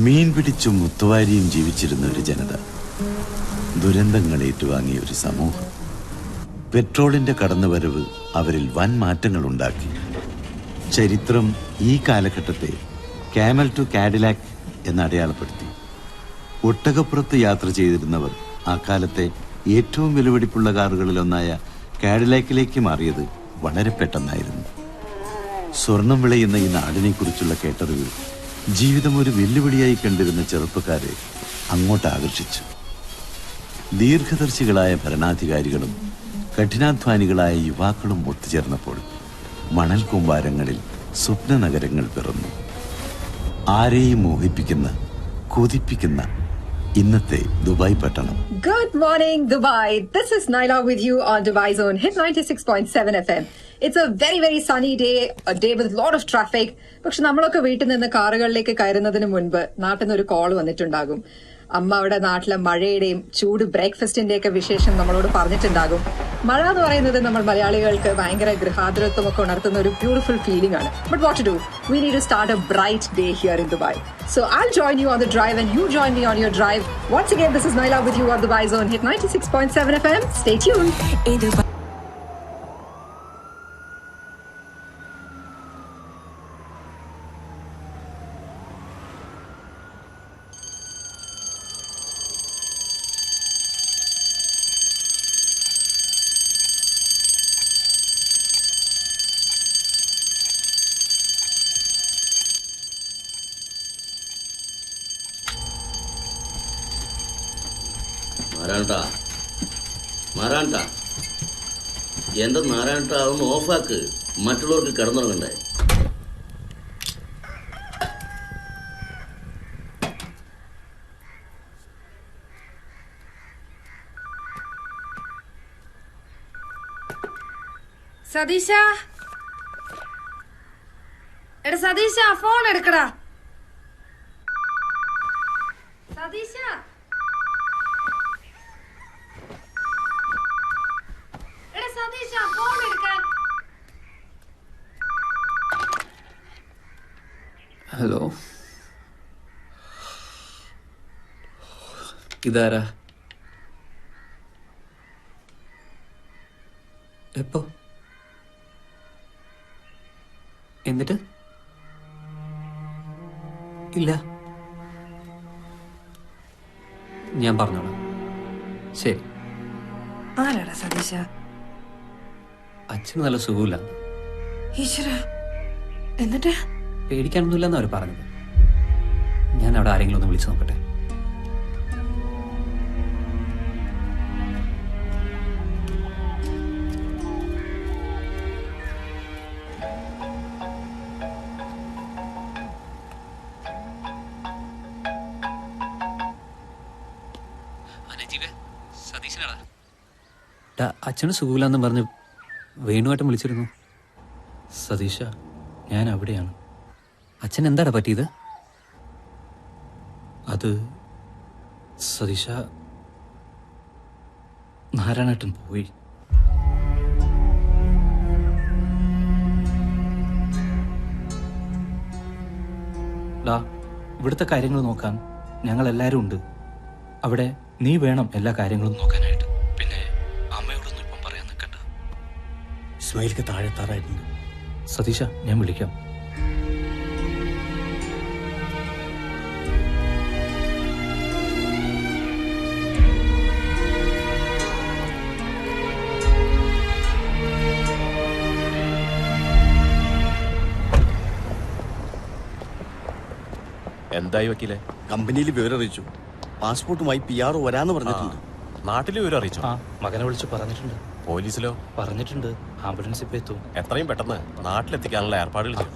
മീൻ പിടിച്ചും മുത്തുവാരിയും ജീവിച്ചിരുന്ന ഒരു ജനത, ദുരന്തങ്ങൾ ഏറ്റുവാങ്ങിയ ഒരു സമൂഹം. പെട്രോളിന്റെ കടന്നുവരവ് അവരിൽ വൻ മാറ്റങ്ങൾ ഉണ്ടാക്കി. ചരിത്രം ഈ കാലഘട്ടത്തെ കാമൽ ടു കാഡിലാക്ക് എന്ന് അടയാളപ്പെടുത്തി. ഒട്ടകപ്പുറത്ത് യാത്ര ചെയ്തിരുന്നവർ ആ കാലത്തെ ഏറ്റവും വിലപിടിപ്പുള്ള കാറുകളിലൊന്നായ കാഡിലാക്കിലേക്ക് മാറിയത് വളരെ പെട്ടെന്നായിരുന്നു. സ്വർണം വിളയുന്ന ഈ നാടിനെക്കുറിച്ചുള്ള കേട്ടറിവ് ജീവിതം ഒരു വെല്ലുവിളിയായി കണ്ടിരുന്ന ചെറുപ്പക്കാരെ അങ്ങോട്ട് ആകർഷിച്ചു. ദീർഘദർശികളായ ഭരണാധികാരികളും കഠിനാധ്വാനികളായ യുവാക്കളും ഒത്തുചേർന്നപ്പോൾ മണൽ കൂമ്പാരങ്ങളിൽ സ്വപ്ന നഗരങ്ങൾ പിറന്നു. ആരെയും മോഹിപ്പിക്കുന്ന, കൊതിപ്പിക്കുന്ന ഇന്നത്തെ ദുബായ് പട്ടണം. Good morning, Dubai. This is Naila with you on Dubai Zone Hit 96.7 FM. It's a very, very sunny day, a day with a lot of traffic. പക്ഷെ നമ്മളൊക്കെ വീട്ടിൽ നിന്ന് കാറുകളിലേക്ക് കയറുന്നതിന് മുൻപ് നാട്ടിൽ നിന്ന് ഒരു കോൾ വന്നിട്ടുണ്ടാകും. അമ്മ അവിടെ നാട്ടിലെ മഴയുടെയും ചൂട് ബ്രേക്ക്ഫാസ്റ്റിന്റെ ഒക്കെ വിശേഷം നമ്മളോട് പറഞ്ഞിട്ടുണ്ടാകും. മഴ എന്ന് പറയുന്നത് നമ്മൾ മലയാളികൾക്ക് ഭയങ്കര ഗൃഹാതുരത്വമൊക്കെ ഉണർത്തുന്ന ഒരു ബ്യൂട്ടിഫുൾ ഫീലിംഗ് ആണ്. But what to do? We need to start a bright day here in Dubai. So I'll join you on the drive and you join me on your drive. Once again, this is Naila with you on Dubai Zone Hit 96.7 FM. Stay tuned. മാറാണ്ട എന്താ നാരായണ അതൊന്ന് ഓഫാക്ക്, മറ്റുള്ളവർക്ക് കിടന്നുറങ്ങണ്ടേ. സതീശ, എടാ സതീശ, phone എടുക്കടാ. സതീശ, എടാ സതീശ, phone എടുക്കാൻ. Hello, ഇതാരാ? എപ്പോ? എന്നിട്ട്? ഇല്ല, ഞാൻ പറഞ്ഞോളാം. ശരി. ആരാടാ സതീശ? അച്ഛന് നല്ല സുഖമില്ല. ഈശ്വര, എന്നിട്ട്? പേടിക്കാനൊന്നുമില്ലെന്ന് അവർ പറഞ്ഞത്. ഞാൻ അവിടെ ആരെങ്കിലും ഒന്ന് വിളിച്ചു നോക്കട്ടെ. അച്ഛന് സുഖമില്ലെന്നും പറഞ്ഞ് വേണുവായിട്ടും വിളിച്ചിരുന്നു. സതീശ, ഞാൻ അവിടെയാണ്. അച്ഛൻ എന്താടാ പറ്റിയത്? അത് സതീശ, നാരായണേട്ടൻ പോയി. ഇവിടുത്തെ കാര്യങ്ങൾ നോക്കാൻ ഞങ്ങൾ എല്ലാവരും ഉണ്ട്. അവിടെ നീ വേണം എല്ലാ കാര്യങ്ങളും നോക്കാനായിട്ട്. പിന്നെ അമ്മയോടൊന്നും ഇപ്പം പറയാൻ നിൽക്കണ്ട. ഇസ്മായിൽക്ക് താഴെത്താറായിട്ടുണ്ട്. സതീശ, ഞാൻ വിളിക്കാം. എന്തായി വക്കീലെ? കമ്പനിയിൽ വിവരം അറിയിച്ചു. പാസ്പോർട്ടുമായി PR വരാന്ന് പറഞ്ഞിട്ടുണ്ട്. നാട്ടിൽ വിവരം അറിയിച്ചു? മകനെ വിളിച്ച് പറഞ്ഞിട്ടുണ്ട്. പോലീസിലോ? പറഞ്ഞിട്ടുണ്ട്. ആംബുലൻസ് ഇപ്പൊ എത്തും. എത്രയും പെട്ടെന്ന് നാട്ടിലെത്തിക്കാനുള്ള ഏർപ്പാടുകൾ ചെയ്യും.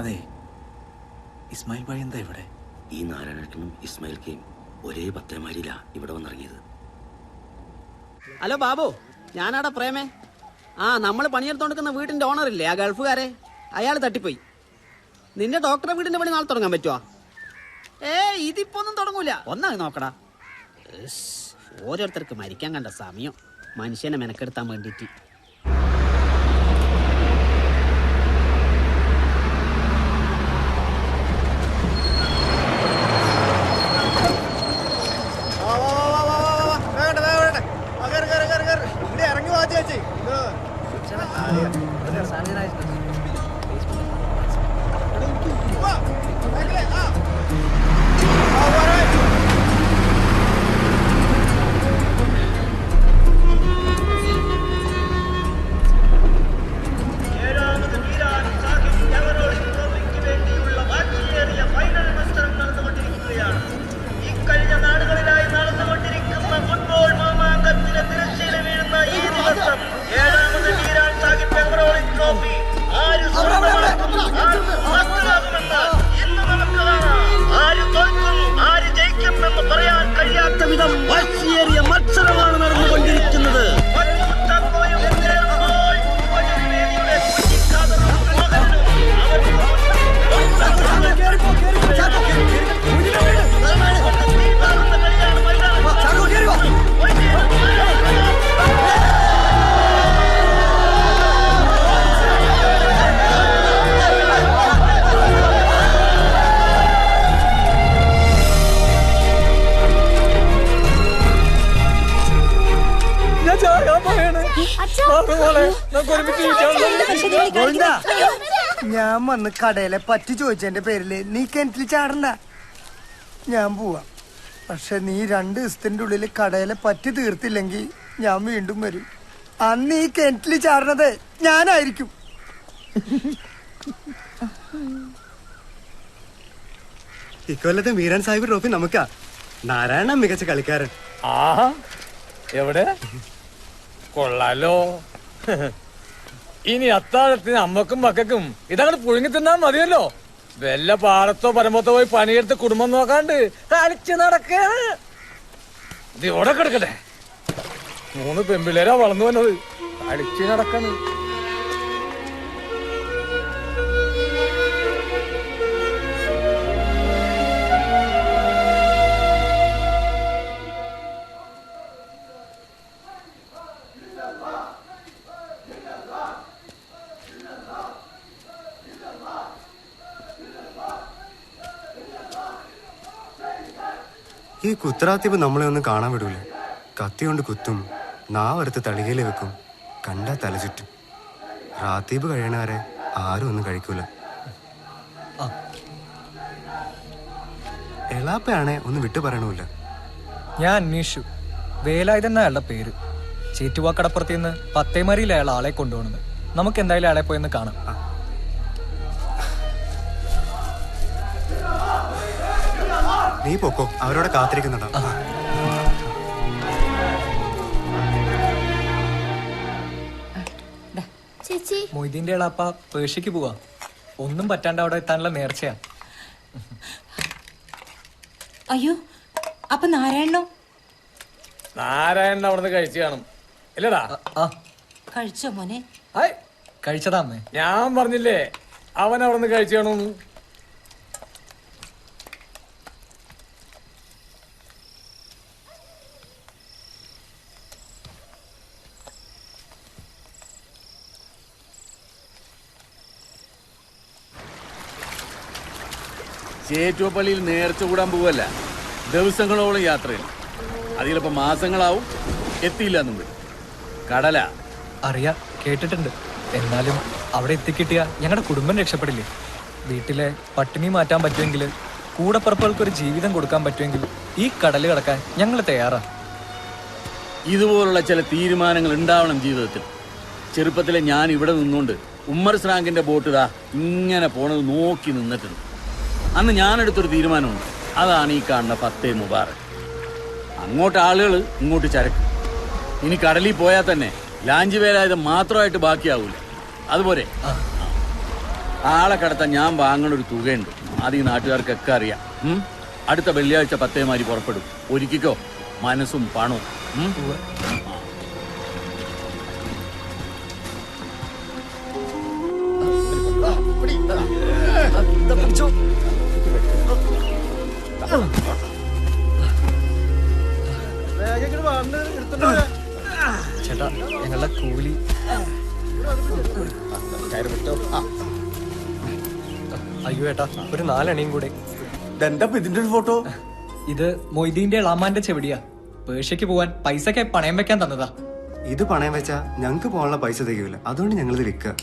അതെ, ഇസ്മായിൽ ഭായി എന്താ ഇവിടെ? ഈ നാരായണനും ഇസ്മായിൽക്കയും ഒരേ പത്തേമാരിയിലാ ഇവിടെ വന്നിറങ്ങിയത്. ഹലോ ബാബു, ഞാനാടാ പ്രേമേ. നമ്മൾ പണിയെടുത്തോണ്ടിരിക്കുന്ന വീട്ടിന്റെ ഓണറില്ലേ, ആ ഗൾഫുകാരെ, അയാൾ തട്ടിപ്പോയി. നിന്റെ ഡോക്ടറെ വീടിന്റെ പണി നാളെ തുടങ്ങാൻ പറ്റുമോ? ഇതിപ്പോ ഒന്നും തുടങ്ങൂല. ഒന്നായി നോക്കടാ. ഓരോരുത്തർക്ക് മരിക്കാൻ കണ്ട സമയം മനുഷ്യനെ മെനക്കെടുത്താൻ വേണ്ടിട്ട്. ഇറങ്ങി വാ ചേച്ചി. പറയാൻ കഴിയാത്ത വിധം വാശിയേറിയ മത്സരമാണ് നടന്നുകൊണ്ടിരിക്കുന്നത്. ഞാൻ വന്ന് കടയിലെ പറ്റി ചോദിച്ചതിന്റെ പേരില് നീ കിണറ്റിൽ ചാടണ്ട. ഞാൻ പോവാം. പക്ഷെ നീ 2 ദിവസത്തിന്റെ ഉള്ളിൽ കടയിലെ പറ്റി തീർത്തില്ലെങ്കിൽ ഞാൻ വീണ്ടും വരും. അന്ന് ഈ കിണറ്റിൽ ചാടണത് ഞാനായിരിക്കും. ഇക്കൊല്ലത്തെ മീരാൻ സാഹിബ് ട്രോഫി നമുക്കാ. നാരായണ മികച്ച കളിക്കാരൻ. ആഹാ, എവിടെ? കൊള്ളാലോ. ഇനി അത്താഴത്തിന് അമ്മക്കും മക്കൾക്കും ഇതങ്ങോട്ട് പുഴുങ്ങി തിന്നാൻ മതിയല്ലോ. വല്ല പാടത്തോ പരമ്പത്തോ പോയി പണിയെടുത്ത് കുടുംബം നോക്കാണ്ട് കളിച്ച് നടക്കാണ്. ഇത് ഇവിടെ കിടക്കട്ടെ. 3 പെമ്പിള്ളേരാ വളർന്നു വന്നത്. കളിച്ച് നടക്കാണ്. ഈ കുത്തറാത്തിപ്പ് നമ്മളെ ഒന്നും കാണാൻ വിടൂല. കത്തി കൊണ്ട് കുത്തും, നാവറുത്ത് തളികയിൽ വെക്കും, കണ്ടാ തല ചുറ്റും. റാത്തീബ് കഴിയണവരെ ആരും ഒന്നും കഴിക്കൂല. എളാപ്പയാണെ ഒന്നും വിട്ടു പറയണമില്ല. ഞാൻ അന്വേഷിച്ചു. വേലായുധൻ അയാളുടെ പേര്. ചേറ്റുവാക്കടപ്പുറത്ത് നിന്ന് പത്തേമരിയിൽ അയാൾ ആളെ കൊണ്ടുപോകണത്. നമുക്ക് എന്തായാലും അയാളെ പോയെന്ന് കാണാം. നീ പൊക്കോ, അവരോടെ കാത്തിരിക്കുന്നുണ്ടോ? മൊയ്തീന്റെ ഇളാപ്പ പേർഷ്യക്ക് പോവാ. ഒന്നും പറ്റാണ്ട് അവിടെ എത്താനുള്ള നേർച്ചയാ. അയ്യോ, അപ്പൊ നാരായണനോ? നാരായണൻ അവിടുന്ന് കഴിച്ചു കാണും. ഇല്ലടാ? കഴിച്ചോ മോനെ? കഴിച്ചതാ അമ്മേ. ഞാൻ പറഞ്ഞില്ലേ അവൻ അവിടുന്ന് കഴിച്ചു കാണുന്നു. ചേറ്റുവപ്പള്ളിയിൽ നേർച്ച കൂടാൻ പോവല്ല. ദിവസങ്ങളോളം യാത്രയിൽ. അതിലിപ്പോ മാസങ്ങളാവും. എത്തിയില്ല എന്നും വരും. കടല അറിയാ, കേട്ടിട്ടുണ്ട്. എന്നാലും അവിടെ എത്തിക്കിട്ടിയ ഞങ്ങളുടെ കുടുംബം രക്ഷപ്പെടില്ലേ? വീട്ടിലെ പട്ടിണി മാറ്റാൻ പറ്റുമെങ്കിൽ, കൂടപ്പുറപ്പുകൾക്കൊരു ജീവിതം കൊടുക്കാൻ പറ്റുമെങ്കിൽ ഈ കടല് കടക്കാൻ ഞങ്ങൾ തയ്യാറാ. ഇതുപോലുള്ള ചില തീരുമാനങ്ങൾ ഉണ്ടാവണം ജീവിതത്തിൽ. ചെറുപ്പത്തിലെ ഞാൻ ഇവിടെ നിന്നുകൊണ്ട് ഉമ്മർ സ്രാങ്കിന്റെ ബോട്ട് ഇതാ ഇങ്ങനെ പോണത് നോക്കി നിന്നിട്ടുണ്ട്. അന്ന് ഞാനെടുത്തൊരു തീരുമാനമുണ്ട്. അതാണ് ഈ കാണുന്ന ഫത്തേ മുബാറക്. അങ്ങോട്ട് ആളുകൾ, ഇങ്ങോട്ട് ചരക്ക്. ഇനി കടലിൽ പോയാൽ തന്നെ ലാഞ്ച് വേലായുധം മാത്രമായിട്ട് ബാക്കിയാവൂല. അതുപോലെ ആളെ കടത്താൻ ഞാൻ വാങ്ങണ ഒരു തുകയുണ്ട്. അത് ഈ നാട്ടുകാർക്കൊക്കെ അറിയാം. അടുത്ത വെള്ളിയാഴ്ച പത്തേമാരി പുറപ്പെടും. ഒരുക്കിക്കോ മനസ്സും പണവും. ചേട്ടാ ഞങ്ങളുടെ കൂലി. അയ്യോ ഏട്ടാ, ഒരു 4 അണിയും കൂടെ. എന്താ ഇതിന്റെ ഒരു ഫോട്ടോ? ഇത് മൊയ്തീന്റെ എളാമാന്റെ ചെവിടിയാ. പേർഷ്യക്ക് പോവാൻ പൈസക്കായി പണയം വെക്കാൻ തന്നതാ. ഇത് പണയം വെച്ചാ ഞങ്ങക്ക് പോകാനുള്ള പൈസ തികയില്ല, അതുകൊണ്ട് ഞങ്ങളിത് വിൽക്കുക.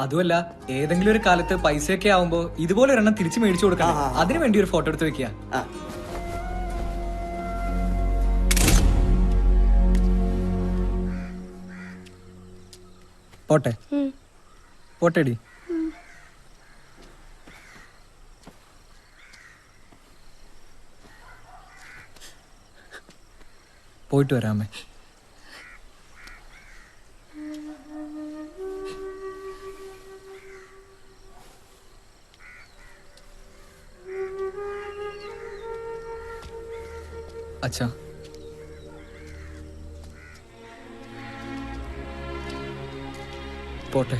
അതുമല്ല, ഏതെങ്കിലും ഒരു കാലത്ത് പൈസയൊക്കെ ആവുമ്പോ ഇതുപോലെ ഒരെണ്ണം തിരിച്ചു മേടിച്ചു കൊടുക്കണം. അതിനു വേണ്ടി ഒരു ഫോട്ടോ എടുത്ത് വെക്കുക. പോട്ടെ പോട്ടേടി. പോയിട്ട് വരാമേ. अच्छा പോട്ടെ.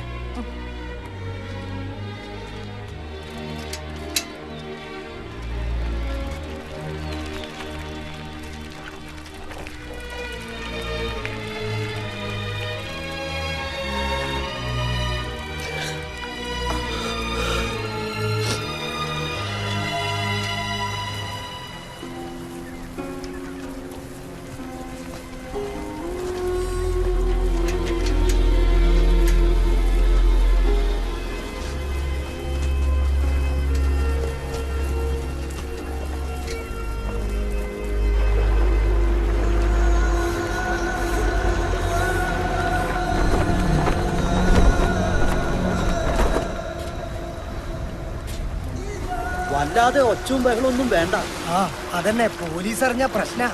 വല്ലാതെ ഒച്ചയും ബഹളൊന്നും വേണ്ട. ആ അതന്നെ, പോലീസ് അറിഞ്ഞ പ്രശ്ന.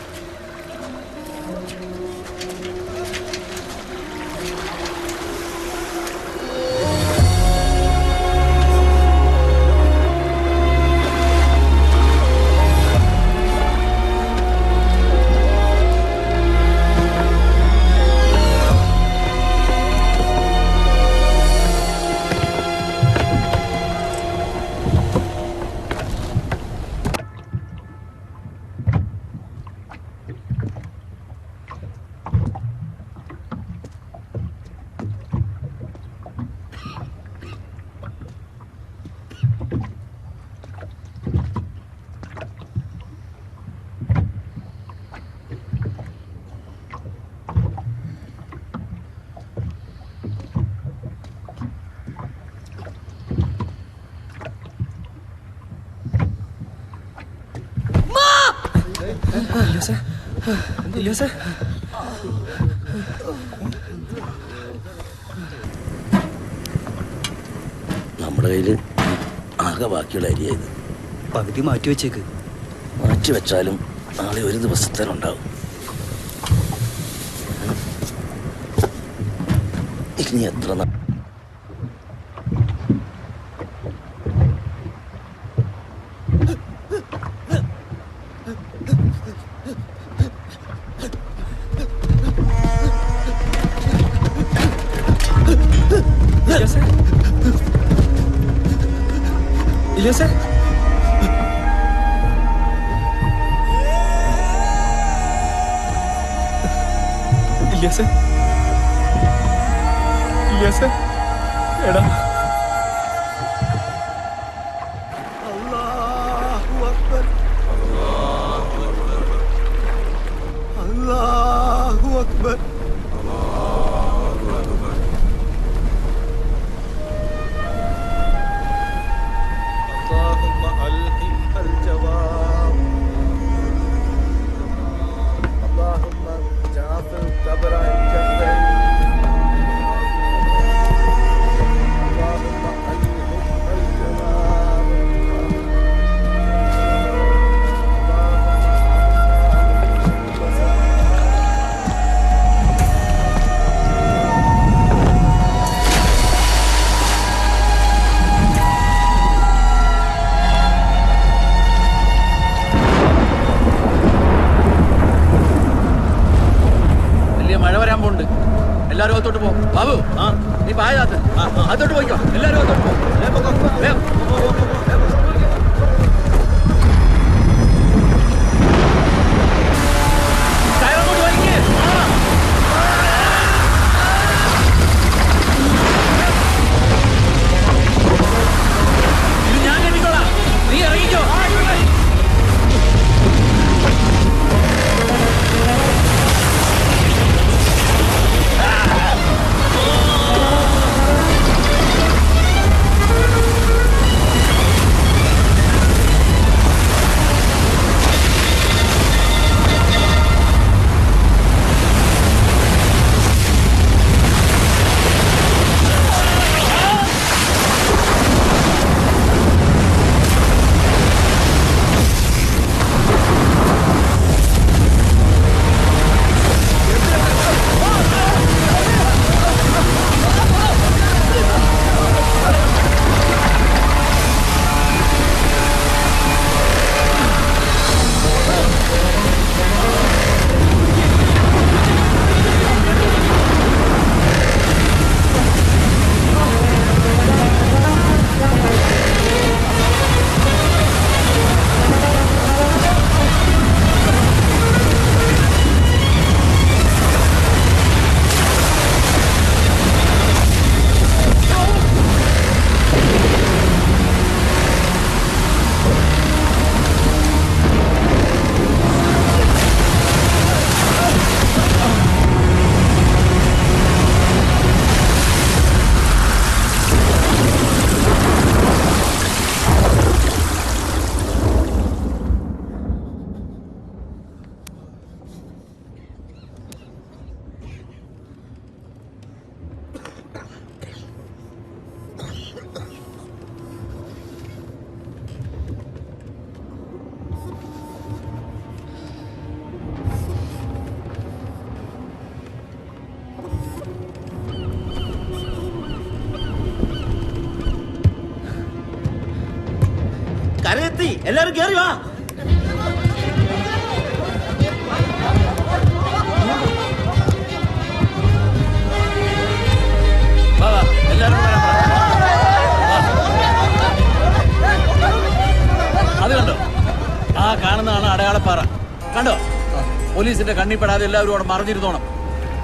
നമ്മുടെ കയ്യില് ആകെ ബാക്കിയുള്ള അരിയായത്. പകുതി മാറ്റിവെച്ചേക്ക്. മാറ്റിവെച്ചാലും നാളെ ഒരു ദിവസത്തേനുണ്ടാവും. ഇനി എത്ര ഇല്യാസേ, ഇല്യാസേ, ഇല്യാസേ, എടാ. അല്ലാഹു അക്ബർ, അല്ലാഹു അക്ബർ. അകത്ത് അതോട്ട് പോയിക്കോ, എല്ലാവരും അതോട്ട് പോ. വേഗം. കയറങ്ങോട്ട് വലിക്ക്. ഇത് ഞാൻ കെട്ടിക്കോളാം, നീ ഇറങ്ങിക്കോ. കരയെത്തി, എല്ലാരും കേറി വാ. അത് കണ്ടോ, ആ കാണുന്നതാണ് അടയാളപ്പാറ. കണ്ടോ, പോലീസിന്റെ കണ്ണിപ്പെടാതെ എല്ലാവരും അവിടെ മറിഞ്ഞിരുന്നോണം.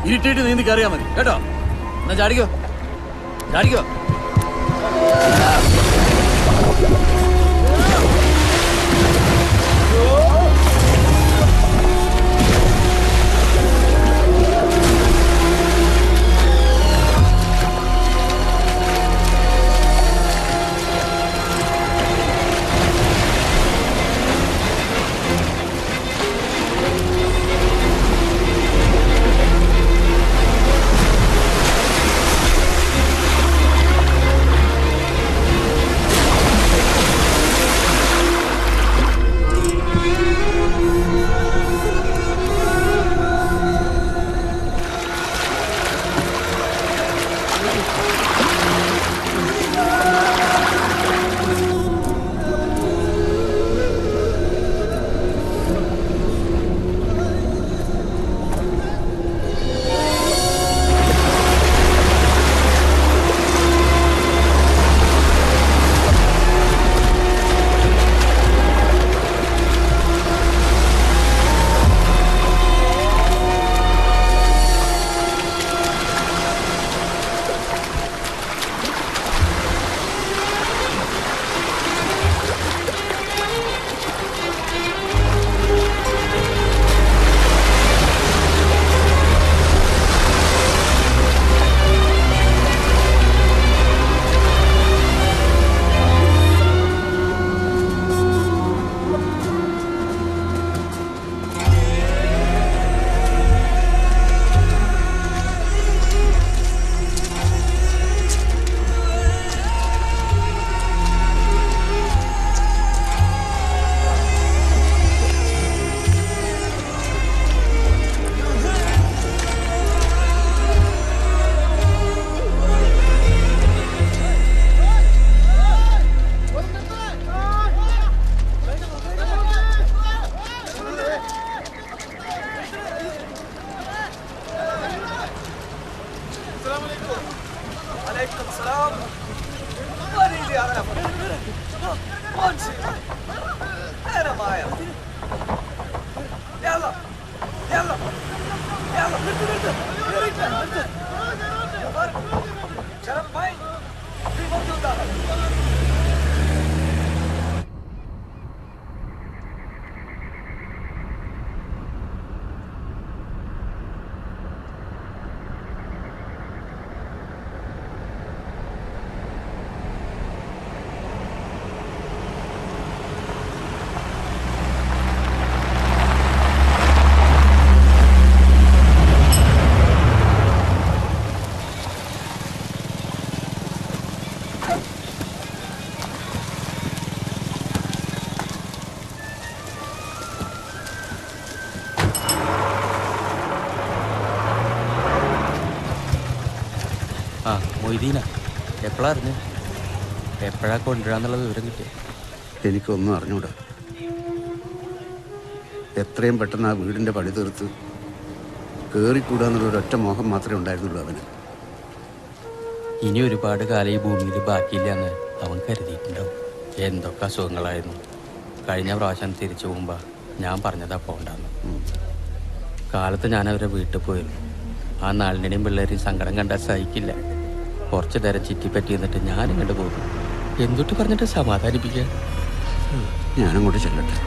ഇരുട്ടിയിട്ട് നീന്തി കയറിയാൽ മതി കേട്ടോ. എന്നാ ചാടിക്കോ, ചാടിക്കോ. ആ മൊയ്തീന എപ്പോഴാ അറിഞ്ഞു? എപ്പോഴാ കൊണ്ടുവരാന്നുള്ള വിവരം കിട്ടിയ? എനിക്കൊന്നും അറിഞ്ഞൂടാ. എത്രയും പെട്ടെന്ന് ആ വീടിൻ്റെ പണി തീർത്ത് കയറിക്കൂടാന്നുള്ള ഒരൊറ്റ മോഹം മാത്രമേ ഉണ്ടായിരുന്നുള്ളൂ അവന്. ഇനി ഒരുപാട് കാലം ഈ ഭൂമിയിൽ ബാക്കിയില്ലാന്ന് അവൻ കരുതിയിട്ടുണ്ടാവും. എന്തൊക്കെ അസുഖങ്ങളായിരുന്നു. കഴിഞ്ഞ പ്രാവശ്യം തിരിച്ചു പോകുമ്പോൾ ഞാൻ പറഞ്ഞതാ പോണ്ടാന്ന്. കാലത്ത് ഞാൻ അവരെ വീട്ടിൽ പോയിരുന്നു. ആ നാളിൻ്റെയും പിള്ളേരെയും സങ്കടം കണ്ടാൽ സഹിക്കില്ല. കുറച്ച് നേരം ചുറ്റിപ്പറ്റി എന്നിട്ട് ഞാൻ ഇങ്ങോട്ട് പോകും. എന്തൊട്ട് പറഞ്ഞിട്ട് സമാധാനിപ്പിക്കാൻ? ഞാനങ്ങോട്ട് ചെല്ലട്ടെ.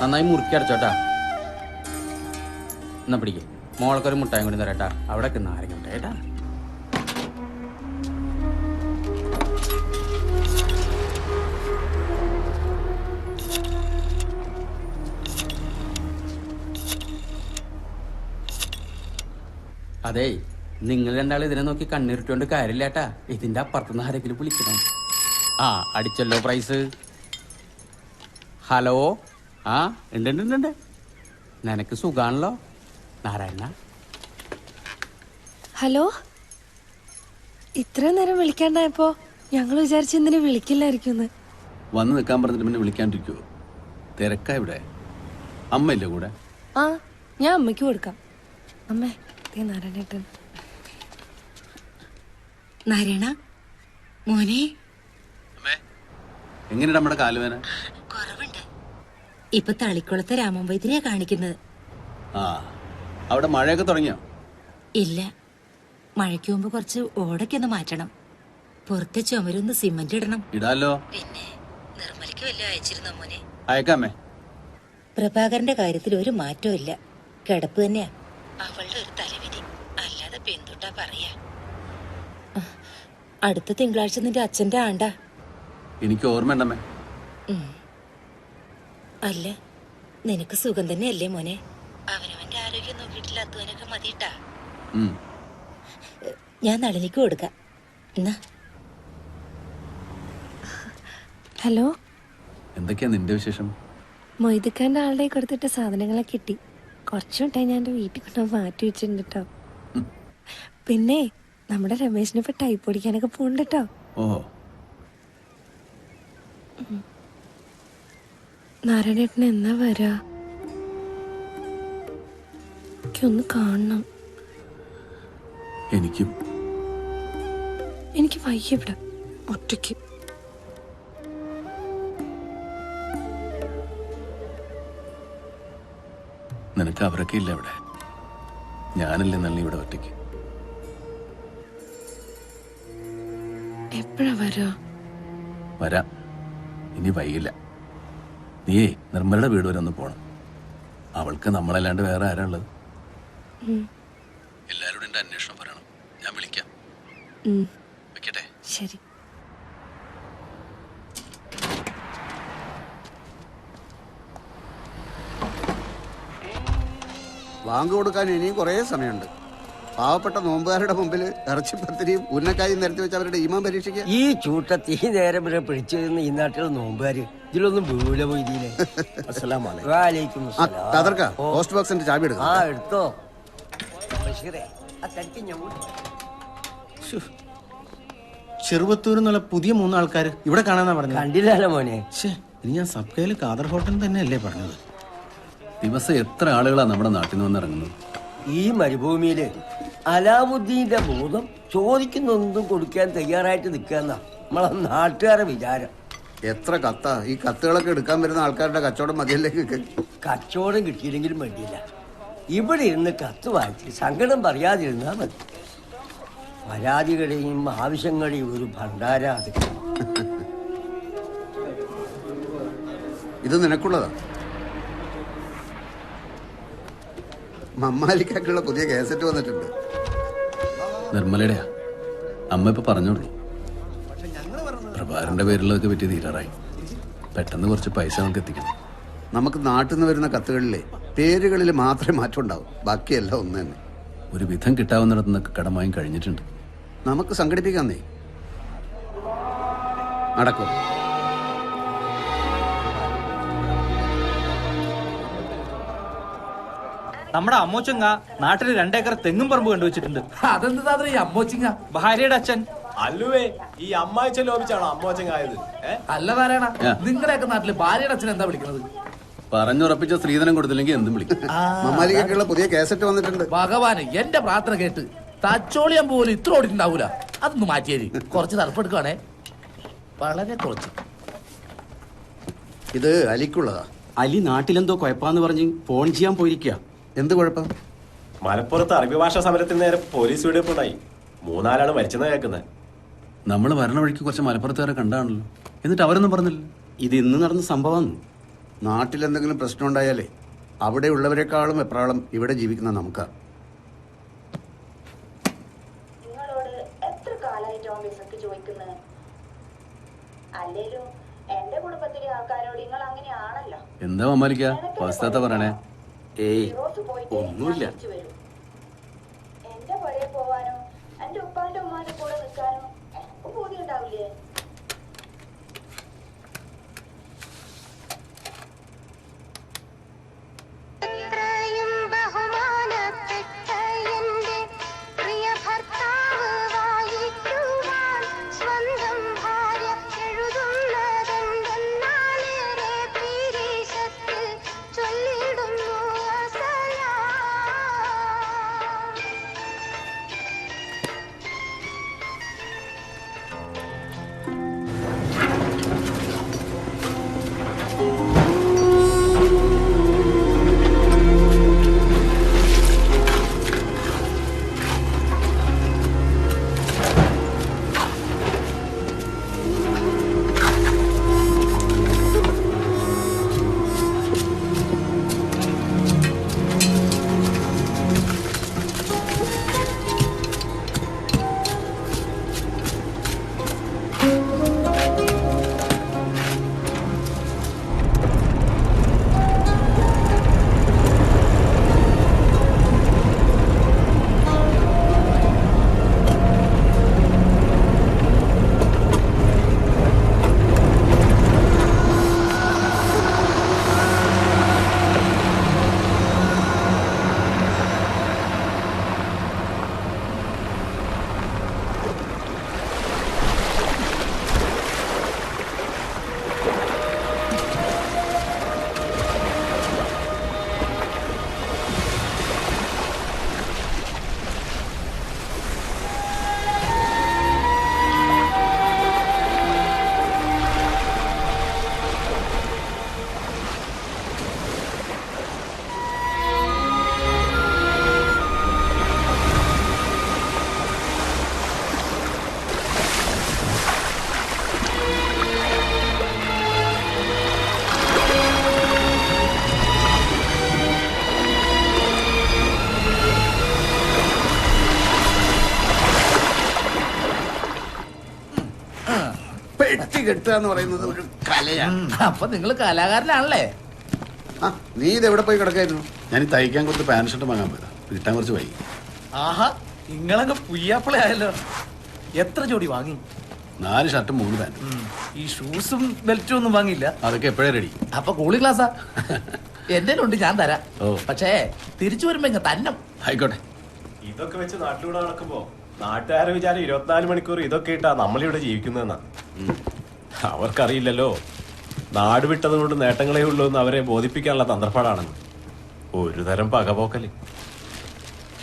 നന്നായി മുറുക്കി അടച്ചോട്ടാ. എന്നാ പിടിക്കേ. മോൾക്കൊരു മുട്ടായും കൂടി തരാട്ടാ. അവിടെ നാരങ്ങ മുട്ടായിട്ടാ. അതേ, നിങ്ങൾ രണ്ടാളും ഇതിനെ നോക്കി കണ്ണിരിട്ടുകൊണ്ട് കാര്യമില്ലേട്ടാ. ഇതിന്റെ അപ്പുറത്തുനിന്ന് ആരെങ്കിലും വിളിക്കണം. ആ അടിച്ചല്ലോ പ്രൈസ്. ഹലോ. ആ ഉണ്ട്. നിനക്ക് സുഖാണല്ലോ നാരായണ? ഹലോ, ഇത്ര നേരം വിളിക്കാണ്ടായപ്പോ ഞങ്ങൾ വിചാരിച്ചു എന്തിനു വിളിക്കില്ലായിരിക്കും. വന്ന് നിൽക്കാൻ പറഞ്ഞിട്ട് പിന്നെ വിളിക്കാണ്ടിരിക്കുവോ? തിരക്കാ ഇവിടെ. അമ്മയില്ലേ കൂടെ? ആ, ഞാൻ അമ്മയ്ക്ക് കൊടുക്കാം. അമ്മേ, നാരായണേട്ടൻ. നാരായണ മോനെ, എങ്ങനെ നമ്മുടെ കാലുവേന? കുറവുണ്ട്. ഇപ്പൊ തളിക്കുളത്തെ രാമവൈദ്യനെയാ കാണിക്കുന്നത്. ആ, അവിടെ മഴയൊക്കെ തുടങ്ങിയോ? ഇല്ല, മഴയ്ക്ക് മുമ്പ് കുറച്ച് ഓടൊക്കെ മാറ്റണം. പുറത്തെ ചുമരൊന്ന് സിമന്റ് ഇടണം. ഇടാലോ. പിന്നെ നിർമ്മലയ്ക്ക് വല്ലതും അയച്ചിരുന്നോ മോനെ? അയക്കാമേ. പ്രഭാകരന്റെ കാര്യത്തിൽ ഒരു മാറ്റവും ഇല്ല. കിടപ്പ് തന്നെയാ. അവളുടെ ഒരു തലവിധി. അല്ലാതെ പെന്തുട്ടാ പറയാ. അടുത്ത തിങ്കളാഴ്ച നിന്റെ അച്ഛന്റെ ആണ്ടാ. എനിക്ക് ഓർമ്മയുണ്ടമ്മേ. അല്ല, നിനക്ക് സുഖം തന്നെയല്ലേ മോനെ? അവനവന്റെ ആരോഗ്യം നോക്കിയിട്ടില്ല, അധ്വാനൊക്കെ മതിയിട്ടാ. ഞാൻ നളിനിക്ക് കൊടുക്കാം. എന്നാ. ഹലോ, എന്തൊക്കെയാ നിന്റെ വിശേഷം? മൊയ്തുക്കാന്റെ ആളുടെ കൊടുത്തിട്ട് സാധനങ്ങളെ കിട്ടി. കുറച്ചു മിട്ടായി ഞാൻ എന്റെ വീട്ടിൽ കൊണ്ട് മാറ്റി വെച്ചിട്ടുണ്ട് കേട്ടോ. പിന്നെ നമ്മുടെ രമേശിനെ ഇപ്പൊ ടൈപ്പ് ഓടിക്കാനൊക്കെ പോണ്ട് കേട്ടോ. ഓ, നാരായണേട്ടൻ എന്നാ വരാ? എനിക്കൊന്ന് കാണണം. എനിക്ക് വയ്യ ഇവിടെ ഒറ്റയ്ക്ക്. നിനക്ക് അവരൊക്കെ ഇല്ല ഇവിടെ. ഞാനല്ലേ നല്ല ഇവിടെ ഒറ്റയ്ക്ക്. എപ്പോഴാ വരാ? വരാം, ഇനി വൈകില്ല. നീയേ നിർമ്മലയുടെ വീട് വരെ ഒന്ന് പോണം. അവൾക്ക് നമ്മളല്ലാണ്ട് വേറെ ആരാ ഉള്ളത്? എല്ലാവരോടും എന്റെ അന്വേഷണം പറയണം. ഞാൻ വിളിക്കാം. വെക്കട്ടെ? ശരി. വാങ്ങ് കൊടുക്കാൻ ഇനിയും കുറേ സമയമുണ്ട്. പാവപ്പെട്ട നോമ്പുകാരുടെ മുമ്പിൽ ഇറച്ചിപ്പത്തിരിയും ഉന്നക്കായും നിരത്തി വെച്ച് അവരുടെ ഈമാൻ പരീക്ഷിക്കുക. ഈ ചൂട്ടത്ത് ഈ നേരം വരെ പിടിച്ചു ഈ നാട്ടിലെ നോമ്പുകാര് ഇതിലൊന്നും വീഴ പോയില്ലേ? വാലൈക്കും അസ്സലാം. പോസ്റ്റ് ബോക്സിന്റെ ചാബി എടുക്കാം. ആ എടുത്തോ. ബഷീറേ, ആ തട്ടി ഞാൻ ചെറുവത്തൂരിൽ നിന്നുള്ള പുതിയ 3 ആൾക്കാർ ഇവിടെ കാണാന്നാ പറഞ്ഞത്. കണ്ടില്ലല്ലോ മോനെ. ഇനി ഞാൻ സബ്കയിൽ ഖാദർ ഹോട്ടൽ തന്നെയല്ലേ പറഞ്ഞത്? ദിവസം എത്ര ആളുകളാ നമ്മുടെ നാട്ടിൽ നിന്ന് വന്നിറങ്ങുന്നത്? ഈ മരുഭൂമിയില് അലാവുദ്ദീന്റെ ഭൂതം ചോദിക്കുന്നൊന്നും കൊടുക്കാൻ തയ്യാറായിട്ട് നിൽക്കാന്നാ നമ്മളെ നാട്ടുകാരെ വിചാരം. എത്ര കത്താ ഈ കത്തുകളൊക്കെ എടുക്കാൻ വരുന്ന ആൾക്കാരുടെ കച്ചവടം മതിയല്ലേ? കച്ചവടം കിട്ടിയില്ലെങ്കിലും വേണ്ടിയില്ല, ഇവിടെ ഇരുന്ന് കത്ത് വായിച്ച് സങ്കടം പറയാതിരുന്നാ മതി. പരാതികളെയും ആവശ്യങ്ങളെയും ഒരു ഭണ്ഡാര അത്. ഇത് നിനക്കുള്ളതാ. മമ്മാലിക്കുള്ള പുതിയ കേസറ്റ് വന്നിട്ടുണ്ട്. നിർമ്മലയുടെയാ. അമ്മ ഇപ്പൊ പറഞ്ഞോളൂ. പ്രഭാകരന്റെ പേരിലൊക്കെ പറ്റി തീരാറായി. പെട്ടെന്ന് കുറച്ച് പൈസ നമുക്ക് എത്തിക്കണം. നമുക്ക് നാട്ടിൽ നിന്ന് വരുന്ന കത്തുകളിലെ പേരുകളിൽ മാത്രമേ മാറ്റം ഉണ്ടാവും, ബാക്കിയെല്ലാം ഒന്ന് തന്നെ. ഒരു വിധം കിട്ടാവുന്നിടത്തുനിന്നൊക്കെ കടമായും കഴിഞ്ഞിട്ടുണ്ട്. നമുക്ക് സംഘടിപ്പിക്കാന്നേ. നടക്കും. നമ്മുടെ അമ്മോച്ചങ്ങ നാട്ടിൽ 2 ഏക്കർ തെങ്ങും പറമ്പ് കണ്ടുവച്ചിട്ടുണ്ട്. അതെന്താ ഈ അമ്മോച്ചിങ്ങ? ഭാര്യയുടെ അച്ഛൻ. അല്ലുവേ, ഈ അമ്മായിച്ച ലോപിച്ചാണോ അമ്മോച്ചങ്ങായത്? അല്ല നാരായണ, നിങ്ങളുടെയൊക്കെ നാട്ടില് ഭാര്യയുടെ അച്ഛൻ എന്താ വിളിക്കുന്നത്? പറഞ്ഞുറപ്പിച്ച സ്ത്രീധനം കൊടുത്തില്ലെങ്കിൽ എന്തും വിളിക്കും. മമ്മാലിക്കുള്ള പുതിയ കേസറ്റ് വന്നിട്ടുണ്ട്. ഭഗവാന്, എന്റെ പ്രാർത്ഥന കേട്ട് തച്ചോളിയാൻ പോലും ഇത്ര ഓടിയിട്ടുണ്ടാവൂല. അതൊന്ന് മാറ്റിയേരി. കുറച്ച് തറപ്പെടുക്കുകയാണേ, വളരെ കുറച്ച്. ഇത് അലിക്കുള്ളതാ. അലി നാട്ടിലെന്തോ കുഴപ്പാന്ന് പറഞ്ഞ് ഫോൺ ചെയ്യാൻ പോയിരിക്കുക. എന്ത് കുഴപ്പം? മലപ്പുറത്ത് അറബി ഭാഷാ സമരത്തിന് നേരെ പോലീസ് വെടിവെപ്പുണ്ടായി. 3 ആളാണ് മരിച്ചെന്ന് കേൾക്കുന്നത്. നമ്മൾ വരണ വഴിക്ക് കുറച്ച് മലപ്പുറത്തുകാരെ കണ്ടാണല്ലോ, എന്നിട്ട് അവരൊന്നും പറഞ്ഞില്ല. ഇത് ഇന്ന് നടന്ന സംഭവമാണ്. നാട്ടിൽ എന്തെങ്കിലും പ്രശ്നം ഉണ്ടായാലേ അവിടെ ഉള്ളവരെക്കാളും എപ്രാളം ഇവിടെ ജീവിക്കുന്ന നമുക്കാ. നിങ്ങളോട് എത്ര കാലമായിട്ട് ഓഫീസർക്ക് ചോദിക്കുന്നത്? അല്ലേലും എന്റെ കുടുംബത്തിലെ ആൾക്കാരോട് നിങ്ങൾ അങ്ങനെയാണല്ലോ. എന്താ മമ്മാലിക്ക അവസ്ഥ പറയണേ? ഏയ് ഒന്നുമില്ല. എന്റെ പുഴയെ പോവാനോ എന്റെ ഉപ്പാന്റെ ഉമ്മാന്റെ കൂടെ നിൽക്കാനോ എനിക്ക് പൂതി ഉണ്ടാവില്ലേ? പെട്ടി കെട്ടുക എന്ന് പറയുന്നത് ഒരു കലയാണ്. അപ്പൊ നിങ്ങൾ കലാകാരനാണല്ലേ? നീ ഇത് എവിടെ പോയി കിടക്കായിരുന്നു? ഞാൻ തയ്ക്കാൻ കൊടുത്ത് പാന്റ് ഷർട്ട് വാങ്ങാൻ പോയതാ. കിട്ടാൻ കുറച്ച് വൈകി. ആഹാ, നിങ്ങളങ്ങ് പുയ്യാപ്പിള ആയല്ലോ. എത്ര ജോഡി വാങ്ങി? 4 ഷർട്ടും 3 പാൻറ്റും. ഈ ഷൂസും ബെൽറ്റും ഒന്നും വാങ്ങിയില്ല? അതൊക്കെ എപ്പോഴേ റെഡി. അപ്പൊ കൂളി ക്ലാസ്സാ. എന്റെ ഉണ്ട്, ഞാൻ തരാം. പക്ഷേ തിരിച്ചു വരുമ്പോ ഇങ്ങ തന്നെ. ആയിക്കോട്ടെ. ഇതൊക്കെ വെച്ച് നാട്ടിലൂടെ നടക്കുമ്പോ നാട്ടുകാരെ വിചാരം 24 മണിക്കൂർ ഇതൊക്കെ ഇട്ടാ നമ്മളിവിടെ ജീവിക്കുന്നതെന്നാ. അവർക്കറിയില്ലല്ലോ നാട് വിട്ടതുകൊണ്ട് നേട്ടങ്ങളേ ഉള്ളൂ എന്ന് അവരെ ബോധിപ്പിക്കാനുള്ള തന്ത്രപ്പാടാണെന്ന്. ഒരു തരം പകപോക്കല്.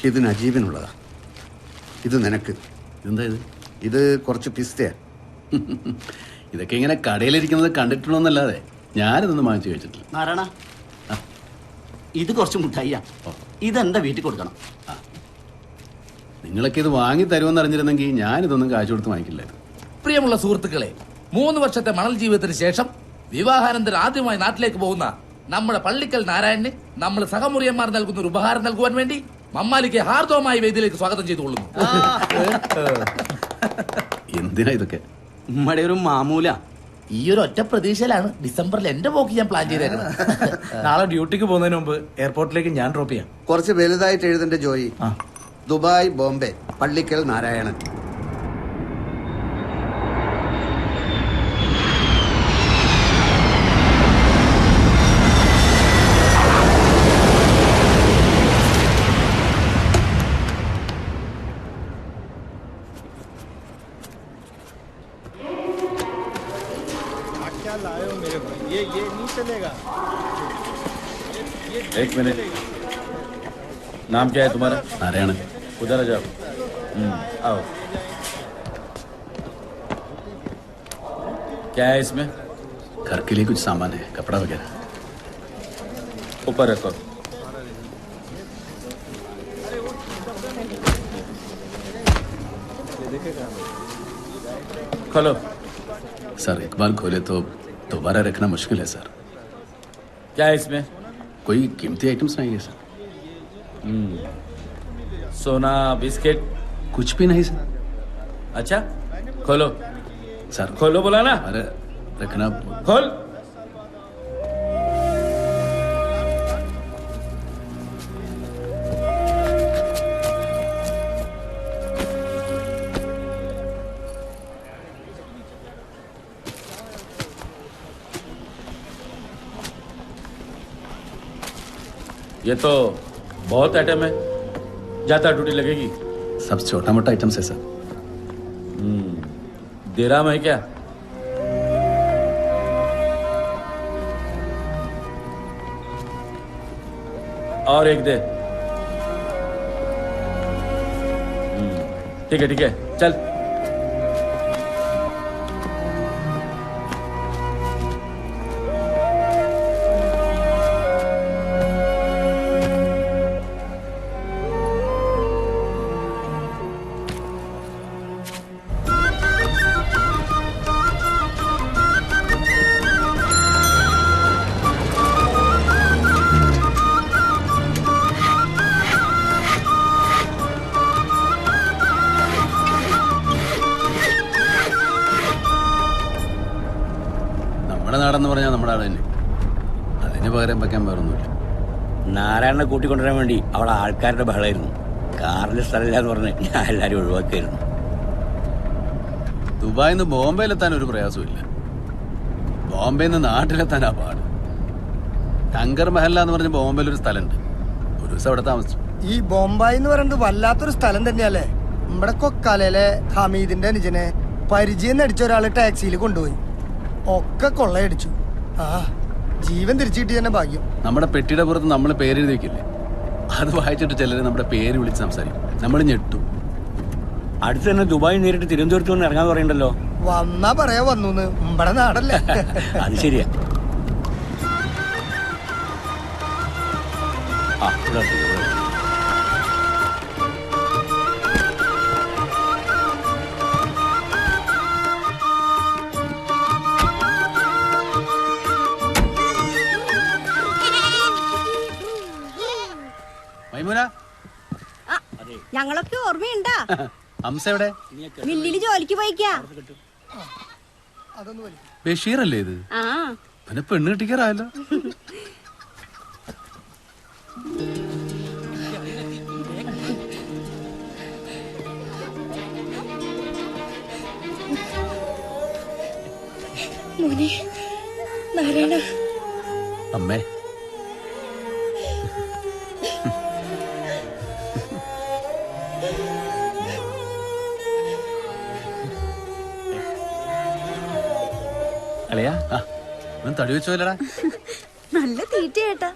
ഇത് നജീബിനുള്ളതാ, ഇത് നിനക്ക്. എന്താ ഇത്? ഇത് കുറച്ച് പിസ്തയാ. ഇതൊക്കെ ഇങ്ങനെ കടയിലിരിക്കുന്നത് കണ്ടിട്ടുണ്ടോന്നല്ലാതെ ഞാനിതൊന്നും വാങ്ങിച്ചു കഴിച്ചിട്ടില്ല. നാരായണ, ഇത് കുറച്ച് മുട്ടായിയാ. ഇതെന്താ വീട്ടിൽ കൊടുക്കണം. നിങ്ങളൊക്കെ ഇത് വാങ്ങി തരുമെന്ന് അറിഞ്ഞിരുന്നെങ്കിൽ ഞാനിതൊന്നും കാശ് കൊടുത്ത് വാങ്ങിക്കില്ലായിരുന്നു. പ്രിയമുള്ള സുഹൃത്തുക്കളെ, 3 വർഷത്തെ മണൽ ജീവിതത്തിന് ശേഷം വിവാഹാനന്തരം ആദ്യമായി നാട്ടിലേക്ക് പോകുന്ന നമ്മുടെ പള്ളിക്കൽ നാരായണന് നമ്മൾ സഹമുറിയന്മാർ നൽകുന്ന ഒരു ഉപഹാരം നൽകുവാൻ വേണ്ടി മമ്മാലിക്ക് ഹാർദവമായ വേദിയിലേക്ക് സ്വാഗതം ചെയ്തുകൊള്ളുന്നു. എന്തിനാ ഇതൊക്കെ? നമ്മുടെ ഒരു മാമൂല. ഈ ഒരു ഒറ്റ പ്രതീക്ഷയിലാണ് ഡിസംബറിൽ എന്റെ പോക്ക് ഞാൻ പ്ലാൻ ചെയ്തേക്കുന്നത്. നാളെ ഡ്യൂട്ടിക്ക് പോകുന്നതിന് മുമ്പ് എയർപോർട്ടിലേക്ക് ഞാൻ ഡ്രോപ്പ് ചെയ്യാം. കുറച്ച് വലുതായിട്ട് എഴുതേണ്ട ജോയി. ദുബായ്, ബോംബെ, പള്ളിക്കൽ നാരായണൻ. एक मिनट, नाम क्या है तुम्हारा? नारायण. उधर आ जाओ. आओ. क्या है इसमें? घर के लिए कुछ सामान है, कपड़ा वगैरह. ऊपर रखो. खोलो. सर एक बार खोले तो दोबारा रखना मुश्किल है सर. क्या है इसमें? कोई कीमती आइटम्स नहीं है सर. सोना, बिस्किट? कुछ भी नहीं सर. अच्छा, खोलो. सर खोलो बोला ना. अरे रखना. खोल. ये तो बहुत आइटम है, ज्यादा ड्यूटी लगेगी. सब छोटा मोटा आइटम्स है सर. दिराम है क्या? और एक दे. ठीक है चल. നാടെന്ന് പറഞ്ഞാൽ നമ്മുടെ ആട് തന്നെ. അതിന് പകരം വെക്കാൻ വേറൊന്നുമില്ല. നാരായണനെ കൂട്ടിക്കൊണ്ടുവരാൻ വേണ്ടി അവിടെ ആൾക്കാരുടെ ബഹളമായിരുന്നു. കാറിന് സ്ഥലമില്ല എന്ന് പറഞ്ഞ് ഞാൻ എല്ലാവരും ഒഴിവാക്കിയായിരുന്നു. ദുബായിൽ നിന്ന് ബോംബെയിലെത്താൻ ഒരു പ്രയാസമില്ല. ബോംബെയിൽ നിന്ന് നാട്ടിലെത്താനാ പാട്. ടങ്കർ മഹല്ല എന്ന് പറഞ്ഞ ബോംബെയിൽ ഒരു സ്ഥലമുണ്ട്. ഒരു ദിവസം അവിടെ താമസിച്ചു. ഈ ബോംബായി എന്ന് പറയുന്നത് വല്ലാത്തൊരു സ്ഥലം തന്നെയല്ലേ. നമ്മുടെ കൊക്കാലയിലെ ഹമീദിന്റെ അനുജനെ പരിചയം നടിച്ച ഒരാള് ടാക്സിയിൽ കൊണ്ടുപോയി. ഒക്കെ കൊള്ളയടിച്ചു. ആ ജീവൻ തിരിച്ചു കിട്ടി തന്നെ ഭാഗ്യം. നമ്മുടെ പെട്ടിയുടെ പുറത്ത് നമ്മൾ പേരെഴുതി വെക്കില്ലേ, അത് വായിച്ചിട്ട് ചിലർ നമ്മുടെ പേര് വിളിച്ച് സംസാരിക്കും. നമ്മൾ ഞെട്ടു. അടുത്ത് തന്നെ ദുബായ് നേരിട്ട് തിരുവനന്തപുരത്ത് നിന്ന് ഇറങ്ങാൻ പറയണ്ടല്ലോ. വന്നാ പറയാ വന്നു, നമ്മടെ നാടല്ലേ. അത് ശരിയാ. മൈമുന, ഞങ്ങളൊക്കെ ഓർമ്മയുണ്ടാ? ഹംസ എവിടെ? മില്ലില് ജോലിക്ക് പോയിക്കാ. ബഷീർ അല്ലേ ഇത്? ആ പിന്നെ പെണ്ണ് കിട്ടിക്കാറായല്ലോ. മോനെ നാരായണ. അമ്മേ അളിയാ തടി വെച്ചോല്ലടാ. നല്ല തീറ്റയേട്ടാ.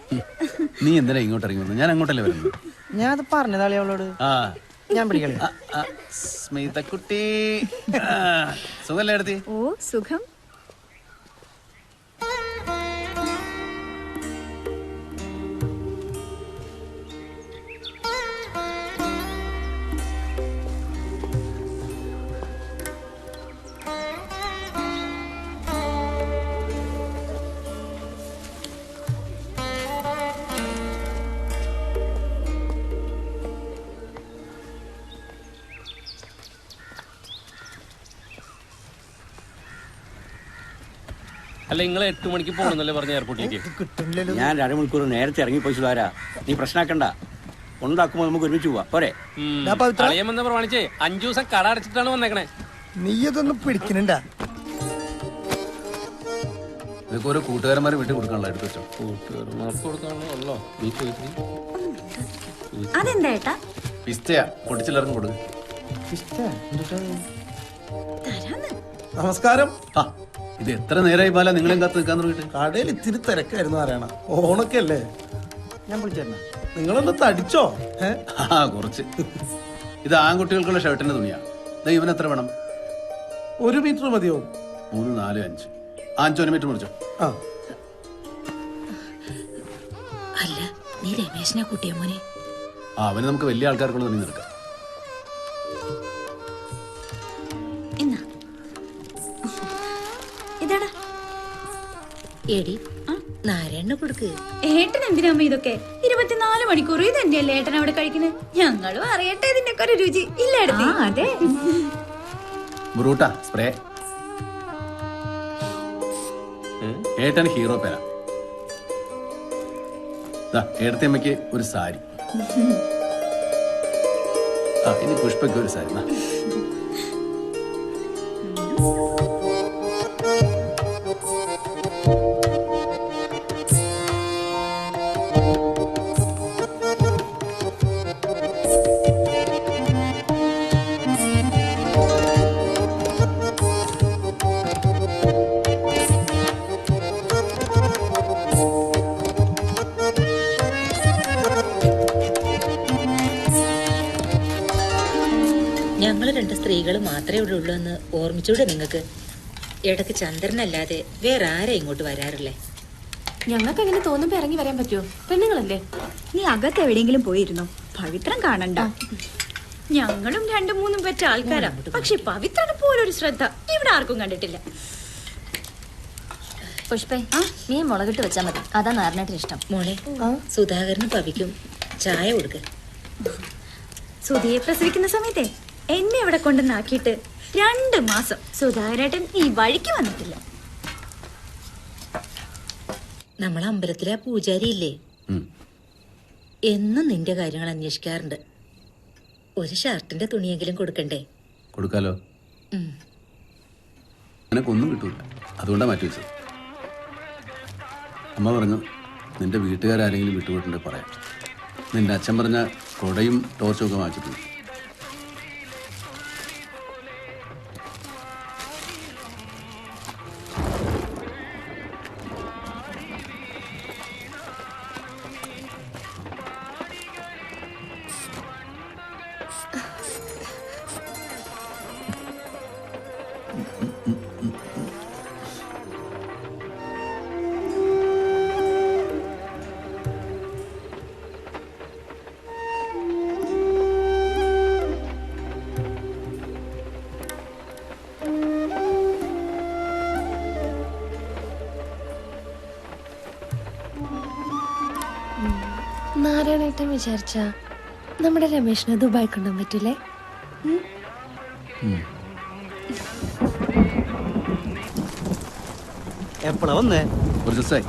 നീ എന്തിനാ ഇങ്ങോട്ട് ഇറങ്ങി വന്നു? ഞാൻ അങ്ങോട്ടല്ലേ വരുന്നത്. ഞാൻ അത് പറഞ്ഞതാളി അവളോട്. ഞാൻ പിടിക്കളി. സ്മിതക്കുട്ടി സുഖല്ലേ എടുത്തി? ഓ സുഖം. അല്ല നിങ്ങൾ 8 മണിക്ക് പോകണമെന്നല്ലേ പറഞ്ഞ എയർപോർട്ടിലേക്ക്? ഞാൻ 2 മണിക്കൂർ നേരത്തെ ഇറങ്ങിപ്പോയി സുധാര. നീ പ്രശ്നമാക്കണ്ട. ഉണ്ടാക്കുമ്പോൾ നമുക്ക് ഒരുമിച്ച് പോവാം പോരെ? കളിയെന്ന് പ്രമാണിച്ചേ 5 ദിവസം കട അടച്ചിട്ടാണ് വന്നേക്കണേ. നീ ഇതൊന്നും പിടിക്കണണ്ട. ഇതൊക്കെ ഓരോ കൂട്ടുകാരന്മാരെ വീട്ടിൽ കൊടുക്കാനുള്ള എടുത്തു വെച്ചോ. കൂട്ടുകാരന്മാർക്ക് കൊടുക്കാനുള്ളോ? നീ ചോദിച്ചു. അതെന്താ ഏട്ടാ? പിസ്തയാ പൊടിച്ചിലർക്കും കൊടുക്കും. നമസ്കാരം. ഇത് എത്ര നേരമായി ബാല നിങ്ങളെയും കാത്ത് നിൽക്കാൻ തുടങ്ങിയിട്ട്? കടയിൽ ഇത്തിരി തിരക്കായിരുന്നു അറിയണ. ഓണൊക്കെ അല്ലേ? ഞാൻ വിളിച്ചേരണ. നിങ്ങളൊന്ന് തടിച്ചോ? കുറച്ച്. ഇത് ആൺകുട്ടികൾക്കുള്ള ഷർട്ടിന്റെ തുണിയാ. ഇവൻ എത്ര വേണം? 1 മീറ്റർ മതിയോ? 3, 4, 5. 5 മീറ്റർ മുറിച്ചോ. അല്ല നീ രമേശിനെ കൂട്ടിയ മോനെ? അവന് നമുക്ക് വലിയ ആൾക്കാർക്കുള്ള തുണി നിൽക്കാം. എടി നാരായണ കൊടുക്ക്. ഏട്ടൻ എന്തിനാമ്മ ഇതൊക്കെ? 24 മണിക്കൂർ ഇത് തന്നെയല്ലേ ഏട്ടൻ അവിടെ കഴിക്കുന്നത്? ഞങ്ങളും അറിയട്ടെ ഇതിന്റെ ഒക്കെ ഒരു രുചി. ഇല്ല അതെ ബ്രൂട്ടാ സ്പ്രേ. ഏട്ടൻ ഹീറോ പേര. ഏട്ടത്തിയമ്മയ്ക്ക് ഒരു സാരി. ഇനി പുഷ്പയ്ക്ക് ഒരു സാരി. ഞങ്ങള് 2 സ്ത്രീകൾ മാത്രമേ ഇവിടെ ഉള്ളൂ എന്ന് ഓർമ്മിച്ചൂടെ നിങ്ങൾക്ക്? ഇടയ്ക്ക് ചന്ദ്രനല്ലാതെ വേറെ ആരെ ഇങ്ങോട്ട് വരാറില്ലേ? ഞങ്ങൾക്ക് അങ്ങനെ തോന്നുമ്പോ ഇറങ്ങി വരാൻ പറ്റുമോ? പെണ്ണുങ്ങളല്ലേ. നീ അകത്ത് എവിടെയെങ്കിലും പോയിരുന്നോ? പവിത്രം കാണണ്ട. ഞങ്ങളും 2-3 പെറ്റ ആൾക്കാരാ. പക്ഷെ പവിത്രനെ പോലൊരു ശ്രദ്ധ ഇവിടെ ആർക്കും കണ്ടിട്ടില്ല. പുഷ്പേ നീ മുളകിട്ട് വെച്ചാ മതി. അതാ നാരനായിട്ടിന് ഇഷ്ടം. മോളെ സുധാകരനും പവിക്കും ചായ കൊടുക്ക. സുധിയെ പ്രസവിക്കുന്ന സമയത്തെ എന്നെ ഇവിടെ കൊണ്ടുവന്നാക്കിയിട്ട് 2 മാസം സുധാകരേട്ടൻ ഈ വഴിക്ക് വന്നിട്ടില്ല. നമ്മളെ അമ്പലത്തിലെ പൂജാരി ഇല്ലേ, എന്നും നിന്റെ കാര്യങ്ങൾ അന്വേഷിക്കാറുണ്ട്. ഒരു ഷർട്ടിന്റെ തുണിയെങ്കിലും കൊടുക്കണ്ടേ? കൊടുക്കാലോ. എനക്കൊന്നും കിട്ടൂല, അതുകൊണ്ടാ മാറ്റി വെച്ചത്. അമ്മ പറഞ്ഞു നിന്റെ വീട്ടുകാരെങ്കിലും വിട്ടുപോയിട്ടുണ്ടെ പറയാം. നിന്റെ അച്ഛൻ പറഞ്ഞ കൊടയും ടോർച്ചും ഒക്കെ വാങ്ങിച്ചിട്ടുണ്ട്. നാരായണേട്ടൻ വിചാരിച്ച നമ്മുടെ രമേശിനെ ദുബായ് കൊണ്ടുപോകാൻ പറ്റൂലേ? എപ്പോഴാ വന്നേ? ഒരു ദിവസമായി.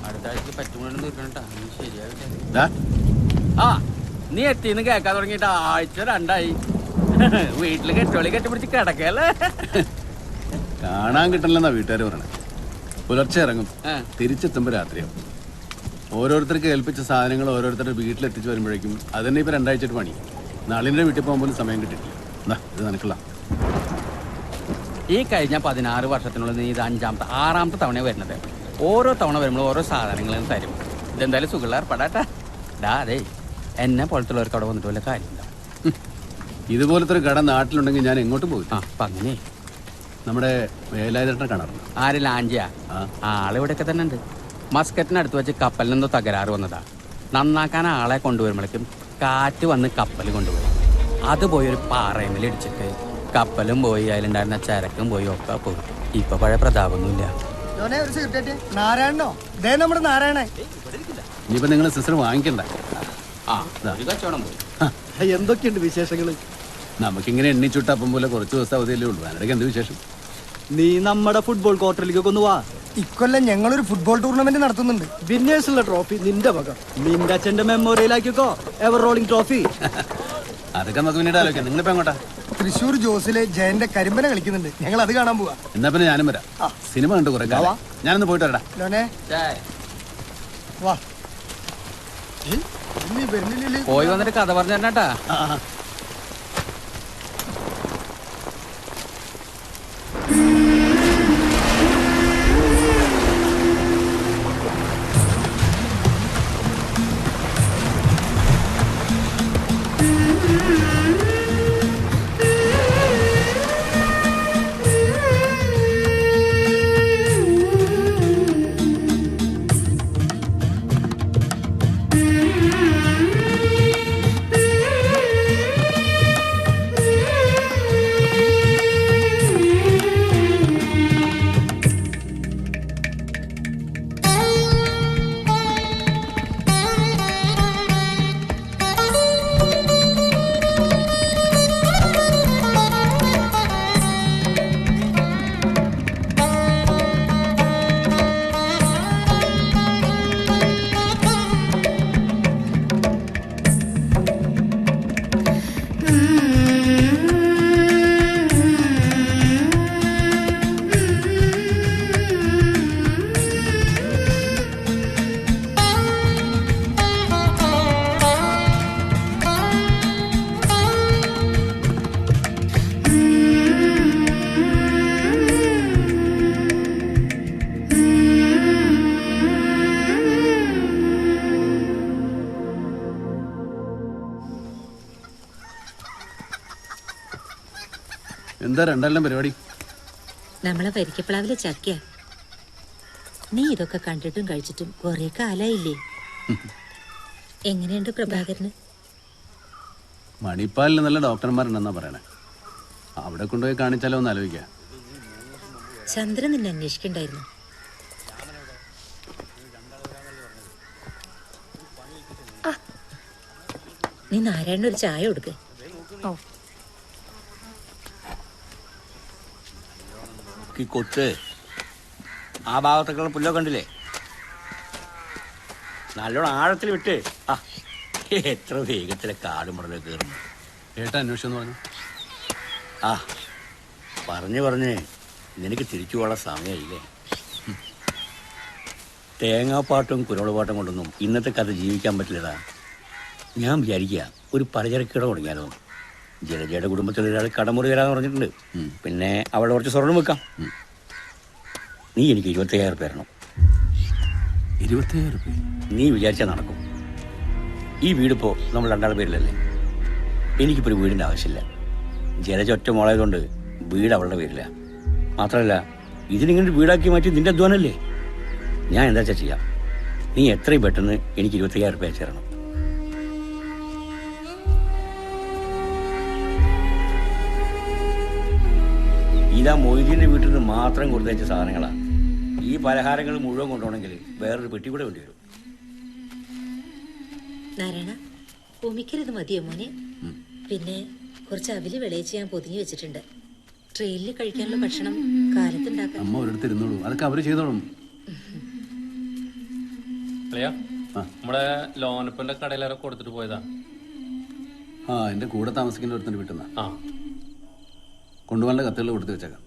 അടുത്ത ആഴ്ച പറ്റുമ്പോഴും തീർക്കണട്ടാ. ദാ, നീ എത്തിന്ന് കേൾക്കാൻ തുടങ്ങിയിട്ട് 1-2 ആഴ്ച വീട്ടില് കെട്ടോളി കെട്ടിപ്പിടിച്ച് കിടക്കല്ലേ. കാണാൻ കിട്ടണില്ലെന്നാ വീട്ടുകാർ പറയണേ. പുലർച്ചെ ഇറങ്ങും, തിരിച്ചെത്തുമ്പോ രാത്രിയാവും. ഓരോരുത്തർക്ക് ഏൽപ്പിച്ച സാധനങ്ങൾ ഓരോരുത്തരുടെ വീട്ടിലെത്തിച്ച് വരുമ്പോഴേക്കും അതന്നെ ഇപ്പൊ 2 ആഴ്ചയായിട്ട് പണി. നളിന്റെ വീട്ടിൽ പോകുമ്പോൾ സമയം കിട്ടിയിട്ടില്ല. ഇത് നിനക്കുള്ള. ഈ കഴിഞ്ഞ 16 വർഷത്തിനുള്ളിൽ നീ ഇത് 5ാമത്തെ 6ാമത്തെ തവണ വരുന്നത്. ഓരോ തവണ വരുമ്പോൾ ഓരോ സാധനങ്ങളും തരും. ഇതെന്തായാലും സുഖമുള്ള ഏർപ്പാടാട്ടാ. അതെ, എന്നെ പോലത്തുള്ളവർക്ക് അവിടെ വന്നിട്ട് വല്ല കാര്യമില്ല. ഇതുപോലത്തെ ഒരു കട നാട്ടിലുണ്ടെങ്കിൽ ഞാൻ എങ്ങോട്ടും പോയി. അപ്പൊ അങ്ങനെ നമ്മുടെ വേലായുധേട്ടനെ കാണാറുണ്ട്. ആര്? ലാഞ്ചിയാ? ആളിവിടെയൊക്കെ തന്നെ ഉണ്ട്. മസ്കറ്റിനടുത്ത് വെച്ച് കപ്പലിനെന്തോ തകരാറ് വന്നതാ. നന്നാക്കാൻ ആളെ കൊണ്ടുവരുമ്പോഴേക്കും കാറ്റ് വന്ന് കപ്പൽ കൊണ്ടുപോയി. അത് പോയി ഒരു പാറയമേൽ ഇടിച്ചിട്ട് കപ്പലും പോയി, അതിലുണ്ടായിരുന്ന ചരക്കും പോയി, ഒക്കെ പോയി. ഇപ്പൊ പഴയ പ്രതാപമൊന്നുമില്ല. നാരായണനോ? ദേ നമ്മുടെ നാരായണ. ഇനിയിപ്പോ നിങ്ങൾ സിസ്റ്റർ വാങ്ങിക്കണ്ട. എന്തൊക്കെയുണ്ട് വിശേഷങ്ങള്? നമുക്കിങ്ങനെ എണ്ണിച്ചുട്ടപ്പം പോലെ കുറച്ച് ദിവസം അവധിയല്ലേ ഉള്ളൂ. അതിനിടയ്ക്ക് എന്ത് വിശേഷം? നീ നമ്മുടെ ഫുട്ബോൾ ക്വാർട്ടറിലേക്ക് ഒന്ന് വാ. ഇക്കൊല്ലം ഞങ്ങളൊരു ഫുട്ബോൾ ടൂർണമെന്റ് നടത്തുന്നുണ്ട്. വിന്നേഴ്സുള്ള ട്രോഫി നിന്റെ വക. നിന്റെ അച്ഛന്റെ മെമ്മോറിയലാക്കിക്കോ എവർ റോളിംഗ് ട്രോഫി. അതൊക്കെ നമുക്ക് പിന്നീട് ആലോചിക്കാം. നിങ്ങളിപ്പോ എങ്ങോട്ടാ? തൃശ്ശൂർ ജോസിലെ ജയന്റെ കരിമ്പന കളിക്കുന്നുണ്ട്. ഞങ്ങൾ അത് കാണാൻ പോവാ. എന്നാ പിന്നെ ഞാനും വരാം. സിനിമ കണ്ടു കുറെ കാലം. ഞാനൊന്ന് പോയിട്ട് വരടാ. ലോനെ വാ. പോയി വന്നിട്ട് കഥ പറഞ്ഞു തരണേട്ടാ. എന്താ രണ്ടെല്ലാം പരിപാടി? നമ്മളെ പരിക്കപ്ലാവിലെ ചക്ക. നീ ഇതൊക്കെ കണ്ടിട്ടും കഴിച്ചിട്ടും കൊറേ കാലായില്ലേ? എങ്ങനെയുണ്ട് പ്രഭാകരന്? മണിപ്പാലിൽ നല്ല ഡോക്ടർമാരുണ്ടെന്നാ പറയണേ. അവിടെ കൊണ്ടുപോയി കാണിച്ചാലോ ഒന്ന് ആലോചിക്കാം. ചന്ദ്രൻ നിന്നെ അന്വേഷിക്കണ്ടായിരുന്നു. നീ നാരായണ ഒരു ചായ കൊടുക്ക. കൊത്ത് ആ ഭാഗത്തൊക്കെയുള്ള പുല്ലൊക്കെ കണ്ടില്ലേ? നല്ലോണം ആഴത്തിൽ വിട്ട്. എത്ര വേഗത്തിലെ കാടുമുടലൊക്കെ കയറുന്നു. ഏട്ടാ അന്വേഷിച്ചെന്ന് പറഞ്ഞു. പറഞ്ഞ് നിനക്ക് തിരിച്ചു പോകാനുള്ള സമയമായില്ലേ? തേങ്ങാപ്പാട്ടും കുരുമുളക് കൊണ്ടൊന്നും ഇന്നത്തെ കഥ ജീവിക്കാൻ പറ്റില്ലടാ. ഞാൻ വിചാരിക്കുക ഒരു പലചരക്ക് കട തുടങ്ങിയാലോ? ജലജയുടെ കുടുംബത്തിൽ ഒരാൾ കടമുറി തരാന്ന് പറഞ്ഞിട്ടുണ്ട്. പിന്നെ അവളുടെ കുറച്ച് സ്വർണം വെക്കാം. നീ എനിക്ക് 25,000 രൂപ തരണം. 25,000 രൂപ? നീ വിചാരിച്ചാൽ നടക്കും. ഈ വീടിപ്പോൾ നമ്മൾ രണ്ടാളുടെ പേരിലല്ലേ. എനിക്കിപ്പോൾ ഒരു വീടിൻ്റെ ആവശ്യമില്ല. ജലജ ഒറ്റ മോളായതുകൊണ്ട് വീട് അവളുടെ പേരില്ല. മാത്രമല്ല ഇതിനിങ്ങനെ വീടാക്കി മാറ്റി നിന്റെ അധ്വാനല്ലേ. ഞാൻ എന്താ വെച്ചാൽ ചെയ്യാം. നീ എത്രയും പെട്ടെന്ന് എനിക്ക് 25,000 രൂപ അയച്ചു തരണം. ഇതാ മൊയ്തീൻ്റെ വീട്ടിൽ നിന്ന് മാത്രം കൊടുത്തയച്ച സാധനങ്ങളാണ്. ഈ പലഹാരങ്ങൾ മുഴുവൻ കൊണ്ടുപോകണമെങ്കിൽ വേറൊരു പെട്ടി കൂടെ വേണ്ടി വരും. നാരായണ, ഉമിക്കരുത് മതിയോ മോനെ? പിന്നെ കുറച്ച് അവില് വിളയിച്ച് ഞാൻ പൊതിഞ്ഞു വെച്ചിട്ടുണ്ട്. ട്രെയിനിൽ കഴിക്കാനുള്ള ഭക്ഷണം കാലത്തുണ്ടാക്കാം. അമ്മ ഒരിടത്ത് ഇരുന്നോളൂ. അതൊക്കെ അവര് ചെയ്തോളും. നമ്മുടെ ലോനപ്പന്റെ കടയിലൊക്കെ കൊടുത്തിട്ട് പോയതാ. എന്റെ കൂടെ താമസിക്കുന്ന ഒരുത്തിന്റെ വീട്ടിൽ കൊണ്ടുപോകാനുള്ള കത്തുകൾ കൊടുത്തു വെച്ചേക്കാം.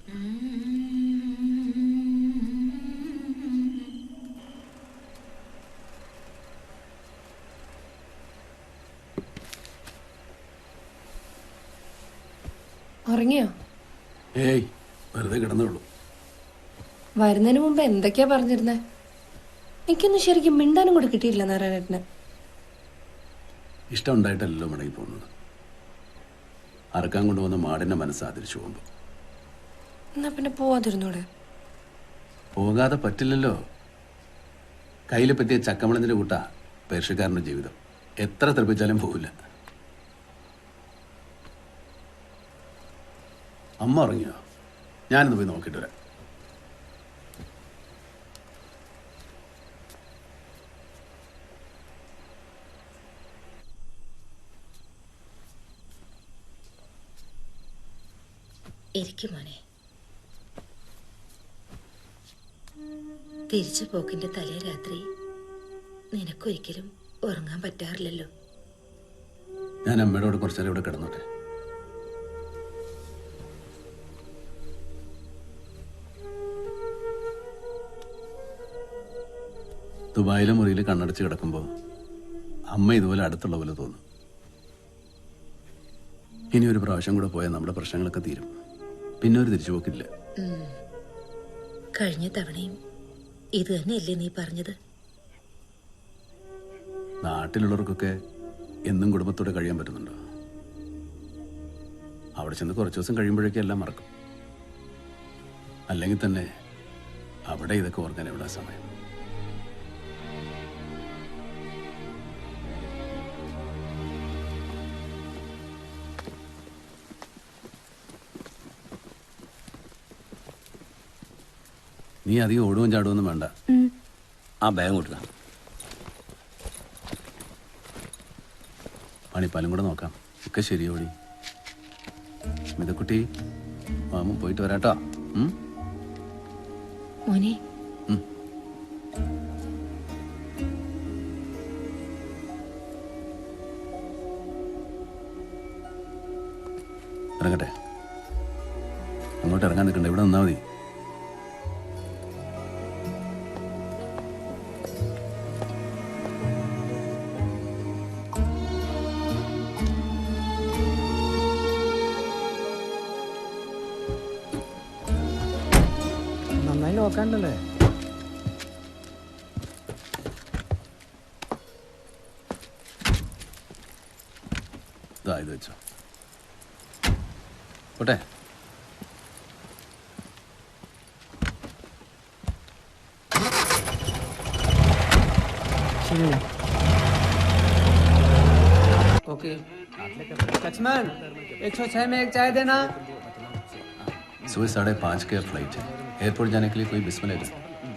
ഉറങ്ങിയോ? ഏയ് വെറുതെ കിടന്നുള്ളൂ. വരുന്നതിന് മുമ്പ് എന്തൊക്കെയാ പറഞ്ഞിരുന്നേ? എനിക്കൊന്നും ശരിക്കും മിണ്ടാനും കൂടെ കിട്ടിയില്ല നാരായണേട്ടന്. ഇഷ്ടം ഉണ്ടായിട്ടല്ലോ മടങ്ങി പോകുന്നത്. അറക്കാൻ കൊണ്ടുവന്ന മാടിന്റെ മനസ്സ് ആദരിച്ചു പോകുമ്പോൾ എന്നാ പിന്നെ പോവാതിരുന്നൂടെ? പോകാതെ പറ്റില്ലല്ലോ. കയ്യിൽ പറ്റിയ ചക്കമളഞ്ഞിന്റെ കൂട്ടാ പേർഷ്യക്കാരന്റെ ജീവിതം. എത്ര തെറിപ്പിച്ചാലും പോവില്ല. അമ്മ ഉറങ്ങിയോ? ഞാനൊന്ന് പോയി നോക്കിയിട്ട് വരാം. ഇരിക്കും മോനെ. തിരിച്ചു പോക്കിന്റെ തലേ രാത്രി നിനക്കൊരിക്കലും ഉറങ്ങാൻ പറ്റാറില്ലല്ലോ. ഞാൻ അമ്മയോട് കുറച്ചേരം ഇവിടെ കിടന്നോട്ടെ. ദുബായിലെ മുറിയിൽ കണ്ണടച്ച് കിടക്കുമ്പോൾ അമ്മ ഇതുപോലെ അടുത്തുള്ള പോലെ തോന്നും. ഇനി ഒരു പ്രാവശ്യം കൂടെ പോയാൽ നമ്മുടെ പ്രശ്നങ്ങളൊക്കെ തീരും. പിന്നെ ഒരു തിരിച്ചുപോക്കില്ല. കഴിഞ്ഞ തവണയും ഇത് തന്നെയല്ലേ നീ പറഞ്ഞത്? നാട്ടിലുള്ളവർക്കൊക്കെ എന്നും കുടുംബത്തോടെ കഴിയാൻ പറ്റുന്നുണ്ടോ? അവിടെ ചെന്ന് കുറച്ച് ദിവസം കഴിയുമ്പോഴേക്കും എല്ലാം മറക്കും. അല്ലെങ്കിൽ തന്നെ അവിടെ ഇതൊക്കെ ഓർക്കാൻ എവിടെ സമയം? നീ അധികം ഓടുകയും ചാടുവൊന്നും വേണ്ട. ആ ബാഗ് കൊടുക്കാം. പണിപ്പാലും കൂടെ നോക്കാം. ഒക്കെ ശരിയോടി. മിതക്കുട്ടി മാമ പോയിട്ട് വരാട്ടോ. മോനെ, ഇറങ്ങട്ടെ. അങ്ങോട്ട് ഇറങ്ങാൻ നിൽക്കണ്ട, ഇവിടെ നിന്നാ മതി. നന്നായി നോക്കാണ്ടല്ലേ? ഇത് വെച്ചോ. പോട്ടെ. ओके लक्ष्मण 106 में एक चाय देना। सुबह 5:30 की फ्लाइट है। एयरपोर्ट जाने के लिए कोई बिस्मिल है?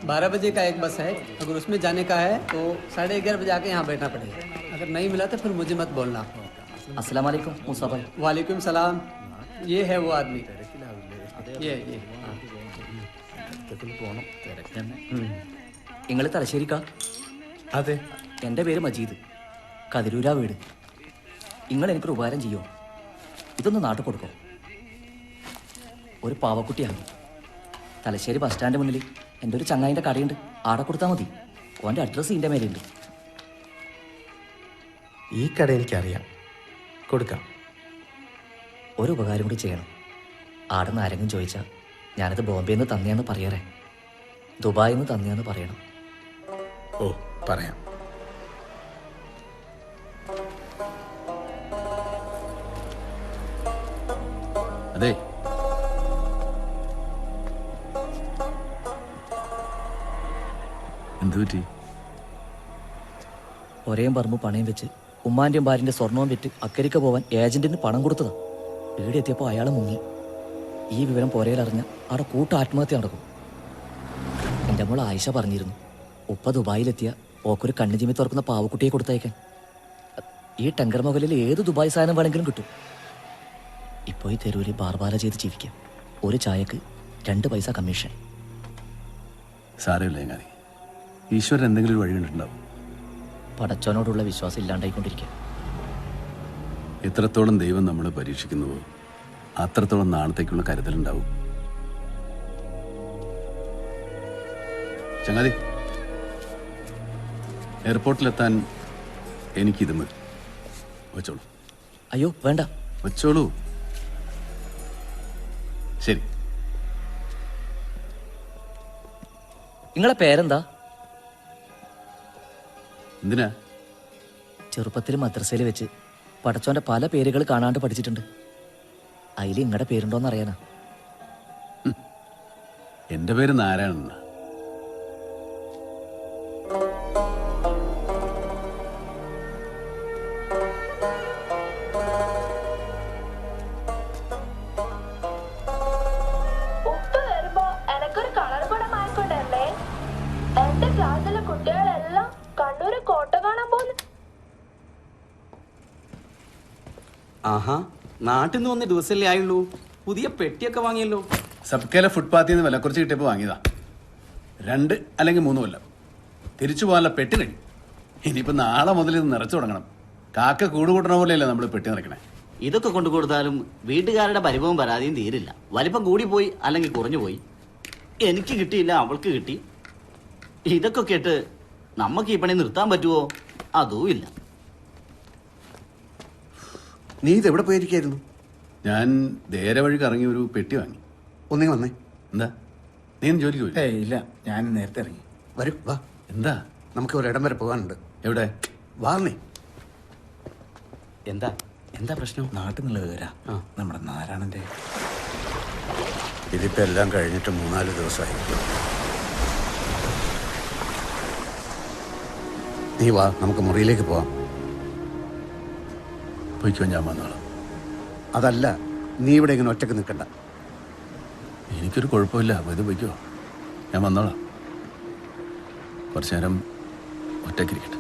12 बजे का एक बस है। अगर उसमें जाने का है तो 11:30 बजे आके यहाँ बैठना पड़ेगा। अगर नहीं मिला तो फिर मुझे मत बोलना। अस्सलाम वालेकुम मूसा भाई। वालेकुम सलाम। ये है वो आदमी। ये നിങ്ങൾ തലശ്ശേരിക്കാ? അതെ. എൻ്റെ പേര് മജീദ്, കതിരൂരാ വീട്. നിങ്ങൾ എനിക്കൊരു ഉപകാരം ചെയ്യോ? ഇതൊന്ന് നാട്ടിൽ കൊടുക്കോ? ഒരു പാവക്കുട്ടിയാണ്. തലശ്ശേരി ബസ് സ്റ്റാൻഡ് മുന്നിൽ എൻ്റെ ഒരു ചങ്ങായിൻ്റെ കടയുണ്ട്, ആടെ കൊടുത്താൽ മതി. ഓൻ്റെ അഡ്രസ്സ് ഇതിൻ്റെ മേലെയുണ്ട്. ഈ കട എനിക്കറിയാം, കൊടുക്കാം. ഒരു ഉപകാരം കൂടി ചെയ്യണം. ആടെ നിന്ന് ആരെങ്കിലും ചോദിച്ചാൽ ഞാനത് ബോംബെയിൽ നിന്ന് തന്നെയാന്ന് പറയാറേ, ദുബായിൽ നിന്ന് തന്നെയാന്ന് പറയണം. ഓ, പറയാം. അതെ, എന്തു പറ്റി? ഒരേം പറമ്പ് പണയം വെച്ച് ഉമ്മാൻ്റെയും ഭാര്യൻ്റെ സ്വർണവും വിറ്റ് അക്കരിക്ക പോവാൻ ഏജന്റിന് പണം കൊടുത്തതാ. വീട് എത്തിയപ്പോൾ അയാൾ മുങ്ങി. ഈ വിവരം പോരയിലറിഞ്ഞ അവിടെ കൂട്ട ആത്മഹത്യ നടക്കും. എൻ്റെ മോൾ ആയിഷ പറഞ്ഞിരുന്നു, ഉപ്പ ദുബായിലെത്തിയ ഓക്കൊരു കണ്ണു ചിമ്മി തുറക്കുന്ന പാവക്കുട്ടിയെ കൊടുത്തയക്കാൻ. ഈ ടങ്കർ മുകളിൽ ഏത് ദുബായ് സാധനം വേണമെങ്കിലും കിട്ടും. ഇപ്പോൾ ഈ തെരുവിൽ ബാർബാര ചെയ്ത് ജീവിക്കാം. ഒരു ചായക്ക് 2 പൈസ കമ്മീഷൻ. സാരമില്ല ചങ്ങാതി, ഈശ്വരൻ എന്തെങ്കിലും ഒരു വഴി കണ്ടിട്ടുണ്ടാവും. പടച്ചോനോടുള്ള വിശ്വാസം ഇല്ലാണ്ടായിക്കൊണ്ടിരിക്കുക. എത്രത്തോളം ദൈവം നമ്മളെ പരീക്ഷിക്കുന്നുവോ അത്രത്തോളം നാളത്തേക്കുള്ള കരുതലുണ്ടാവും. ചങ്ങാതി, എയർപോർട്ടിലെത്താൻ എനിക്കിത് മതി. വെച്ചോളൂ. അയ്യോ വേണ്ട, വെച്ചോളൂ. നിങ്ങളെ പേരെന്താ? എന്തിനാ? ചെറുപ്പത്തിൽ മദ്രസയിൽ വെച്ച് പടച്ചോന്റെ പല പേരുകൾ കാണാണ്ട് പഠിച്ചിട്ടുണ്ട്. അതിൽ നിങ്ങളുടെ പേരുണ്ടോന്ന് അറിയാനാ. എന്റെ പേര് നാരായണൻ. ഉപ്പ് വരുമ്പോ എനക്കൊരു കളർ പടം വാങ്ങിക്കൊണ്ടല്ലേ? എന്റെ ക്ലാസ്സിലെ കുട്ടികളെല്ലാം കണ്ണൂര് കോട്ട കാണാൻ പോകുന്നു. ആഹാ, നാട്ടിൽ നിന്ന് വന്ന ദിവസമല്ലേ ആയുള്ളൂ, പുതിയ പെട്ടിയൊക്കെ വാങ്ങിയല്ലോ. സബ്കേലെ ഫുട്പാത്തിൽ നിന്ന് വിലക്കുറച്ച് കിട്ടിയപ്പോൾ വാങ്ങിയതാ. 2 അല്ലെങ്കിൽ 3 കൊല്ലം തിരിച്ചു പോകാനുള്ള പെട്ടി കഴിഞ്ഞു. ഇനിയിപ്പോ നാളെ മുതൽ ഇത് നിറച്ചു തുടങ്ങണം. കാക്ക കൂടുകൂട്ടണ പോലെയല്ലേ നമ്മൾ പെട്ടി നിറയ്ക്കണേ. ഇതൊക്കെ കൊണ്ടു കൊടുത്താലും വീട്ടുകാരുടെ പരിഭവം പരാതിയും തീരില്ല. വലിപ്പം കൂടിപ്പോയി അല്ലെങ്കിൽ കുറഞ്ഞു പോയി. എനിക്ക് കിട്ടിയില്ല, അവൾക്ക് കിട്ടി. ഇതൊക്കെ കേട്ട് നമുക്ക് ഈ പണി നിർത്താൻ പറ്റുമോ? അതും ഇല്ല. നീ ഇതെവിടെ പോയിരിക്കായിരുന്നു? ഞാൻ നേരെ വഴിക്ക് ഇറങ്ങി ഒരു പെട്ടി വാങ്ങി. ഒന്നേ വന്നേ. എന്താ നീ ജോലിക്ക് പോയി? ഇല്ല, ഞാൻ നേരത്തെ ഇറങ്ങി. വരൂ, വാ. എന്താ? നമുക്ക് ഒരിടം വരെ പോകാനുണ്ട്. എവിടെ? വാ നീ. എന്താ എന്താ പ്രശ്നം? നാട്ടിൽ നിന്നുള്ള വിവരാ നമ്മുടെ നാരായണന്റെ. ഇതിപ്പോ എല്ലാം കഴിഞ്ഞിട്ട് 3-4 ദിവസമായി. നീ വാ, നമുക്ക് മുറിയിലേക്ക് പോവാം. പോയിക്കോ, ഞാൻ വന്നോളാം. അതല്ല, നീ ഇവിടെ ഇങ്ങനെ ഒറ്റക്ക് നിൽക്കണ്ട. എനിക്കൊരു കുഴപ്പമില്ല, ഇത് പോയിക്കോ, ഞാൻ വന്നോളാം. കുറച്ചു നേരം ഒറ്റക്കിരിക്കട്ടെ.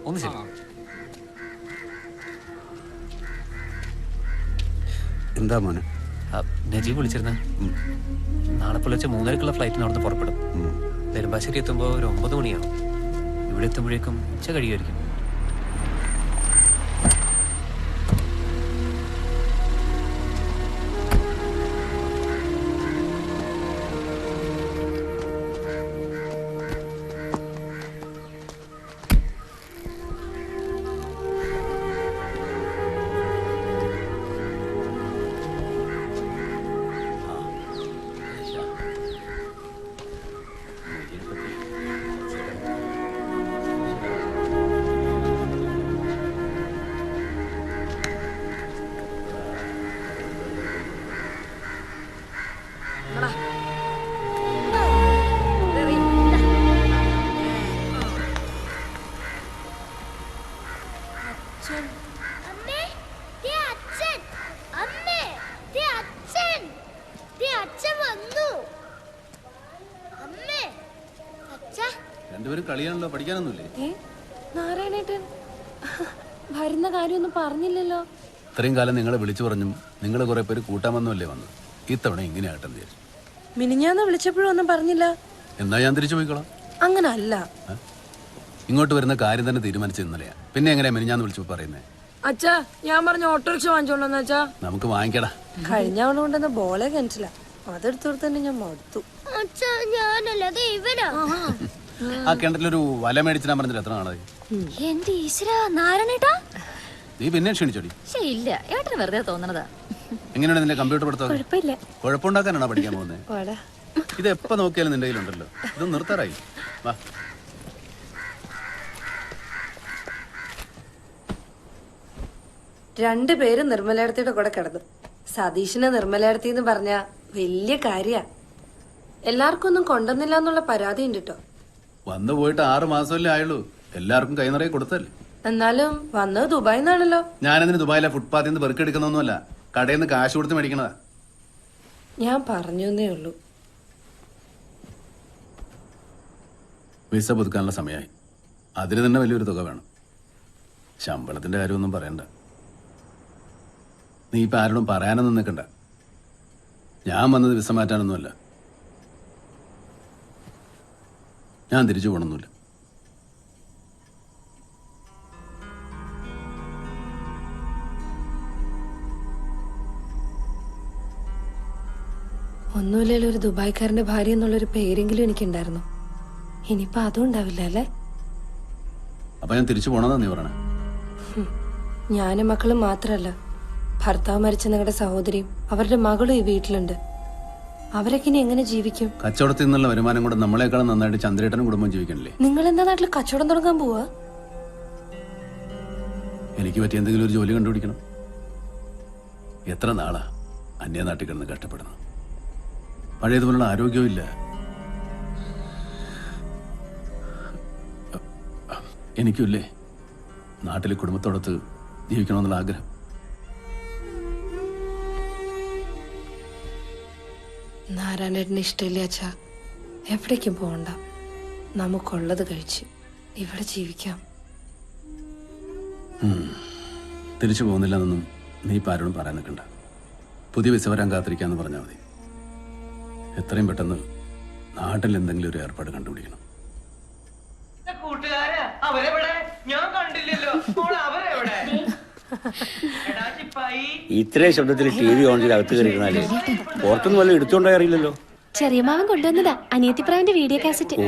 ഒന്ന് ശരി. എന്താ മോനെ? നജീബ് വിളിച്ചിരുന്ന നാളെ പുലർച്ചെ 3:30-ക്കുള്ള ഫ്ലൈറ്റിന് അവിടുന്ന് പുറപ്പെടും. നെടുമ്പാശ്ശേരി എത്തുമ്പോൾ ഒരു 9 മണിയാവും. ഇവിടെ എത്തുമ്പോഴേക്കും ഉച്ച കഴിയുമായിരിക്കും. രണ്ടുപേരും കളിയാണല്ലോ, പഠിക്കാനൊന്നുമില്ലേ? നാരായണേട്ടൻ വരുന്ന കാര്യമൊന്നും പറഞ്ഞില്ലല്ലോ. ഇത്രയും കാലം നിങ്ങളെ വിളിച്ചു പറഞ്ഞും നിങ്ങൾ കുറെ പേര് കൂട്ടാൻ വന്നല്ലേ വന്നു. ഇത്തവണ ഇങ്ങനെ ആട്ടെന്ന് വിചാരിച്ചു. മിനിഞ്ഞാന്ന് വിളിച്ചപ്പോഴും ഒന്നും പറഞ്ഞില്ല. എന്നാ ഞാൻ തിരിച്ചു പോയിക്കോളാം. അങ്ങനല്ല, ഇങ്ങോട്ട് വരുന്ന കാര്യം തന്നെ തീരുമാനിച്ച ഇന്നലെയാ. പിന്നെ എങ്ങനെയാ മിനിഞ്ഞാന്ന് വിളിച്ചു പറയുന്നേ? അച്ഛാ ഞാൻ പറഞ്ഞ ഓട്ടോറിക്ഷ വാങ്ങിച്ചോണ്ടെന്ന് വെച്ചാ നമുക്ക് വാങ്ങിക്കടാ. കഴിഞ്ഞ അവള് കൊണ്ടുവന്ന ബോളെ കിണറ്റില്ല, അതെടുത്തോട് തന്നെ ഞാൻ മടുത്തു. ആ കിണറ്റിലൊരു വല മേടിച്ചിടാൻ പറഞ്ഞിട്ട് എത്ര നാളായി? എന്റെ ഈശ്വര നാരായണേട്ടാ, നീ പിന്നെ ക്ഷണിച്ചോടി. ഇല്ല ഏട്ടന് വെറുതെ തോന്നണതാ. എങ്ങനെയാണ് നിന്റെ കമ്പ്യൂട്ടർ പഠിത്തം? കുഴപ്പമില്ല. കുഴപ്പമുണ്ടാക്കാനാണോ പഠിക്കാൻ പോകുന്നത്? വാടാ. ഇത് എപ്പോ നോക്കിയാലും നിന്റെ കയ്യിലുണ്ടല്ലോ. ഇത് നിർത്താറായി. വാ. രണ്ടുപേരും നിർമ്മലേടത്തിയുടെ കൂടെ കിടന്നു. സതീഷിനെ നിർമ്മലേടത്തി എന്ന് പറഞ്ഞ വലിയ കാര്യ. എല്ലാവർക്കും ഒന്നും കൊണ്ടുവന്നില്ല എന്നുള്ള പരാതി ഉണ്ട് കേട്ടോ. വന്നു പോയിട്ട് 6 മാസമല്ലേ ആയുള്ളൂ. എല്ലാവർക്കും കൈ നിറയെ കൊടുത്തല്ലേ. എന്നാലും വന്നത് ദുബായിൽ നിന്നാണല്ലോ. ഞാനെന്തിന് ദുബായിലെ ഫുട്പാത്തിൽ നിന്ന് പെറുക്കെടുക്കുന്നൊന്നുമല്ല, കടയിൽ നിന്ന് കാശ് കൊടുത്ത് മേടിക്കണതാ. ഞാൻ പറഞ്ഞേ ഉള്ളൂ. വിസ പുതുക്കാനുള്ള സമയമായി. അതിന് തന്നെ വലിയൊരു തുക വേണം. ശമ്പളത്തിന്റെ കാര്യമൊന്നും പറയണ്ട. നീ ഇപ്പൊ ആരോടും പറയാനൊന്നും നിൽക്കണ്ട. ഞാൻ വന്നത് വിസ മാറ്റാനൊന്നുമല്ല. ഞാൻ തിരിച്ചു പോകണമെന്നില്ല. ഒന്നുമില്ലല്ലോ, ഒരു ദുബായ്ക്കാരന്റെ ഭാര്യ എന്നുള്ളൊരു പേരെങ്കിലും എനിക്കുണ്ടായിരുന്നു. ഇനിയിപ്പോ അതും ഉണ്ടാവില്ല അല്ലേ? അപ്പൊ ഞാൻ തിരിച്ചു പോണെന്നാ നീ പറയണേ? ഞാനും മക്കളും മാത്രല്ല, ഭർത്താവ് മരിച്ച നിങ്ങളുടെ സഹോദരിയും അവരുടെ മകളും ഈ വീട്ടിലുണ്ട്. അവരൊക്കെ ഇനി എങ്ങനെ ജീവിക്കും? കച്ചവടത്തിൽ നിന്നുള്ള വരുമാനം കൊണ്ട് നമ്മളെക്കാളും നന്നായിട്ട് ചന്ദ്രേട്ടനും കുടുംബം ജീവിക്കണില്ലേ? നിങ്ങൾ എന്താ നാട്ടിൽ കച്ചവടം തുടങ്ങാൻ പോവാ? എനിക്ക് പറ്റിയ എന്തെങ്കിലും ഒരു ജോലി കണ്ടുപിടിക്കണം. എത്ര നാളാ അന്യനാട്ടിൽ കിടന്ന് കഷ്ടപ്പെടുന്നു. പഴയതുപോലുള്ള ആരോഗ്യവും ഇല്ല. എനിക്കില്ലേ നാട്ടിലെ കുടുംബത്തോടൊത്ത് ജീവിക്കണമെന്നുള്ള ആഗ്രഹം. നാരായണേട്ടന് ഇഷ്ടമില്ല അച്ഛാ. എവിടേക്കും പോകണ്ട, നമുക്കുള്ളത് കഴിച്ച് ഇവിടെ ജീവിക്കാം. തിരിച്ചു പോകുന്നില്ലെന്നൊന്നും നീ ഇപ്പം ആരോടും പറയാൻ നിൽക്കണ്ട. പുതിയ വിസ വരാൻ കാത്തിരിക്കാന്ന് പറഞ്ഞാൽ മതി. എത്രയും പെട്ടെന്ന് നാട്ടിൽ എന്തെങ്കിലും ഒരു ഏർപ്പാട് കണ്ടുപിടിക്കണം. ഇത്രയും ശബ്ദത്തിൽ TV ഓൺ ചെയ്ത് അകത്ത് കയറിയിരുന്നാലേ പുറത്തുനിന്ന് വല്ല എടുത്തോണ്ടായി അറിയില്ലല്ലോ. ചെറിയ മാവൻ കൊണ്ടുവന്നതാ അനിയത്തിപ്രാവിന്റെ വീഡിയോ കാസറ്റ്. ഓ,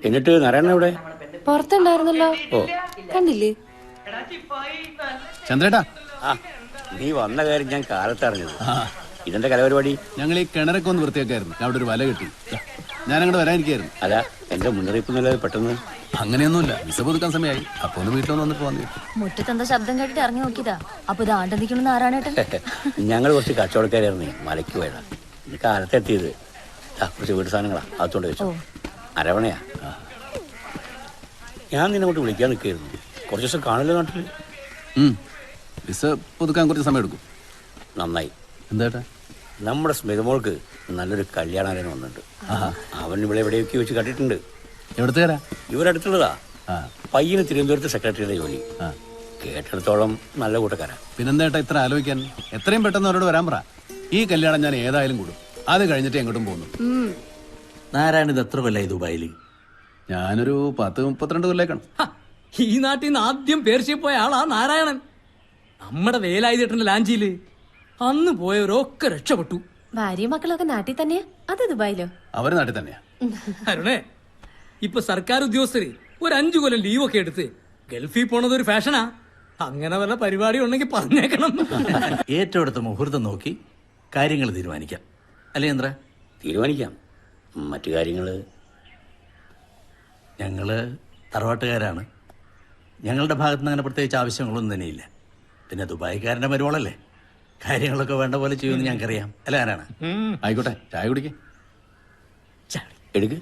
എന്നിട്ട് നാരായണൻ എവിടെ? പുറത്തുണ്ടായിരുന്നല്ലോ. ഓ, കണ്ടില്ലേ? ചന്ദ്രേട്ടാ, നീ വന്ന കാര്യം ഞാൻ കാലത്ത് അറിഞ്ഞത്. ഇതെന്താ കലപരിപാടി? ഞങ്ങൾ ഈ കിണറൊക്കെ ഒന്ന് വൃത്തിയാക്കായിരുന്നു. അവിടെ ഒരു വല കെട്ടി ഞാൻ അങ്ങോട്ട് വരാനിരിക്കായിരുന്നു. അല്ല, എന്റെ മുന്നറിയിപ്പ് നല്ലത് പെട്ടെന്ന്. അങ്ങനെയൊന്നുമില്ല, വിസ പുതുക്കാൻ സമയമായി. അപ്പൊ ഒന്ന് വീട്ടിലൊന്ന് വന്നിട്ട് വന്നു. മുറ്റത്തെന്താ ശബ്ദം കേട്ടിട്ട് ഇറങ്ങി നോക്കിയതാ. അപ്പൊ ഇത് ആണ്ടടിക്കണം നാരായണേട്ടൻ. ഞങ്ങൾ കുറച്ച് കച്ചവടക്കാരായിരുന്നു, മലയ്ക്ക് പോയതാ. ഈ കാലത്തെത്തിയത് കുറച്ച് വീട് സാധനങ്ങളാ അകത്തോണ്ട് വെച്ചു. അരവണയാ. ഞാൻ നിന്നെ കൊണ്ട് വിളിക്കാൻ നിൽക്കായിരുന്നു. കുറച്ച് ദിവസം കാണില്ല നാട്ടില്. വിസ പുതുക്കാൻ കുറച്ച് സമയം എടുക്കും. നന്നായി. എന്താ? നമ്മുടെ സ്മിതമോൾക്ക് നല്ലൊരു കല്യാണാലോചന വന്നിട്ടുണ്ട്. അവൻ ഇവിടെ എവിടെയൊക്കെ വെച്ച് കണ്ടിട്ടുണ്ട്. എവിടത്തേരാ? ഇവരടുത്തുള്ളതാ. പയ്യന് തിരുവനന്തപുരത്ത് സെക്രട്ടറിയുടെ ജോലി. കേട്ടിടത്തോളം നല്ല കൂട്ടക്കാരാ. പിന്നെന്താ ഇത്ര ആലോചിക്കാൻ? എത്രയും പെട്ടെന്ന് അവരോട് വരാൻ പറ. ഈ കല്യാണം ഞാൻ ഏതായാലും കൂടും. അത് കഴിഞ്ഞിട്ട് എങ്ങോട്ടും പോകുന്നു. നാരായണൻ ഇത് എത്ര കൊല്ലായി ദുബായിൽ? ഞാനൊരു 10-32 കൊല്ലേക്കാണ്. ഈ നാട്ടിൽ നിന്ന് ആദ്യം പേർഷ്യ പോയ ആളാ നാരായണൻ. നമ്മുടെ വേലായുധേട്ടന്റെ ലാഞ്ചിയില് അന്ന് പോയവരൊക്കെ രക്ഷപ്പെട്ടു. ഭാര്യയും മക്കളൊക്കെ നാട്ടിൽ തന്നെയാ? അത് ദുബായിലോ? അവര് നാട്ടിൽ തന്നെയാ. അരുണേ, ഇപ്പൊ സർക്കാർ ഉദ്യോഗസ്ഥര് ഒരു 5 കൊല്ലം ലീവൊക്കെ എടുത്ത് ഗൾഫിൽ പോണത് ഒരു ഫാഷനാ. അങ്ങനെ വല്ല പരിപാടി ഉണ്ടെങ്കിൽ പറഞ്ഞേക്കണം. ഏറ്റവും അടുത്ത മുഹൂർത്തം നോക്കി കാര്യങ്ങൾ തീരുമാനിക്കാം അല്ലേ ചന്ദ്ര? തീരുമാനിക്കാം. മറ്റു കാര്യങ്ങള് ഞങ്ങള് തറവാട്ടുകാരാണ്. ഞങ്ങളുടെ ഭാഗത്തുനിന്ന് അങ്ങനെ പ്രത്യേകിച്ച് ആവശ്യങ്ങളൊന്നും തന്നെയില്ല. പിന്നെ ദുബായിക്കാരന്റെ മരുമോളല്ലേ, കാര്യങ്ങളൊക്കെ വേണ്ട പോലെ ചെയ്യുമെന്ന് ഞങ്ങൾക്കറിയാം. അല്ലേ ആരാണ്? ആയിക്കോട്ടെ, ചായ കുടിക്കേ. എടുക്ക്.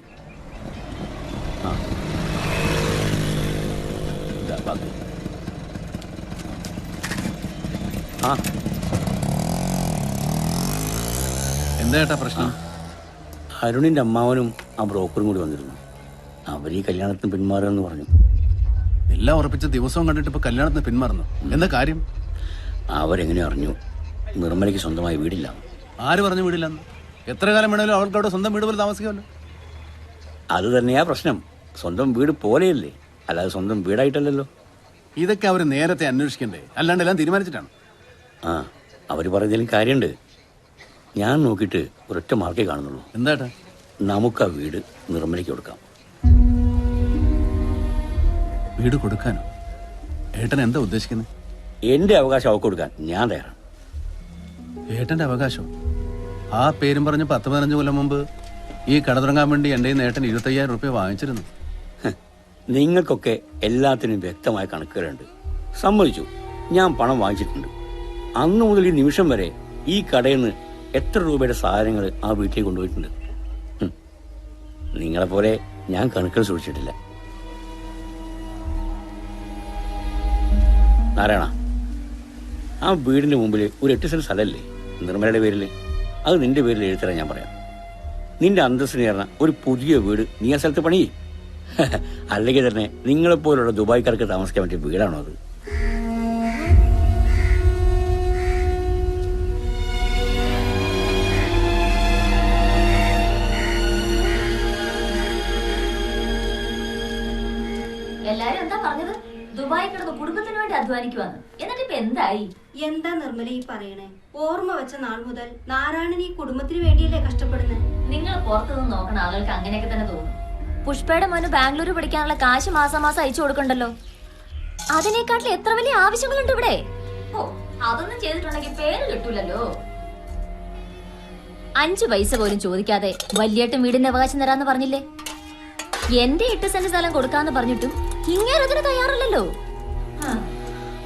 എന്താ പ്രശ്നം? അരുണിന്റെ അമ്മാവനും ആ ബ്രോക്കറും കൂടി വന്നിരുന്നു. അവർ ഈ കല്യാണത്തിന് പിന്മാറുമെന്ന് പറഞ്ഞു. എല്ലാം ഉറപ്പിച്ച ദിവസവും കണ്ടിട്ട് ഇപ്പൊ കല്യാണത്തിന് പിന്മാറുന്നു. എന്താ കാര്യം? അവരെങ്ങനെ അറിഞ്ഞു നിർമ്മലയ്ക്ക് സ്വന്തമായി വീടില്ല? ആര് പറഞ്ഞു വീടില്ലെന്ന്? എത്ര കാലം വേണേലും അവൾക്ക് അവിടെ സ്വന്തം വീട് പോലെ താമസിക്കാമല്ലോ. അത് തന്നെയാ പ്രശ്നം. സ്വന്തം വീട് പോലെയല്ലേ, അല്ലാതെ സ്വന്തം വീടായിട്ടല്ലല്ലോ. ഇതൊക്കെ അവർ നേരത്തെ അന്വേഷിക്കണ്ടേ, അല്ലാണ്ട് എല്ലാം തീരുമാനിച്ചിട്ടാണ്. ആ, അവർ പറയുന്നതിലും കാര്യമുണ്ട്. ഞാൻ നോക്കിയിട്ട് ഒരൊറ്റ മാർക്കേ കാണുന്നുള്ളൂ. എന്താട്ടാ? നമുക്ക് ആ വീട് നിർമ്മലയ്ക്ക് കൊടുക്കാം. വീട് കൊടുക്കാനോ? ഏട്ടൻ എന്താ ഉദ്ദേശിക്കുന്നത്? എൻ്റെ അവകാശം അവൾക്ക് കൊടുക്കാൻ ഞാൻ തയ്യാറാണ്. ഏട്ടൻ്റെ അവകാശം? ആ പേരും പറഞ്ഞ് 10-15 കൊല്ലം മുമ്പ് ഈ കട തുടങ്ങാൻ വേണ്ടി എൻ്റെ നേട്ടൻ 25,000 രൂപ വാങ്ങിച്ചിരുന്നു. നിങ്ങൾക്കൊക്കെ എല്ലാത്തിനും വ്യക്തമായ കണക്കുകളുണ്ട്. സമ്മതിച്ചു, ഞാൻ പണം വാങ്ങിച്ചിട്ടുണ്ട്. അന്നു മുതൽ ഈ നിമിഷം വരെ ഈ കടയിൽ നിന്ന് എത്ര രൂപയുടെ സാധനങ്ങൾ ആ വീട്ടിലേക്ക് കൊണ്ടുപോയിട്ടുണ്ട്. നിങ്ങളെപ്പോലെ ഞാൻ കണക്കുകൾ സൂക്ഷിച്ചിട്ടില്ല. നാരായണ, ആ വീടിന്റെ മുമ്പിൽ ഒരു 8 സെന്റ് സ്ഥലമല്ലേ നിർമ്മലയുടെ പേരിൽ? അത് നിന്റെ പേരിൽ എഴുതരാൻ ഞാൻ പറയാം. നിന്റെ അന്തസ്സിന് ചേർന്ന ഒരു പുതിയ വീട് നീ ആ സ്ഥലത്ത് പണിയേ. അല്ലെങ്കിൽ തന്നെ നിങ്ങളെപ്പോലുള്ള ദുബായ്ക്കാർക്ക് താമസിക്കാൻ പറ്റിയ വീടാണോ അത്? എല്ലാരും എന്താ പറഞ്ഞത്? ദുബായി കിടന്ന് കുടുംബത്തിന് വേണ്ടി അധ്വാനിക്കുവാന്ന്. എന്നിട്ട് ഇപ്പൊ എന്തായി? എന്താ നിർമ്മല ഈ പറയണേ? ഓർമ്മ വെച്ച നാൾ മുതൽ നാരായണൻ ഈ കുടുംബത്തിന് വേണ്ടിയല്ലേ കഷ്ടപ്പെടുന്നത്. നിങ്ങൾ പുറത്തുനിന്ന് നോക്കണ ആളുകൾക്ക് അങ്ങനെയൊക്കെ തന്നെ തോന്നും. പുഷ്പയുടെ മോന് ബാംഗ്ലൂർ പഠിക്കാനുള്ള കാശ് മാസം മാസം അയച്ചു കൊടുക്കണ്ടല്ലോ. അതിനേക്കാട്ടിൽ എത്ര വലിയ ആവശ്യങ്ങളുണ്ട് ഇവിടെ. ഓ, അതൊന്നും ചെയ്തിട്ടുണ്ടെങ്കിൽ പേര് കിട്ടൂലല്ലോ. 5 പൈസ പോലും ചോദിക്കാതെ വലിയേട്ടും വീടിന്റെ അവകാശം തരാന്ന് പറഞ്ഞില്ലേ? എന്റെ 8 സെന്റ് സ്ഥലം കൊടുക്കാന്ന് പറഞ്ഞിട്ടും ഇങ്ങേരതിന് തയ്യാറല്ലല്ലോ.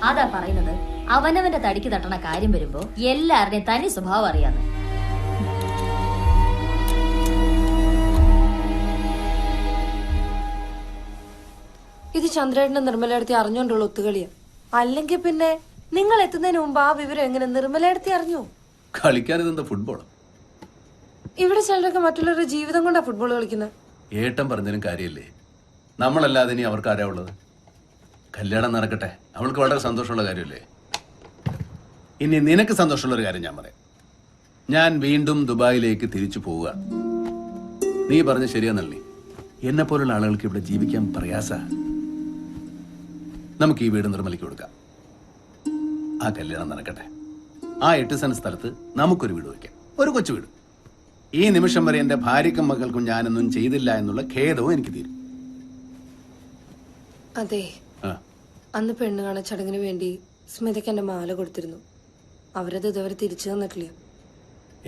അതാ പറയുന്നത്, അവനവന്റെ തടിക്ക് തട്ടണ കാര്യം വരുമ്പോ എല്ലാവരുടെയും തനി സ്വഭാവം അറിയാന്ന്. ഇത് ചന്ദ്രേട്ടന്റെ നിർമ്മലയെടുത്തി അറിഞ്ഞോണ്ടുള്ള ഒത്തുകളിയാ. അല്ലെങ്കിൽ പിന്നെ നിങ്ങൾ എത്തുന്നതിന് മുമ്പ് ആ വിവരം എങ്ങനെ നിർമ്മലയെടുത്തി അറിഞ്ഞു? കളിക്കാൻ ഇതെന്താ ഫുട്ബോൾ? ഇവിടെ ചിലരൊക്കെ മറ്റുള്ളവരുടെ ജീവിതം കൊണ്ടാ ഫുട്ബോൾ കളിക്കുന്നത്. ഏട്ടൻ പറഞ്ഞതിനും കാര്യമില്ലേ? നമ്മളല്ലാതെ ഇനി അവർക്ക് ആരാ ഉള്ളത്? കല്യാണം നടക്കട്ടെ, അവൾക്ക് വളരെ സന്തോഷമുള്ള കാര്യമല്ലേ? ഇനി നിനക്ക് സന്തോഷമുള്ള ഒരു കാര്യം ഞാൻ പറയാം. ഞാൻ വീണ്ടും ദുബായിലേക്ക് തിരിച്ചു പോവുകയാണ്. നീ പറഞ്ഞ ശരിയാന്നല്ലേ? എന്നെ പോലുള്ള ആളുകൾക്ക് ഇവിടെ ജീവിക്കാൻ പ്രയാസ. നമുക്ക് ഈ വീട് നിർമ്മലിക്ക് കൊടുക്കാം. ആ കല്യാണം നടക്കട്ടെ. ആ 8 സെന്റ് സ്ഥലത്ത് നമുക്കൊരു വീട് വയ്ക്കാം, ഒരു കൊച്ചു വീട്. ഈ നിമിഷം വരെ എന്റെ ഭാര്യക്കും മക്കൾക്കും ഞാനൊന്നും ചെയ്തില്ല എന്നുള്ള ഖേദവും എനിക്ക് തീരും. അതെ, അന്ന് പെണ്ണ് കാണാൻ ചടങ്ങിന് വേണ്ടി സ്മിതയ്ക്ക് എന്റെ മാല കൊടുത്തിരുന്നു. അവരത് ഇതുവരെ തിരിച്ചു തന്നിട്ടില്ല.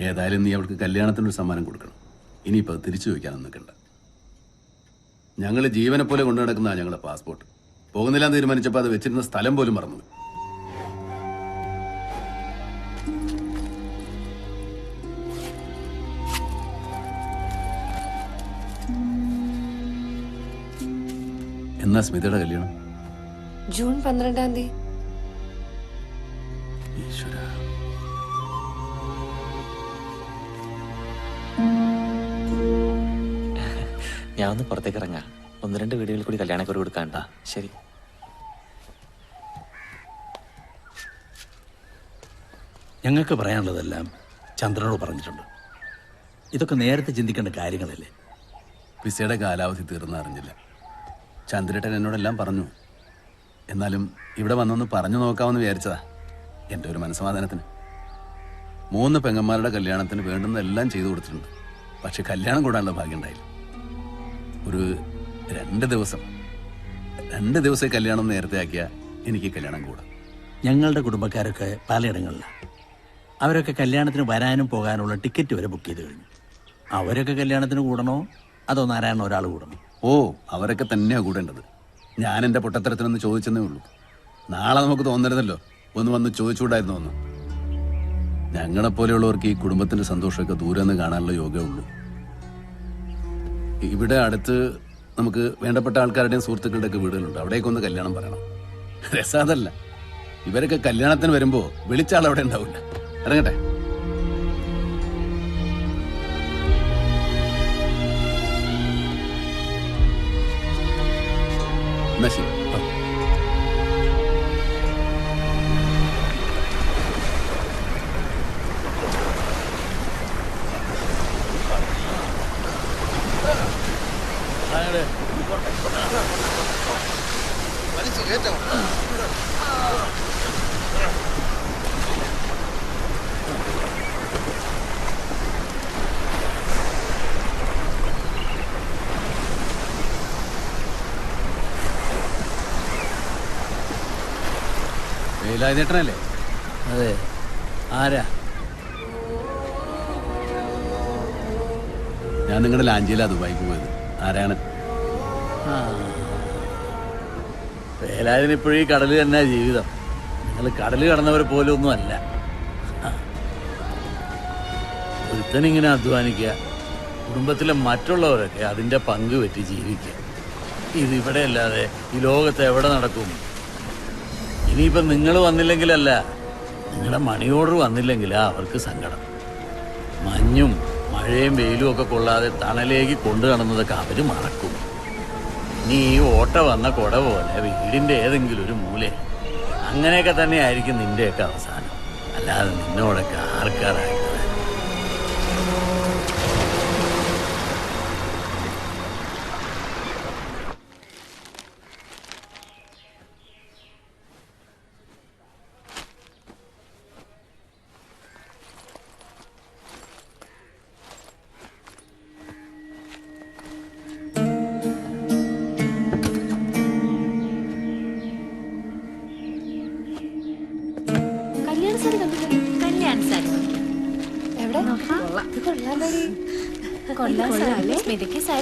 ഏതായാലും നീ അവൾക്ക് കല്യാണത്തിനൊരു സമ്മാനം കൊടുക്കണം. ഇനിയിപ്പോൾ അത് തിരിച്ചു വയ്ക്കാനൊന്നും നിൽക്കണ്ട. ഞങ്ങൾ ജീവനെ പോലെ കൊണ്ടു നടക്കുന്നതാണ് ഞങ്ങളുടെ പാസ്പോർട്ട്. പോകുന്നില്ലാന്ന് തീരുമാനിച്ചപ്പോൾ അത് വെച്ചിരുന്ന സ്ഥലം പോലും മറന്നു. എന്നാ സ്മിതയുടെ കല്യാണം? ജൂൺ 12-ാം തീയതി. ഞാൻ ഒന്ന് പുറത്തേക്ക് ഇറങ്ങാം. 1-2 വീടുകളിൽ കൂടി കല്യാണക്കുറി കൊടുക്കാണ്ടാ. ശരി. ഞങ്ങൾക്ക് പറയാനുള്ളതെല്ലാം ചന്ദ്രനോട് പറഞ്ഞിട്ടുണ്ട്. ഇതൊക്കെ നേരത്തെ ചിന്തിക്കേണ്ട കാര്യങ്ങളല്ലേ? വിസയുടെ കാലാവധി തീർന്ന അറിഞ്ഞില്ല. ചന്ദ്രേട്ടൻ എന്നോടെല്ലാം പറഞ്ഞു. എന്നാലും ഇവിടെ വന്നൊന്ന് പറഞ്ഞു നോക്കാമെന്ന് വിചാരിച്ചതാ, എൻ്റെ ഒരു മനസ്സമാധാനത്തിന്. 3 പെങ്ങന്മാരുടെ കല്യാണത്തിന് വേണ്ടുന്നതെല്ലാം ചെയ്തു കൊടുത്തിട്ടുണ്ട്. പക്ഷെ കല്യാണം കൂടാനുള്ള ഭാഗ്യം ഉണ്ടായില്ല. ഒരു 2 ദിവസം കല്യാണം നേരത്തെ ആക്കിയാൽ എനിക്ക് കല്യാണം കൂടാം. ഞങ്ങളുടെ കുടുംബക്കാരൊക്കെ പലയിടങ്ങളിലാണ്. അവരൊക്കെ കല്യാണത്തിന് വരാനും പോകാനുള്ള ടിക്കറ്റ് വരെ ബുക്ക് ചെയ്ത് കഴിഞ്ഞു. അവരൊക്കെ കല്യാണത്തിന് കൂടണോ അതോ നാരായണ ഒരാൾ കൂടണോ? ഓ, അവരൊക്കെ തന്നെയാണ് കൂടേണ്ടത്. ഞാൻ എൻ്റെ പൊട്ടത്തരത്തിനൊന്ന് ചോദിച്ചെന്നേ ഉള്ളൂ. നാളെ നമുക്ക് തോന്നരുതല്ലോ ഒന്ന് വന്ന് ചോദിച്ചുകൂടായിരുന്നു ഒന്ന്. ഞങ്ങളെപ്പോലെയുള്ളവർക്ക് ഈ കുടുംബത്തിൻ്റെ സന്തോഷമൊക്കെ ദൂരെ നിന്ന് കാണാനുള്ള യോഗേ ഉള്ളൂ. ഇവിടെ അടുത്ത് നമുക്ക് വേണ്ടപ്പെട്ട ആൾക്കാരുടെയും സുഹൃത്തുക്കളുടെയൊക്കെ വീടുകളുണ്ട്. അവിടേക്കൊന്ന് കല്യാണം പറയണം. രസം അതല്ല, ഇവരൊക്കെ കല്യാണത്തിന് വരുമ്പോൾ വിളിച്ചാൽ അവിടെ ഉണ്ടാവില്ല. ഇറങ്ങട്ടെ. എന്നാ ശരി. വേലായുധേട്ടനല്ലേ? അതെ. ആരാ? ഞാൻ നിങ്ങളുടെ ലാഞ്ചിയിലാ ദുബായിക്ക് പോയത്. ആരാണ്? വേലായുധന് ഇപ്പോഴും ഈ കടല് തന്നെ ജീവിതം. നിങ്ങൾ കടല് കടന്നവർ പോലും ഒന്നും അല്ല. ഒരുത്തനിങ്ങനെ അധ്വാനിക്കുക, കുടുംബത്തിലെ മറ്റുള്ളവരൊക്കെ അതിൻ്റെ പങ്ക് പറ്റി ജീവിക്കുക. ഇതിവിടെ അല്ലാതെ ഈ ലോകത്ത് എവിടെ നടക്കും? ഇനിയിപ്പം നിങ്ങൾ വന്നില്ലെങ്കിലല്ല, നിങ്ങളുടെ മണി ഓർഡർ വന്നില്ലെങ്കിലാ അവർക്ക് സങ്കടം. മഞ്ഞും മഴയും വെയിലും ഒക്കെ കൊള്ളാതെ തണലേക്ക് കൊണ്ടു നടന്നതൊക്കെ അവർ മറക്കും. നീ ഈ ഓട്ട വന്ന കുട പോലെ വീടിൻ്റെ ഏതെങ്കിലും ഒരു മൂല. അങ്ങനെയൊക്കെ തന്നെ ആയിരിക്കും നിൻ്റെയൊക്കെ അവസാനം. അല്ലാതെ നിന്നോടൊക്കെ ആർക്കാരായിട്ട്.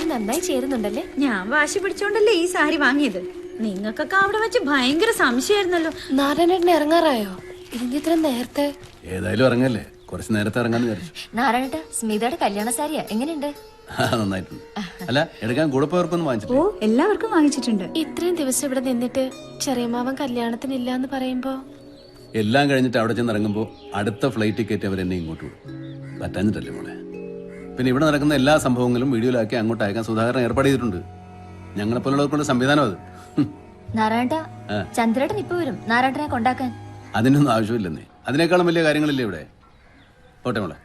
നന്നായി ചേരുന്നുണ്ടല്ലേ? ഞാൻ വാശി പിടിച്ചോണ്ടല്ലേ ഈ സാരി വാങ്ങിയത്. നിങ്ങൾക്കൊക്കെ അവിടെ വെച്ച് ഭയങ്കര സംശയമായിരുന്നല്ലോ. നാരായണേട്ടൻ ഇറങ്ങാറായോ? ഇതിന്റെ ഇത്ര നേരത്തെ? ഏതായാലും ഇറങ്ങല്ലേ, കുറച്ച് നേരത്തെ ഇറങ്ങാന്ന് വിചാരിച്ചു. നാരായണേട്ട, സ്മിതയുടെ കല്യാണ സാരിയാ, എങ്ങനെയുണ്ട്? നന്നായിട്ടുണ്ട്. അല്ല, എടുക്കാൻ കൂടെ പോയവർക്കൊന്നും വാങ്ങിച്ചിട്ടില്ല. ഓ, എല്ലാവർക്കും വാങ്ങിച്ചിട്ടുണ്ട്. ഇത്രയും ദിവസം ഇവിടെ നിന്നിട്ട് ചെറിയമാവൻ കല്യാണത്തിനില്ല എന്ന് പറയുമ്പോ എല്ലാം കഴിഞ്ഞിട്ട് അവിടെ ചെന്ന് ഇറങ്ങുമ്പോൾ അടുത്ത ഫ്ലൈറ്റ് ടിക്കറ്റ് അവർ എന്നെ ഇങ്ങോട്ട് വിടും. പറ്റാഞ്ഞിട്ടല്ലേ മോളെ. പിന്നെ ഇവിടെ നടക്കുന്ന എല്ലാ സംഭവങ്ങളും വീഡിയോയിലാക്കി അങ്ങോട്ട് അയക്കാൻ സുധാകരൻ ഏർപ്പാട് ചെയ്തിട്ടുണ്ട്. ഞങ്ങളെപ്പോലുള്ളവർക്കുള്ള സംവിധാനം അത്. നാരായണ, ചന്ദ്രേട്ടൻ ഇപ്പൊ വരും നാരായണനെ കൊണ്ടാക്കാൻ. അതിനൊന്നും ആവശ്യമില്ലെന്നേ. അതിനേക്കാളും വലിയ കാര്യങ്ങളില്ലേ ഇവിടെ. പോട്ടെ മോളെ.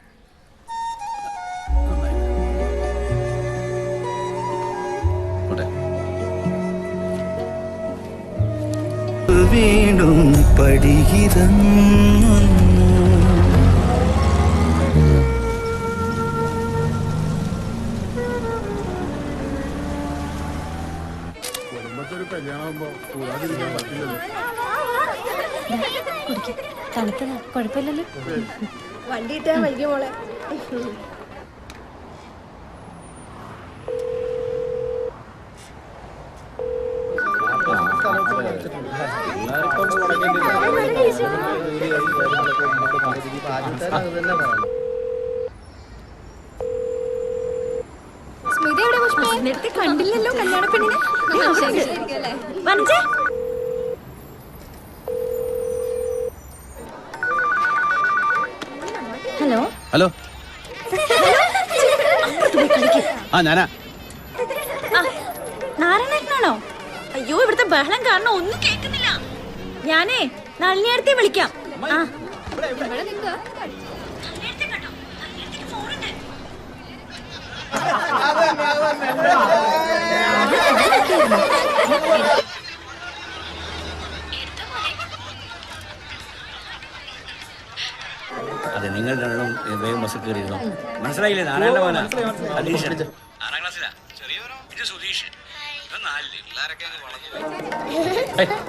വീണ്ടും പടിയിറങ്ങുന്നു. തണുത്തതാ, കുഴപ്പമില്ലല്ലോ. വണ്ടി ഇട്ടാ വൈകി മോളെ. നേരത്തെ കണ്ടില്ലല്ലോ കല്യാണ പെണ്ണിനെ. Hello hello. ഞാനാ. നാരായണേട്ടനാണോ? അയ്യോ, ഇവിടുത്തെ ബഹളം കാരണം ഒന്നും കേൾക്കുന്നില്ല. ഞാനേ നളിനിയടുത്തെ വിളിക്കാം. അതെ, നിങ്ങൾ രണ്ടും വേഗം ബസ് കയറിയിരുന്നു. മനസ്സിലായില്ലേ? നാരായണ മോനാ സതീശൻ 6ാം ക്ലാസ്സിലാ. ഇത് സുധീഷ്, ഇവൻ 4ല്.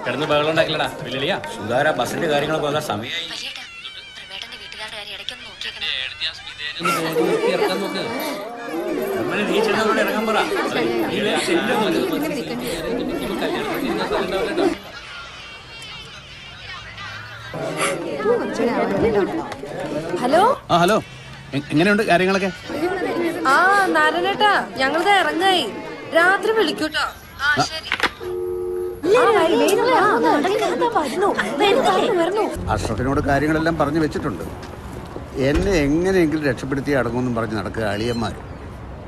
കിടന്ന് ബഹളം ഉണ്ടാക്കില്ലടാ. വലിയ സുധാര ബസ്സിന്റെ കാര്യങ്ങളൊക്കെ വന്ന സമയമായി. നീ ചെന്നവരോട് ഇറങ്ങാൻ പറ. ഹലോ. ഹലോ, എങ്ങനെയുണ്ട് കാര്യങ്ങളൊക്കെ? നാരായണേട്ടാ, ഞങ്ങളിത് ഇറങ്ങായി. രാത്രി വിളിക്കൂട്ടോ. അഷ്റഫിനോട് കാര്യങ്ങളെല്ലാം പറഞ്ഞു വെച്ചിട്ടുണ്ട്. എന്നെ എങ്ങനെയെങ്കിലും രക്ഷപ്പെടുത്തി അടങ്ങുമെന്നും പറഞ്ഞ് നടക്കുക അളിയന്മാർ.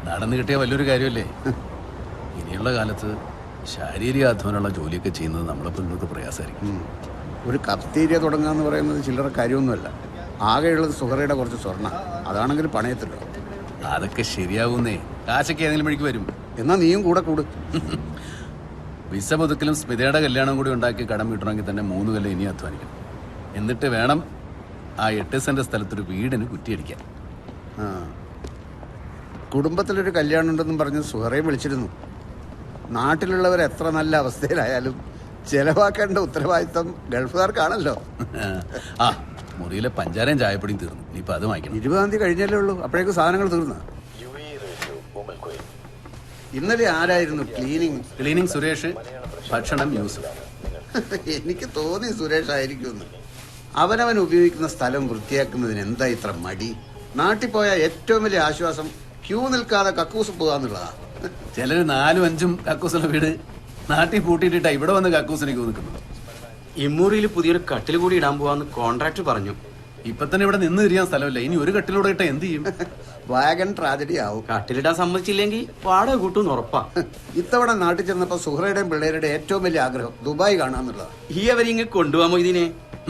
നടന്നു കിട്ടിയ വലിയൊരു കാര്യമല്ലേ. ഇനിയുള്ള കാലത്ത് ശാരീരിക അധ്വാനമുള്ള ജോലിയൊക്കെ ചെയ്യുന്നത് നമ്മളെപ്പോലുള്ളവർക്ക് പ്രയാസമായിരിക്കും. ഒരു കഫ്തീരിയ തുടങ്ങുക പറയുന്നത് ചില്ലറ കാര്യമൊന്നുമല്ല. ആകെയുള്ളത് സുഹറയുടെ കുറച്ച് സ്വർണ്ണ. അതാണെങ്കിൽ പണയത്തില്ലോ. അതൊക്കെ ശരിയാവുന്നേ. കാശൊക്കെ ഏതെങ്കിലും വഴിക്ക് വരും. എന്നാ നീയും കൂടെ കൂടു. വിസ പുതുക്കലും സ്മിതയുടെ കല്യാണം കൂടി ഉണ്ടാക്കി കടം വീട്ടണമെങ്കിൽ തന്നെ 3 കൊല്ലം ഇനി അധ്വാനിക്കണം. എന്നിട്ട് വേണം ആ 8 സെന്റ് സ്ഥലത്തൊരു വീടിന് കുറ്റിയടിക്കാൻ. കുടുംബത്തിലൊരു കല്യാണം ഉണ്ടെന്നും പറഞ്ഞ് സുഹറയെ വിളിച്ചിരുന്നു. നാട്ടിലുള്ളവർ എത്ര നല്ല അവസ്ഥയിലായാലും ചെലവാക്കേണ്ട ഉത്തരവാദിത്തം ഗൾഫുകാർക്കാണല്ലോ. ആ മുറിയിലെ പഞ്ചാരയും ചായപ്പൊടിയും തീർന്നു. ഇനിയിപ്പോൾ അത് വാങ്ങിക്കണം. 20-ാം തീയതി കഴിഞ്ഞല്ലേ ഉള്ളൂ, അപ്പോഴേക്കും സാധനങ്ങൾ തീർന്ന. ഇന്നലെ ആരായിരുന്നു ക്ലീനിങ്? സുരേഷ്, ഭക്ഷണം യൂസുഫ്. എനിക്ക് തോന്നി സുരേഷ് ആയിരിക്കുമെന്ന്. അവനവൻ ഉപയോഗിക്കുന്ന സ്ഥലം വൃത്തിയാക്കുന്നതിന് എന്താ ഇത്ര മടി? നാട്ടിൽ പോയ ഏറ്റവും വലിയ ആശ്വാസം ക്യൂ നിൽക്കാതെ കക്കൂസ് പോകാന്നുള്ളതാ. ചിലര് 4-5 കക്കൂസുള്ള വീട് നാട്ടിൽ പൂട്ടിയിട്ടാ ഇവിടെ വന്ന് കക്കൂസിന് ക്യൂ നിൽക്കുന്നത്. ഇമ്മൂറിയിൽ പുതിയൊരു കട്ടിൽ കൂടി ഇടാൻ പോവാന്ന് കോൺട്രാക്ടർ പറഞ്ഞു. ഇപ്പൊ തന്നെ ഇവിടെ നിന്ന് തിരിയാൻ സ്ഥലമില്ല. ഇനി ഒരു കട്ടിലൂടെ ഇട്ട എന്ത് ചെയ്യും? വാഗൻ ട്രാജഡി ആവും. കട്ടിലിടാൻ സമ്മതിച്ചില്ലെങ്കിൽ വാടക കൂട്ടും ഉറപ്പാ. ഇത്തവണ നാട്ടിൽ ചെന്നപ്പോ സുഹറയുടെയും പിള്ളേരുടെ ഏറ്റവും വലിയ ആഗ്രഹം ദുബായ് കാണാന്നുള്ളതാ. ഈ അവരിങ്ങ് കൊണ്ടുപോകാമോ ഇതിനെ?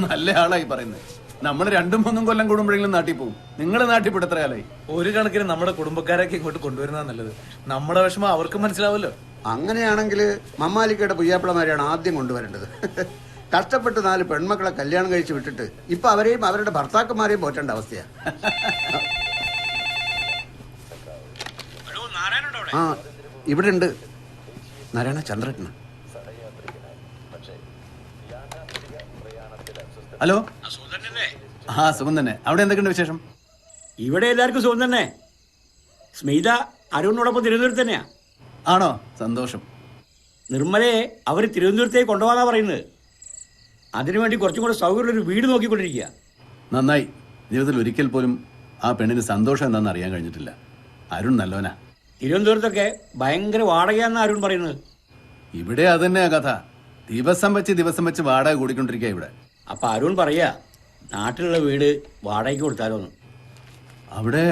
നല്ല ആളായി പറയുന്നത്. നമ്മൾ 2-3 കൊല്ലം കൂടുമ്പോഴെങ്കിലും നാട്ടിൽ പോകും. നിങ്ങളുടെ നാട്ടിൽ ഇപ്പോൾ എത്ര കാലമായി? ഒരു കണക്കിന് നമ്മുടെ കുടുംബക്കാരൊക്കെ ഇങ്ങോട്ട് കൊണ്ടുവരുന്നതാണ് നല്ലത്. നമ്മുടെ വിഷമം അവർക്ക് മനസ്സിലാവല്ലോ. അങ്ങനെയാണെങ്കിൽ മമ്മാലിക്കയുടെ പുയ്യാപ്പിളമാരെയാണ് ആദ്യം കൊണ്ടുവരേണ്ടത്. കഷ്ടപ്പെട്ട് 4 പെൺമക്കളെ കല്യാണം കഴിച്ച് വിട്ടിട്ട് ഇപ്പൊ അവരെയും അവരുടെ ഭർത്താക്കന്മാരെയും പോറ്റേണ്ട അവസ്ഥയാ. ആ ഇവിടെ ഉണ്ട് നാരായണ. ചന്ദ്രട്ടന. ഹലോ. ആ സുഖം തന്നെ. അവിടെ എന്തൊക്കെയുണ്ട് വിശേഷം? ഇവിടെ എല്ലാവർക്കും സുഖം തന്നെ. സ്മിത അരുണിനോടൊപ്പം തിരുവനന്തപുരത്ത് തന്നെയാ. ആണോ? സന്തോഷം. നിർമ്മലയെ അവർ തിരുവനന്തപുരത്തേക്ക് കൊണ്ടുപോകാനാ പറയുന്നത്. അതിനുവേണ്ടി കുറച്ചും കൂടെ സൗകര്യമുള്ളൊരു വീട് നോക്കിക്കൊണ്ടിരിക്കുക. നന്നായി. ജീവിതത്തിൽ ഒരിക്കൽ പോലും ആ പെണ്ണിന് സന്തോഷം എന്താണെന്ന് അറിയാൻ കഴിഞ്ഞിട്ടില്ല. അരുൺ നല്ലവനാ. തിരുവനന്തപുരത്തൊക്കെ ഭയങ്കര വാടകയാന്ന് അരുൺ പറയുന്നത്. ഇവിടെ അതന്നെയാ കഥ. ദിവസം വെച്ച് വാടക കൂടിക്കൊണ്ടിരിക്കുക ഇവിടെ. അപ്പൊ അരുൺ പറയാ നാട്ടിലുള്ള വീട് വാടകയ്ക്ക് കൊടുത്താലോന്ന്. അവിടെ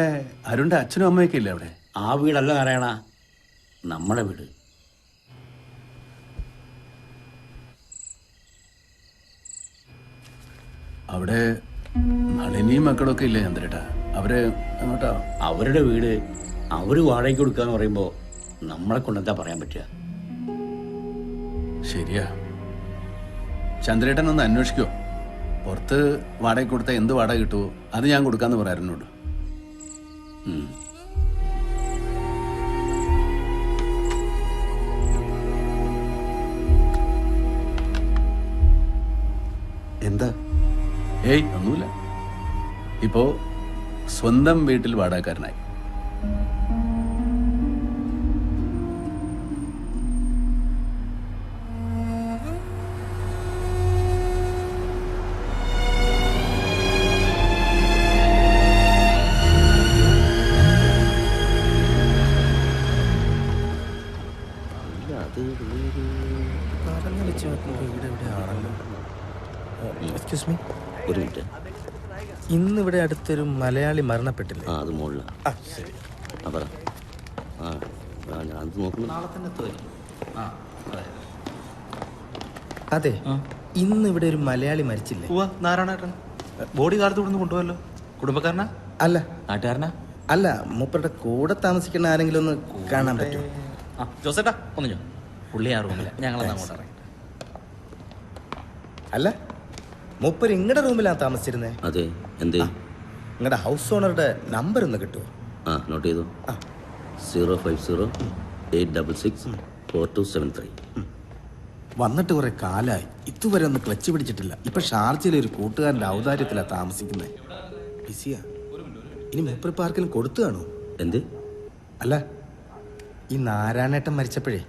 അരുണിന്റെ അച്ഛനും അമ്മയൊക്കെ ഇല്ലേ അവിടെ? ആ വീടല്ല നാരായണ, നമ്മുടെ വീട്. അവിടെ നളിനിയും മക്കളൊക്കെ ഇല്ലേ ചന്ദ്രേട്ടാ? അവര് അങ്ങോട്ടാ? അവരുടെ വീട് അവര് വാടകയ്ക്ക് കൊടുക്കാന്ന് പറയുമ്പോ നമ്മളെ കൊണ്ടെന്താ പറയാൻ പറ്റുക? ശരിയാ. ചന്ദ്രേട്ടൻ ഒന്ന് അന്വേഷിക്കോ? പുറത്ത് വാടക കൊടുത്താൽ എന്ത് വാടക കിട്ടുമോ അത് ഞാൻ കൊടുക്കാന്ന് പറയാറുണ്ട്. എന്താ? ഏയ് ഒന്നുമില്ല. ഇപ്പോ സ്വന്തം വീട്ടിൽ വാടകക്കാരനായി. എക്സ്ക്യൂസ് മീ, ഒരു മിനിറ്റ്. ഇന്നിവിടെ അടുത്തൊരു മലയാളി മരണപ്പെട്ടില്ലേ? അത് മുകളിൽ. ശരി. പറ. അത് നോക്കുന്നു. അതെ, ഇന്നിവിടെ ഒരു മലയാളി മരിച്ചില്ലേ? നാരായണേട്ടൻ ബോഡി കാലത്ത് ഇവിടുന്ന് കൊണ്ടുപോയല്ലോ. കുടുംബക്കാരനാ? അല്ല. നാട്ടുകാരനാ? അല്ല, മൂപ്പരുടെ കൂടെ താമസിക്കുന്ന ആരെങ്കിലും ഒന്ന് കാണാൻ പറ്റുമോ? ജോസേട്ടാ ഒന്ന് ഞാൻ പുള്ളി ആ റൂമില്ല, ഞങ്ങളെന്നാ അങ്ങോട്ട് ഇറങ്ങി. അല്ല, മൂപ്പര് ഇങ്ങടെ റൂമിലാണ് താമസിച്ചിരുന്നേ. അതെ. എന്തേ? നിങ്ങളുടെ ഹൗസ് ഓണറുടെ നമ്പർ ഒന്ന് കിട്ടുമോ? നോട്ട് ചെയ്തു. 050-866-4273. വന്നിട്ട് കുറെ കാലായി, ഇതുവരെ ഒന്ന് ക്ലച്ച് പിടിച്ചിട്ടില്ല. ഇപ്പൊ ഷാർജയിലെ ഒരു കൂട്ടുകാരന്റെ ഔദാര്യത്തിലാ താമസിക്കുന്നത്. ബിസിയാ. ഇനി മൂപ്പര് പാർക്കിലും കൊടുത്തു കാണൂ. എന്ത്? അല്ല, ഈ നാരായണേട്ടൻ മരിച്ചപ്പോഴേ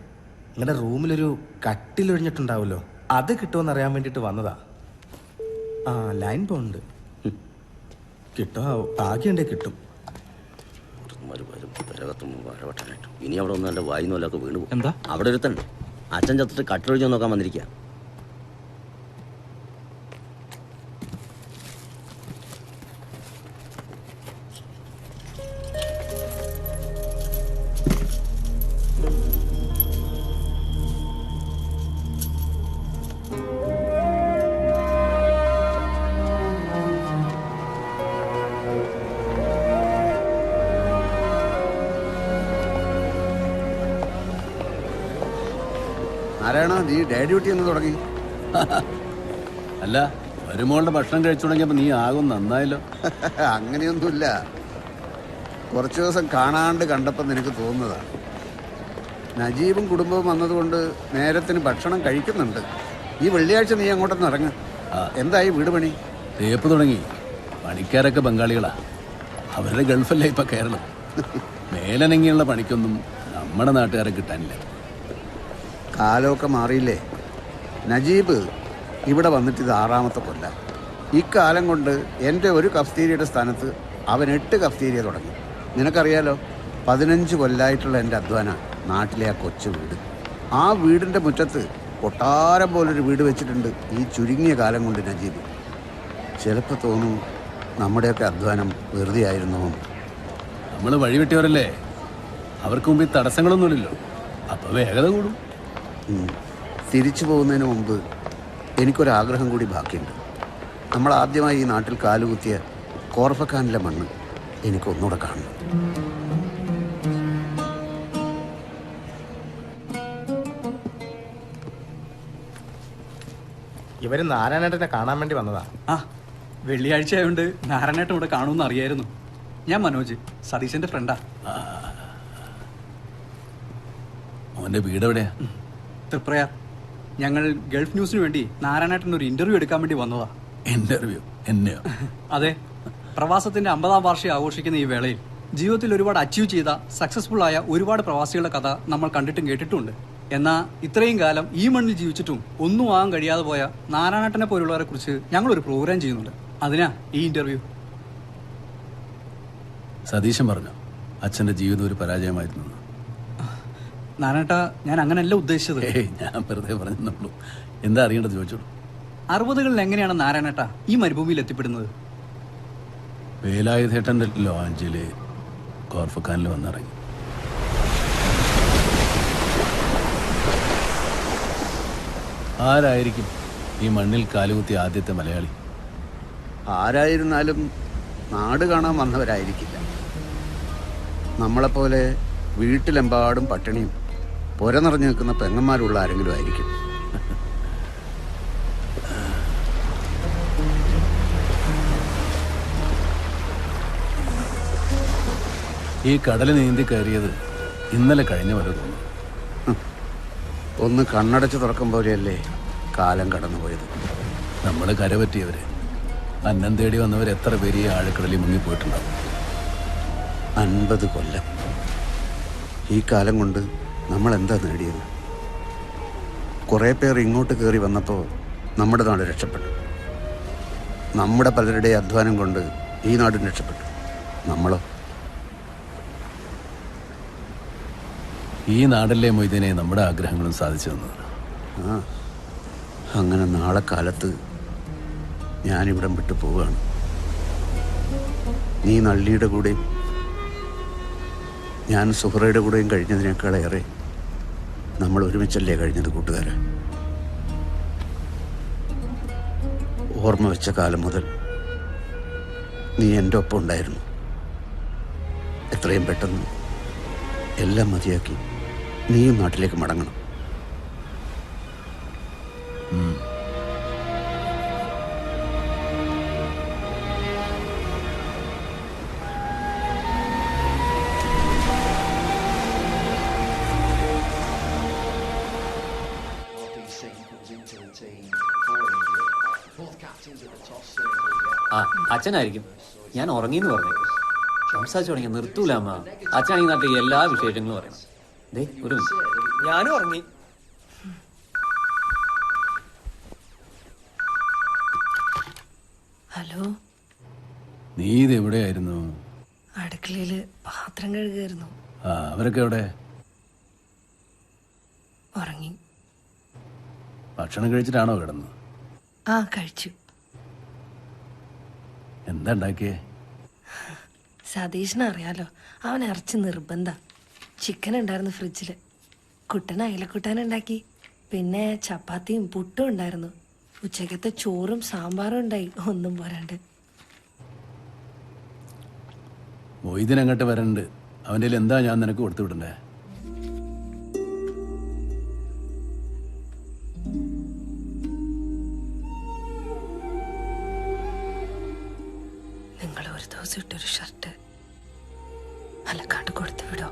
നിങ്ങളുടെ റൂമിലൊരു കട്ടിലൊഴിഞ്ഞിട്ടുണ്ടാവുമല്ലോ, അത് കിട്ടുമെന്ന് അറിയാൻ വേണ്ടിട്ട് വന്നതാ. Line pond. കിട്ടോ? ഭാഗ്യണ്ടേ കിട്ടും. ഇനി അവിടെ ഒന്നും എന്റെ വായിന്നൊല്ലൊക്കെ വീണ് പോകും. എന്താ? അവിടെ ഒരുത്തൻ അച്ഛൻ ചത്തിട്ട് കട്ടിലൊഴിഞ്ഞു നോക്കാൻ വന്നിരിക്കുക. നാരായണ, നീ ഡേ ഡ്യൂട്ടി എന്ന് തുടങ്ങി? അല്ല, വരുമോളുടെ ഭക്ഷണം കഴിച്ചു തുടങ്ങിയപ്പോ നീ ആകും നന്നായല്ലോ. അങ്ങനെയൊന്നുമില്ല, കുറച്ചു ദിവസം കാണാണ്ട് കണ്ടപ്പോൾ നിനക്ക് തോന്നുന്നതാണ്. നജീബും കുടുംബവും വന്നതുകൊണ്ട് നേരത്തിന് ഭക്ഷണം കഴിക്കുന്നുണ്ട്. ഈ വെള്ളിയാഴ്ച നീ അങ്ങോട്ടൊന്ന് ഇറങ്ങ. എന്തായി വീട് പണി? തേപ്പ് തുടങ്ങി. പണിക്കാരൊക്കെ ബംഗാളികളാ. അവരുടെ ഗൾഫല്ലേ ഇപ്പൊ കേരളം. മേലനങ്ങിയുള്ള പണിക്കൊന്നും നമ്മുടെ നാട്ടുകാരെ കിട്ടാനില്ല. കാലമൊക്കെ മാറിയില്ലേ? നജീബ് ഇവിടെ വന്നിട്ട് ഇത് 6ാമത്തെ കൊല്ല. ഇക്കാലം കൊണ്ട് എൻ്റെ ഒരു കഫ്തീരിയുടെ സ്ഥാനത്ത് അവൻ 8 കഫ്തീരിയ തുടങ്ങി. നിനക്കറിയാലോ, 15 കൊല്ലമായിട്ടുള്ള എൻ്റെ അധ്വാന നാട്ടിലെ ആ കൊച്ചു വീട്. ആ വീടിൻ്റെ മുറ്റത്ത് കൊട്ടാരം പോലൊരു വീട് വെച്ചിട്ടുണ്ട് ഈ ചുരുങ്ങിയ കാലം കൊണ്ട് നജീബ്. ചിലപ്പോൾ തോന്നും നമ്മുടെയൊക്കെ അധ്വാനം വെറുതെ ആയിരുന്നു. നമ്മൾ വഴിവിട്ടിയവരല്ലേ, അവർക്ക് മുമ്പിൽ തടസ്സങ്ങളൊന്നുമില്ലല്ലോ, അപ്പൊ വേഗത കൂടും. തിരിച്ചു പോകുന്നതിന് മുമ്പ് എനിക്കൊരാഗ്രഹം കൂടി ബാക്കിയുണ്ട്. നമ്മൾ ആദ്യമായി ഈ നാട്ടിൽ കാലുകുത്തിയ കോർഫക്കാനിലെ മണ്ണ് എനിക്കൊന്നുകൂടെ കാണണം. ഇവര് നാരായണേട്ടനെ കാണാൻ വേണ്ടി വന്നതാ. ആ, വെള്ളിയാഴ്ച ആയതുകൊണ്ട് നാരായണേട്ടൻ ഇവിടെ കാണുമെന്ന് അറിയായിരുന്നു. ഞാൻ മനോജ്, സതീശന്റെ ഫ്രണ്ടാ. മോന്റെ വീട് എവിടെയാ? തൃപ്രയാർ. ഞങ്ങൾ ഗൾഫ് ന്യൂസിന് വേണ്ടി നാരായണേട്ടൻ ഒരു ഇന്റർവ്യൂ എടുക്കാൻ വേണ്ടി വന്നതാ. ഇന്റർവ്യൂ? എന്നെയോ? അതെ, പ്രവാസത്തിന്റെ 50ാം വാർഷികം ആഘോഷിക്കുന്ന ഈ വേളയിൽ ജീവിതത്തിൽ ഒരുപാട് അച്ചീവ് ചെയ്ത സക്സസ്ഫുൾ ആയ ഒരുപാട് പ്രവാസികളുടെ കഥ നമ്മൾ കണ്ടിട്ടും കേട്ടിട്ടുണ്ട്. എന്നാൽ ഇത്രയും കാലം ഈ മണ്ണിൽ ജീവിച്ചിട്ടും ഒന്നും ആകാൻ കഴിയാതെ പോയ നാരായണേട്ടനെ പോലുള്ളവരെ കുറിച്ച് ഞങ്ങളൊരു പ്രോഗ്രാം ചെയ്യുന്നുണ്ട്. അതിനാ ഈ ഇന്റർവ്യൂ. സതീശൻ പറഞ്ഞു അച്ഛന്റെ ജീവിതം ഒരു പരാജയമായിരുന്നു. നാരായണേട്ട, ഞാൻ അങ്ങനെയല്ല ഉദ്ദേശിച്ചത്. ഞാൻ വെറുതെ പറഞ്ഞുള്ളൂ. എന്താ അറിയേണ്ടത് ചോദിച്ചോളൂ. 60കളിൽ എങ്ങനെയാണ് നാരായണേട്ട ഈ മരുഭൂമിയിൽ എത്തിപ്പെടുന്നത്? വേലായുധേട്ടൻ്റെ ലോഞ്ചില് കോർഫക്കാനിൽ വന്നിറങ്ങി. ആരായിരിക്കും ഈ മണ്ണിൽ കാലുകുത്തിയ ആദ്യത്തെ മലയാളി? ആരായിരുന്നാലും നാട് കാണാൻ വന്നവരായിരിക്കില്ല. നമ്മളെപ്പോലെ വീട്ടിലെമ്പാടും പട്ടിണിയും പുര നിറഞ്ഞു നിൽക്കുന്ന പെങ്ങന്മാരുള്ള ആരെങ്കിലും ആയിരിക്കും. ഈ കടൽ നീന്തി കയറിയത് ഇന്നലെ കഴിഞ്ഞ പോലെ തോന്നുന്നു. ഒന്ന് കണ്ണടച്ച് തുറക്കും പോലെയല്ലേ കാലം കടന്നുപോയത്. നമ്മൾ കരപറ്റിയവര്, അന്നം തേടി വന്നവർ എത്ര പേര് ഈ ആഴക്കടലിൽ മുങ്ങിപ്പോയിട്ടുണ്ടാവും. 50 കൊല്ലം. ഈ കാലം കൊണ്ട് നമ്മൾ എന്താ നേടിയത്? കുറേ പേർ ഇങ്ങോട്ട് കയറി വന്നപ്പോൾ നമ്മുടെ നാട് രക്ഷപ്പെട്ടു. നമ്മുടെ പലരുടെ അധ്വാനം കൊണ്ട് ഈ നാടും രക്ഷപ്പെട്ടു. നമ്മളോ? ഈ നാടല്ലേ മൊയ്തീനെ നമ്മുടെ ആഗ്രഹങ്ങളും സാധിച്ചു തന്നത്. ആ, അങ്ങനെ നാളെ കാലത്ത് ഞാനിവിടം വിട്ടു പോവുകയാണ്. നീ നള്ളിയുടെ കൂടെയും ഞാൻ സുഹറയുടെ കൂടെയും കഴിഞ്ഞതിനേക്കാളേറെ നമ്മൾ ഒരുമിച്ചല്ലേ കഴിഞ്ഞത് കൂട്ടുകാരെ. ഓർമ്മ വെച്ച കാലം മുതൽ നീ എൻ്റെ ഒപ്പം ഉണ്ടായിരുന്നു. എത്രയും പെട്ടെന്ന് എല്ലാം മതിയാക്കി നീയും നാട്ടിലേക്ക് മടങ്ങണം. ആ, അച്ഛനായിരിക്കും. ഞാൻ ഉറങ്ങിന്ന് പറഞ്ഞു. സംസാരിച്ചു തുടങ്ങി നിർത്തൂല അമ്മ. അച്ഛനാണെങ്കിൽ നാട്ടിൽ എല്ലാ വിശേഷങ്ങളും പറയണം. ദേ ഒരു ഞാനും ഉറങ്ങി. ഹലോ, നീ ഇത് എവിടെയായിരുന്നു? അടുക്കളയില് പാത്രം കഴുകായിരുന്നു. അവരൊക്കെ എവിടെ? ഉറങ്ങി. ഭക്ഷണം കഴിച്ചിട്ടാണോ കിടന്നത്? ആ, കഴിച്ചു. എന്താ ഉണ്ടാക്കിയേ? സതീഷിനെ അറിയാലോ, അവൻ ഇറച്ചി നിർബന്ധ. ചിക്കൻ ഉണ്ടായിരുന്നു ഫ്രിഡ്ജില്. കുട്ടന് അയിലക്കുട്ടാനുണ്ടാക്കി. പിന്നെ ചപ്പാത്തിയും പുട്ടും ഉണ്ടായിരുന്നു. ഉച്ചക്കത്തെ ചോറും സാമ്പാറും ഉണ്ടായി. ഒന്നും പോരാണ്ട്. മൊയ്തീൻ അങ്ങോട്ട് വരണ്ട്. അവൻ്റെ എന്താ ഞാൻ നിനക്ക് കൊടുത്തു വിടണ്ടേ? നിങ്ങൾ ഒരു ദിവസം ഇട്ടൊരു ഷർട്ട് അലക്കാണ്ട് കൊടുത്തു വിടോ?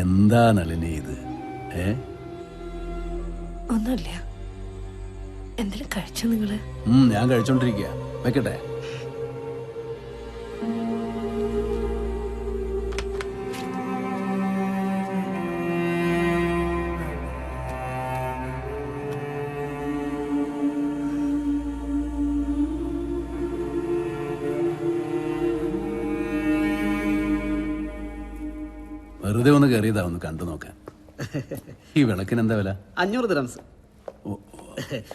എന്താ നളിനി ഇത്? ഒന്നുമില്ല. എന്തെങ്കിലും കഴിച്ചോ നിങ്ങള്? ഞാൻ കഴിച്ചോണ്ടിരിക്കുക. വെക്കട്ടെ? വെറുതെ ഒന്ന് കയറിയതാ, ഒന്ന് കണ്ടു നോക്കാൻ. ഈ വിളക്കിന് എന്താ വില? 500 ദിറംസ്.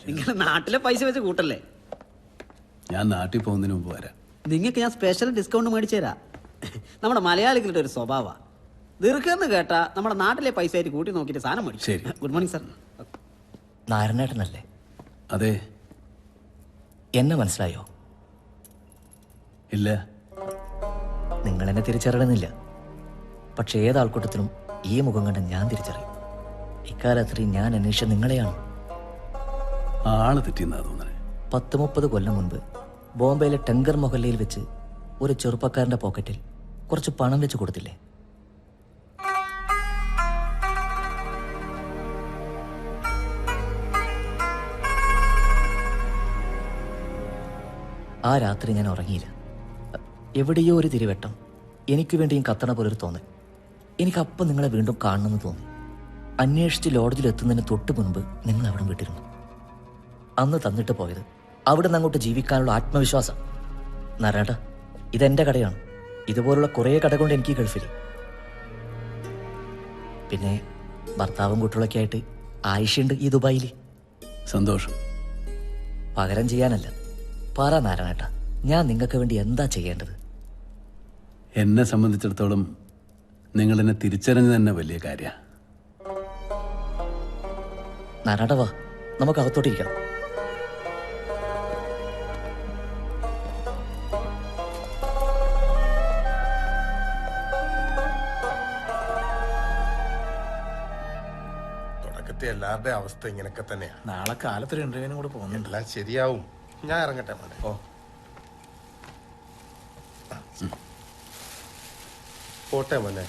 നിങ്ങൾ നാട്ടിലെ പൈസ വെച്ച് കൂട്ടല്ലേ? ഞാൻ നാട്ടിൽ പോകുന്നതിന് മുമ്പ് വരാം. നിങ്ങൾക്ക് ഞാൻ സ്പെഷ്യൽ ഡിസ്കൗണ്ട് മേടിച്ചു തരാം. നമ്മുടെ മലയാളികളുടെ ഒരു സ്വഭാവമാണ്. ദീർഘമെന്ന് കേട്ടാ നമ്മുടെ നാട്ടിലെ പൈസ ആയിട്ട് കൂട്ടി നോക്കിയിട്ട് സാധനം മേടിക്കും. ശരി. Good morning sir. നാരായണേട്ടനല്ലേ? അതെ. എന്നെ മനസ്സിലായോ? ഇല്ല. നിങ്ങൾ എന്നെ തിരിച്ചറിയണമെന്നില്ല. പക്ഷെ ഏതാൾക്കൂട്ടത്തിലും ഈ മുഖം കണ്ട് ഞാൻ തിരിച്ചറിയും. ഇക്കാലത്രയും ഞാൻ അന്വേഷിച്ച നിങ്ങളെയാണ്. ആള് തെറ്റിയെന്നാ തോന്നണേ. 10-30 കൊല്ലം മുൻപ് ബോംബെയിലെ ടങ്കർ മൊഹല്ലയിൽ വെച്ച് ഒരു ചെറുപ്പക്കാരന്റെ പോക്കറ്റിൽ കുറച്ച് പണം വെച്ച് കൊടുത്തില്ലേ? ആ രാത്രി ഞാൻ ഉറങ്ങിയില്ല. എവിടെയോ ഒരു തിരുവട്ടം എനിക്ക് വേണ്ടിയും കത്തണ പോലൊരു തോന്നൽ. എനിക്കപ്പം നിങ്ങളെ വീണ്ടും കാണണമെന്ന് തോന്നി. അന്വേഷിച്ച് ലോഡ്ജിൽ എത്തുന്നതിന് തൊട്ട് മുൻപ് നിങ്ങൾ അവിടെ വിട്ടിരുന്നു. അന്ന് തന്നിട്ട് പോയത് അവിടെ നിന്ന് അങ്ങോട്ട് ജീവിക്കാനുള്ള ആത്മവിശ്വാസം. നാരായണ, ഇതെന്റെ കടയാണ്. ഇതുപോലുള്ള കുറേ കടകളുണ്ട് എനിക്ക് ഗൾഫിൽ. പിന്നെ ഭർത്താവും കുട്ടികളൊക്കെ ആയിട്ട് ആയിഷയുണ്ട് ഈ ദുബായിൽ. സന്തോഷം. പകരം ചെയ്യാനല്ല, പറ നാരായണേട്ട, ഞാൻ നിങ്ങൾക്ക് വേണ്ടി എന്താ ചെയ്യേണ്ടത്? എന്നെ സംബന്ധിച്ചിടത്തോളം നിങ്ങൾ എന്നെ തിരിച്ചറിഞ്ഞു തന്നെ വലിയ കാര്യ. നാരായണ വാ, നമുക്ക് അകത്തോട്ടിരിക്കാം. തുടക്കത്തെ എല്ലാവരുടെ അവസ്ഥ ഇങ്ങനെയൊക്കെ തന്നെയാ. നാളെ കാലത്തൊരു ഇന്റർവ്യൂവിനും കൂടെ പോകുന്നുണ്ട്. എല്ലാം ശരിയാവും. ഞാൻ ഇറങ്ങട്ടെ മോനെ. ഓ പോട്ടെ മോനെ.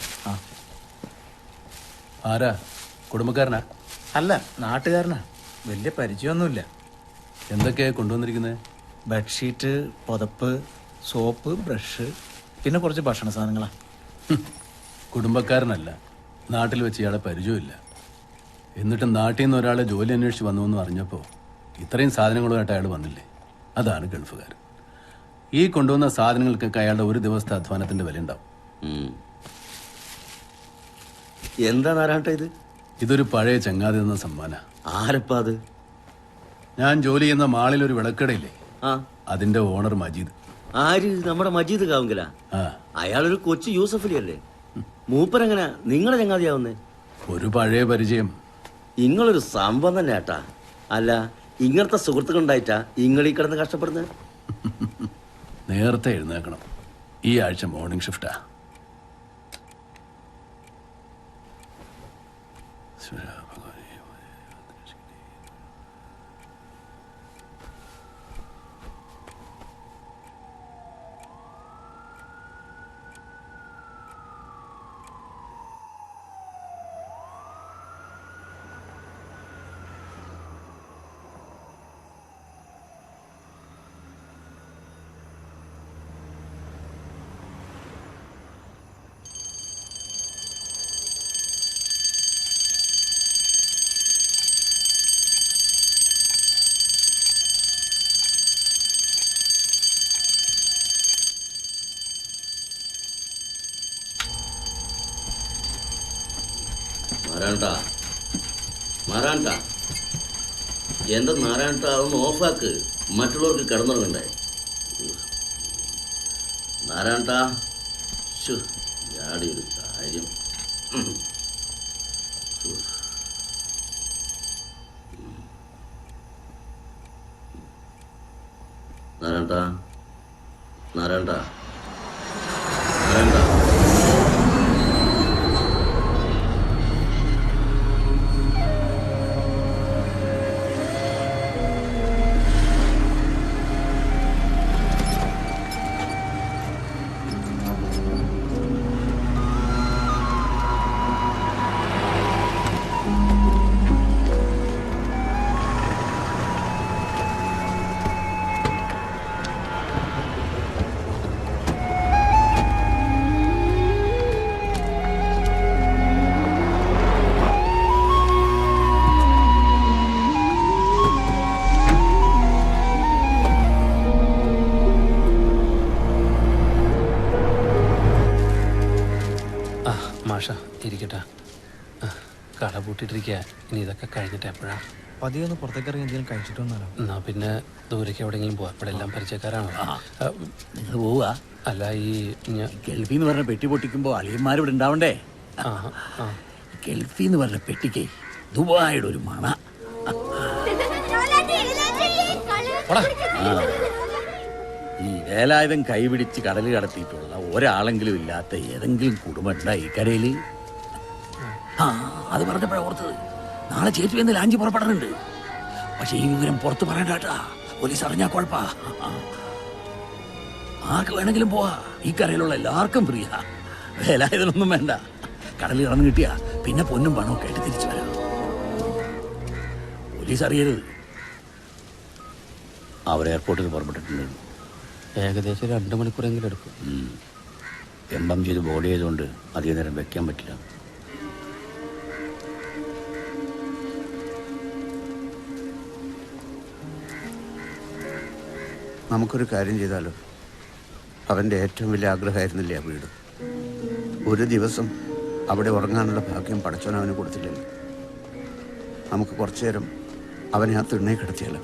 ആരാ? കുടുംബക്കാരനാ? അല്ല, നാട്ടുകാരനാ. വലിയ പരിചയമൊന്നുമില്ല. എന്തൊക്കെയാ കൊണ്ടുവന്നിരിക്കുന്നത്? ബെഡ്ഷീറ്റ്, പുതപ്പ്, സോപ്പ്, ബ്രഷ്, പിന്നെ കുറച്ച് ഭക്ഷണ സാധനങ്ങളാ. കുടുംബക്കാരനല്ല, നാട്ടിൽ വെച്ച് ഇയാളെ പരിചയമില്ല. എന്നിട്ട് നാട്ടിൽ നിന്ന് ഒരാളെ ജോലി അന്വേഷിച്ച് വന്നു എന്ന് പറഞ്ഞപ്പോൾ ഇത്രയും സാധനങ്ങളുമായിട്ട് അയാൾ വന്നില്ലേ? അതാണ് ഗൾഫുകാർ. ഈ കൊണ്ടുവന്ന സാധനങ്ങൾക്കൊക്കെ അയാളുടെ ഒരു ദിവസത്തെ അധ്വാനത്തിന്റെ വില ഉണ്ടാവും. എന്താ നാരായണ ഇത്? ഇതൊരു പഴയ ചങ്ങാതി എന്ന സമ്മാന. ആരപ്പാ അത്? ഞാൻ ജോലി ചെയ്യുന്ന മാളിൽ ഒരു വിളക്കടയില്ലേ, അതിന്റെ ഓണർ മജീദ്. ആര്? നമ്മുടെ മജീദ് കാവുങ്കല? അയാളൊരു കൊച്ചു യൂസഫലി അല്ലേ? മൂപ്പരെങ്ങനെ നിങ്ങളെ ചങ്ങാതിയാവുന്നേ? ഒരു പഴയ പരിചയം. ഇങ്ങളൊരു സംഭവം തന്നെ ഏട്ടാ. അല്ല, ഇങ്ങനത്തെ സുഹൃത്തുക്കൾ ഉണ്ടായിട്ടാ ഇങ്ങളീ കിടന്ന് കഷ്ടപ്പെടുന്നത്? നേരത്തെ എഴുന്നേക്കണം. ഈ ആഴ്ച മോർണിംഗ് ഷിഫ്റ്റാ. നാരായണ, എന്താ നാരായണ, അതൊന്ന് ഓഫാക്ക്. മറ്റുള്ളവർക്ക് കിടന്നുറങ്ങണ്ടേ? നാരായണ, യാടി ഒരു കാര്യം. നാരായണ, നാരായണ, നാരായണ. മാഷ ഇരിക്കട്ടെ. കട പൂട്ടിട്ടിരിക്കുക. ഇനി ഇതൊക്കെ കഴിഞ്ഞിട്ട് എപ്പോഴാ പതിയെ ഒന്ന് പുറത്തേക്ക് ഇറങ്ങി എന്തെങ്കിലും കഴിച്ചിട്ട് വന്നാലോ? എന്നാ പിന്നെ ദൂരേക്ക് എവിടെയെങ്കിലും പോവാം. ഇവിടെ എല്ലാം പരിചയക്കാരാണ്. നിങ്ങൾ പോവാ? അല്ല, ഈ ഗൾഫിൽ നിന്ന് പറഞ്ഞ പെട്ടി പൊട്ടിക്കുമ്പോൾ അളിയന്മാരിവിടെ ഉണ്ടാവണ്ടേ? ഗൾഫിൽ നിന്ന് പറഞ്ഞ പെട്ടിക്ക് ദുബായിയുടെ ഒരു മണ. ഈ വേലായുധം കൈപിടിച്ച് കടൽ കടത്തിയിട്ടുള്ള ഒരാളെങ്കിലും ഇല്ലാത്ത ഏതെങ്കിലും കുടുംബം ഉണ്ടാ ഈ കരയിൽ? അത് പറഞ്ഞപ്പോഴാണ് ഓർത്തത്. നാളെ ചേറ്റുവെന്ന് ലാഞ്ചി പുറപ്പെടുന്നുണ്ട്. പക്ഷെ ഈ വിവരം പുറത്ത് പറയണ്ടാട്ടാ, പോലീസ് അറിഞ്ഞാ കുഴപ്പാ. ആർക്ക് വേണമെങ്കിലും പോവാ, ഈ കരയിലുള്ള എല്ലാവർക്കും പ്രിയ. വേലായുധനൊന്നും വേണ്ട, കടലിൽ ഇറന്നു കിട്ടിയാ പിന്നെ പൊന്നും പണവും കേട്ട് തിരിച്ചു വരാം. പോലീസ് അറിയരുത്. അവർ എയർപോർട്ടിൽ പുറപ്പെട്ടിട്ടുണ്ട്. ഏകദേശം 2 മണിക്കൂറെങ്കിലും എടുക്കും. എംബം ചെയ്ത് ബോഡി ചെയ്തുകൊണ്ട് അധികം നേരം വെക്കാൻ പറ്റില്ല. നമുക്കൊരു കാര്യം ചെയ്താലോ? അവൻ്റെ ഏറ്റവും വലിയ ആഗ്രഹമായിരുന്നില്ലേ ആ വീട്? ഒരു ദിവസം അവിടെ ഉറങ്ങാനുള്ള ഭാഗ്യം പടച്ചോൻ അവന് കൊടുത്തില്ലല്ലോ. നമുക്ക് കുറച്ചു നേരം അവനെ ആ തിണ്ണേ കിടത്തിയാലോ?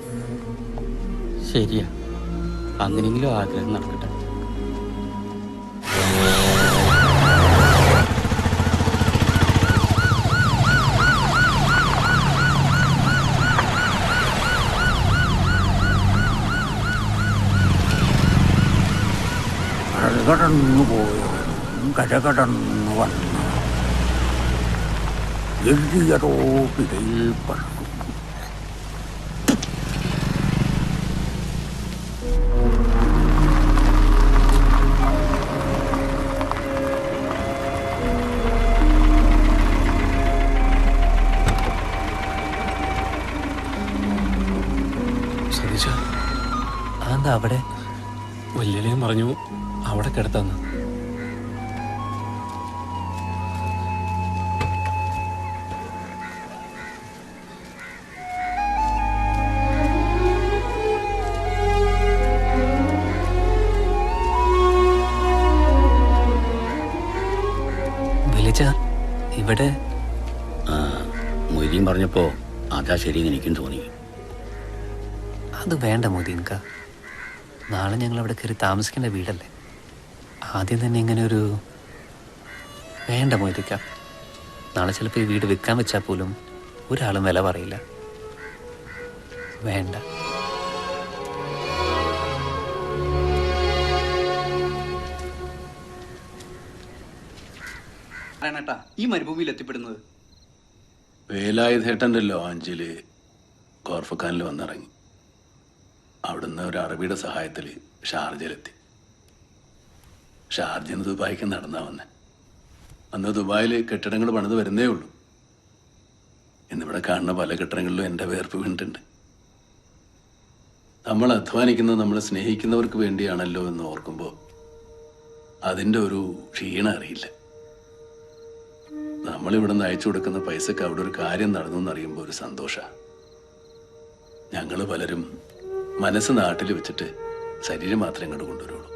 ശരിയാ, അങ്ങനെയെങ്കിലും ആഗ്രഹം നടക്കട്ടെ. കടന്നു പോയവനും കടകടന്നു വന്നു എഴുതിയ ടോപ്പിടയിൽ പറക്കും. ശ്രദ്ധിച്ച അതെന്താ അവിടെ? വല്യലയും പറഞ്ഞു അവിടെ കിടത്താന്ന്. വിളിച്ച ഇവിടെ മൊയ്തീൻ പറഞ്ഞപ്പോ അതാ ശരിയെന്ന് എനിക്കും തോന്നി. അത് വേണ്ട മൊയ്തീൻക, നാളെ ഞങ്ങൾ അവിടെ കയറി താമസിക്കേണ്ട വീടല്ലേ. ആദ്യം തന്നെ ഇങ്ങനെ ഒരു വേണ്ട മൊയ്തിക്ക. നാളെ ചിലപ്പോൾ ഈ വീട് വിൽക്കാൻ വെച്ചാൽ പോലും ഒരാളും വില പറയില്ല. വേണ്ട. ഈ മരുഭൂമിയിൽ എത്തിപ്പെടുന്നത് വേലായുധേട്ടൻ്റെ ലോഞ്ചില് കോർഫഖാനിൽ വന്നിറങ്ങി. അവിടുന്ന് ഒരു അറബിയുടെ സഹായത്തിൽ ഷാർജയിലെത്തി. ഷാർജയിൽ നിന്ന് ദുബായിക്ക് നടന്നാ വന്നെ. അന്ന് ദുബായിൽ കെട്ടിടങ്ങൾ പണിത് വരുന്നേ ഉള്ളൂ. ഇന്നിവിടെ കാണുന്ന പല കെട്ടിടങ്ങളിലും എൻ്റെ വേർപ്പ് വീണിട്ടുണ്ട്. നമ്മൾ അധ്വാനിക്കുന്നത് നമ്മളെ സ്നേഹിക്കുന്നവർക്ക് വേണ്ടിയാണല്ലോ എന്ന് ഓർക്കുമ്പോൾ അതിൻ്റെ ഒരു ക്ഷീണം അറിയില്ല. നമ്മളിവിടെ നിന്ന് അയച്ചു കൊടുക്കുന്ന പൈസക്ക് അവിടെ ഒരു കാര്യം നടന്നു എന്നറിയുമ്പോൾ ഒരു സന്തോഷമാണ്. ഞങ്ങൾ പലരും മനസ്സ് നാട്ടിൽ വെച്ചിട്ട് ശരീരം മാത്രമേ ഇങ്ങോട്ട് കൊണ്ടുവരുള്ളൂ.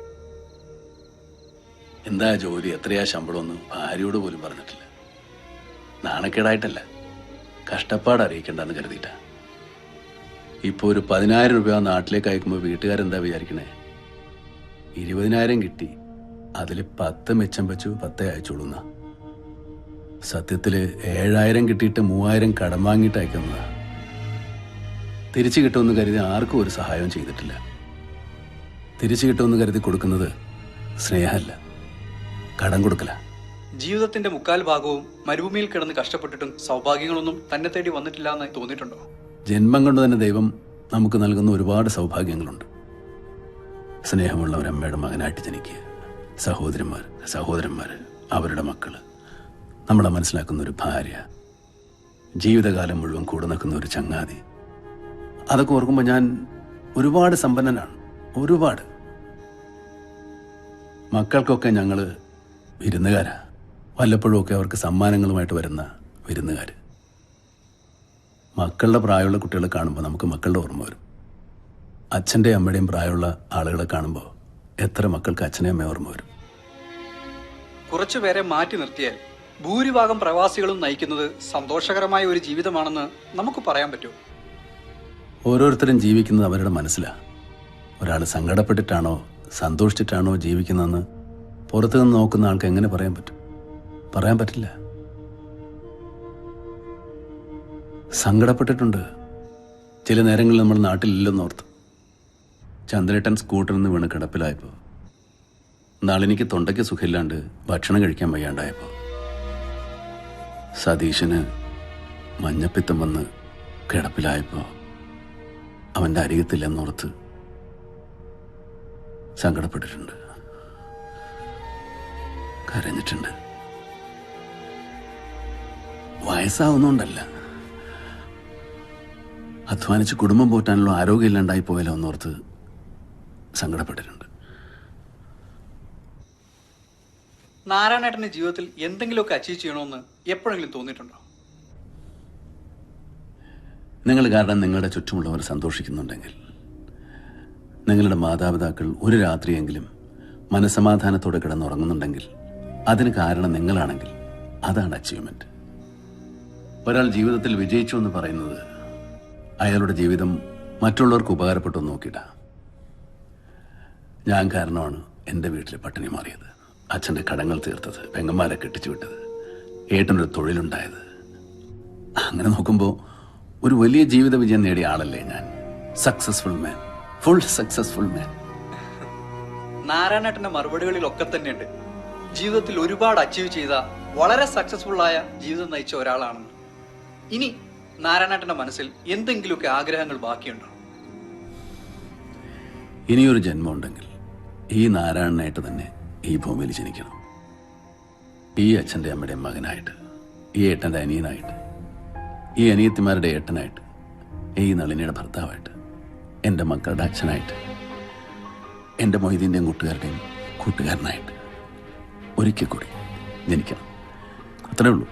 എന്താ ജോലി, എത്രയാ ശമ്പളമൊന്നും ഭാര്യയോട് പോലും പറഞ്ഞിട്ടില്ല. നാണക്കേടായിട്ടല്ല, കഷ്ടപ്പാട് അറിയിക്കണ്ടെന്ന് കരുതിയിട്ടാ. ഇപ്പോൾ ഒരു 10,000 രൂപ നാട്ടിലേക്ക് അയക്കുമ്പോൾ വീട്ടുകാരെന്താ വിചാരിക്കണേ? 20,000 കിട്ടി, അതിൽ 10 മിച്ചം വെച്ചു 10 അയച്ചോളുന്ന. സത്യത്തില് 7,000 കിട്ടിയിട്ട് 3,000 കടം വാങ്ങിയിട്ട് അയക്കുന്നതാ. തിരിച്ചു കിട്ടുമെന്ന് കരുതി ആർക്കും ഒരു സഹായവും ചെയ്തിട്ടില്ല. തിരിച്ചു കിട്ടുമെന്ന് കരുതി കൊടുക്കുന്നത് സ്നേഹമല്ല, കടം കൊടുക്കല. ജീവിതത്തിന്റെ 3/4 ഭാഗവും മരുഭൂമിയിൽ കിടന്ന് കഷ്ടപ്പെട്ടിട്ടും സൗഭാഗ്യങ്ങളൊന്നും തന്നെ തേടി വന്നിട്ടില്ല എന്ന് തോന്നിയിട്ടുണ്ടോ? ജന്മം കൊണ്ട് തന്നെ ദൈവം നമുക്ക് നൽകുന്ന ഒരുപാട് സൗഭാഗ്യങ്ങളുണ്ട്. സ്നേഹമുള്ള ഒരു അമ്മയുടെ മകനായിട്ട് ജനിക്കുക, സഹോദരന്മാർ, അവരുടെ മക്കള്, നമ്മളെ മനസ്സിലാക്കുന്ന ഒരു ഭാര്യ, ജീവിതകാലം മുഴുവൻ കൂടെ നിൽക്കുന്ന ഒരു ചങ്ങാതി. അതൊക്കെ ഓർക്കുമ്പോൾ ഞാൻ ഒരുപാട് സമ്പന്നനാണ്. ഒരുപാട്. മക്കൾക്കൊക്കെ ഞങ്ങൾ വിരുന്നുകാരാ. വല്ലപ്പോഴുമൊക്കെ അവർക്ക് സമ്മാനങ്ങളുമായിട്ട് വരുന്ന വിരുന്നുകാർ. മക്കളുടെ പ്രായമുള്ള കുട്ടികളെ കാണുമ്പോൾ നമുക്ക് മക്കളുടെ ഓർമ്മ വരും. അച്ഛൻ്റെയും അമ്മയുടെയും പ്രായമുള്ള ആളുകളെ കാണുമ്പോൾ എത്ര മക്കൾക്ക് അച്ഛനെയും അമ്മയും ഓർമ്മ വരും. കുറച്ചുപേരെ മാറ്റി നിർത്തിയാൽ ഭൂരിഭാഗം പ്രവാസികളും നയിക്കുന്നത് സന്തോഷകരമായ ഒരു ജീവിതമാണെന്ന് നമുക്ക് പറയാൻ പറ്റുമോ? ഓരോരുത്തരും ജീവിക്കുന്നത് അവരുടെ മനസ്സിലാണ്. ഒരാൾ സങ്കടപ്പെട്ടിട്ടാണോ സന്തോഷിച്ചിട്ടാണോ ജീവിക്കുന്നതെന്ന് പുറത്തു നിന്ന് നോക്കുന്ന ആൾക്ക് എങ്ങനെ പറയാൻ പറ്റും? പറയാൻ പറ്റില്ല. സങ്കടപ്പെട്ടിട്ടുണ്ട്. ചില നേരങ്ങളിൽ നമ്മൾ നാട്ടിലില്ലെന്നോർത്ത്. ചന്ദ്രേട്ടൻ സ്കൂട്ടറിൽ നിന്ന് വീണ് കിടപ്പിലായപ്പോൾ, നാളെനിക്ക് തൊണ്ടയ്ക്ക് സുഖമില്ലാണ്ട് ഭക്ഷണം കഴിക്കാൻ വയ്യാണ്ടായപ്പോൾ, സതീശന് മഞ്ഞപ്പിത്തം വന്ന് കിടപ്പിലായപ്പോൾ അവൻ്റെ അരികത്തില്ലെന്നോർത്ത് സങ്കടപ്പെട്ടിട്ടുണ്ട്, കരഞ്ഞിട്ടുണ്ട്. വയസ്സാവുന്നോണ്ടല്ല, അധ്വാനിച്ച് കുടുംബം പോറ്റാനുള്ള ആരോഗ്യമില്ലാണ്ടായി പോയാലോ എന്നോർത്ത് സങ്കടപ്പെട്ടിട്ടുണ്ട്. നാരായണേട്ടന്റെ ജീവിതത്തിൽ എന്തെങ്കിലുമൊക്കെ അച്ചീവ് ചെയ്യണമെന്ന് എപ്പോഴെങ്കിലും തോന്നിയിട്ടുണ്ടോ? നിങ്ങൾ കാരണം നിങ്ങളുടെ ചുറ്റുമുള്ളവർ സന്തോഷിക്കുന്നുണ്ടെങ്കിൽ, നിങ്ങളുടെ മാതാപിതാക്കൾ ഒരു രാത്രിയെങ്കിലും മനസ്സമാധാനത്തോടെ കിടന്നുറങ്ങുന്നുണ്ടെങ്കിൽ, അതിന് കാരണം നിങ്ങളാണെങ്കിൽ അതാണ് അച്ചീവ്മെന്റ്. ഒരാൾ ജീവിതത്തിൽ വിജയിച്ചു എന്ന് പറയുന്നത് അയാളുടെ ജീവിതം മറ്റുള്ളവർക്ക് ഉപകാരപ്പെട്ടു നോക്കിയിട്ടാ. ഞാൻ കാരണമാണ് എൻ്റെ വീട്ടിൽ പട്ടിണി മാറിയത്, അച്ഛൻ്റെ കടങ്ങൾ തീർത്തത്, പെങ്ങന്മാരെ കെട്ടിച്ചു വിട്ടത്, ഏട്ടനൊരു തൊഴിലുണ്ടായത്. അങ്ങനെ നോക്കുമ്പോൾ ഒരു വലിയ ജീവിത വിജയം നേടിയ ആളല്ലേ ഞാൻ. Successful man, full successful man. നാരായണേട്ടന്റെ മറുപടികളിലൊക്കെ തന്നെയുണ്ട് ജീവിതത്തിൽ ഒരുപാട് അച്ചീവ് ചെയ്ത, വളരെ സക്സസ്ഫുൾ ആയ ജീവിതം നയിച്ച ഒരാളാണെന്ന്. ഇനി നാരായണേട്ടന്റെ മനസ്സിൽ എന്തെങ്കിലുമൊക്കെ ആഗ്രഹങ്ങൾ ബാക്കിയുണ്ടോ? ഇനിയൊരു ജന്മം ഉണ്ടെങ്കിൽ ഈ നാരായണനായിട്ട് തന്നെ ഈ ഭൂമിയിൽ ജനിക്കണം. ഈ അച്ഛൻ്റെ അമ്മയുടെയും മകനായിട്ട്, ഈ ഏട്ടൻ്റെ അനിയനായിട്ട്, ഈ അനിയത്തിമാരുടെ ഏട്ടനായിട്ട്, ഈ നളിനിയുടെ ഭർത്താവായിട്ട്, എൻ്റെ മക്കളുടെ അച്ഛനായിട്ട്, എൻ്റെ മൊയ്തീൻ്റെയും കൂട്ടുകാരുടെയും കൂട്ടുകാരനായിട്ട് ഒരിക്കൽ കൂടി ജനിക്കണം. അത്രേ ഉള്ളൂ.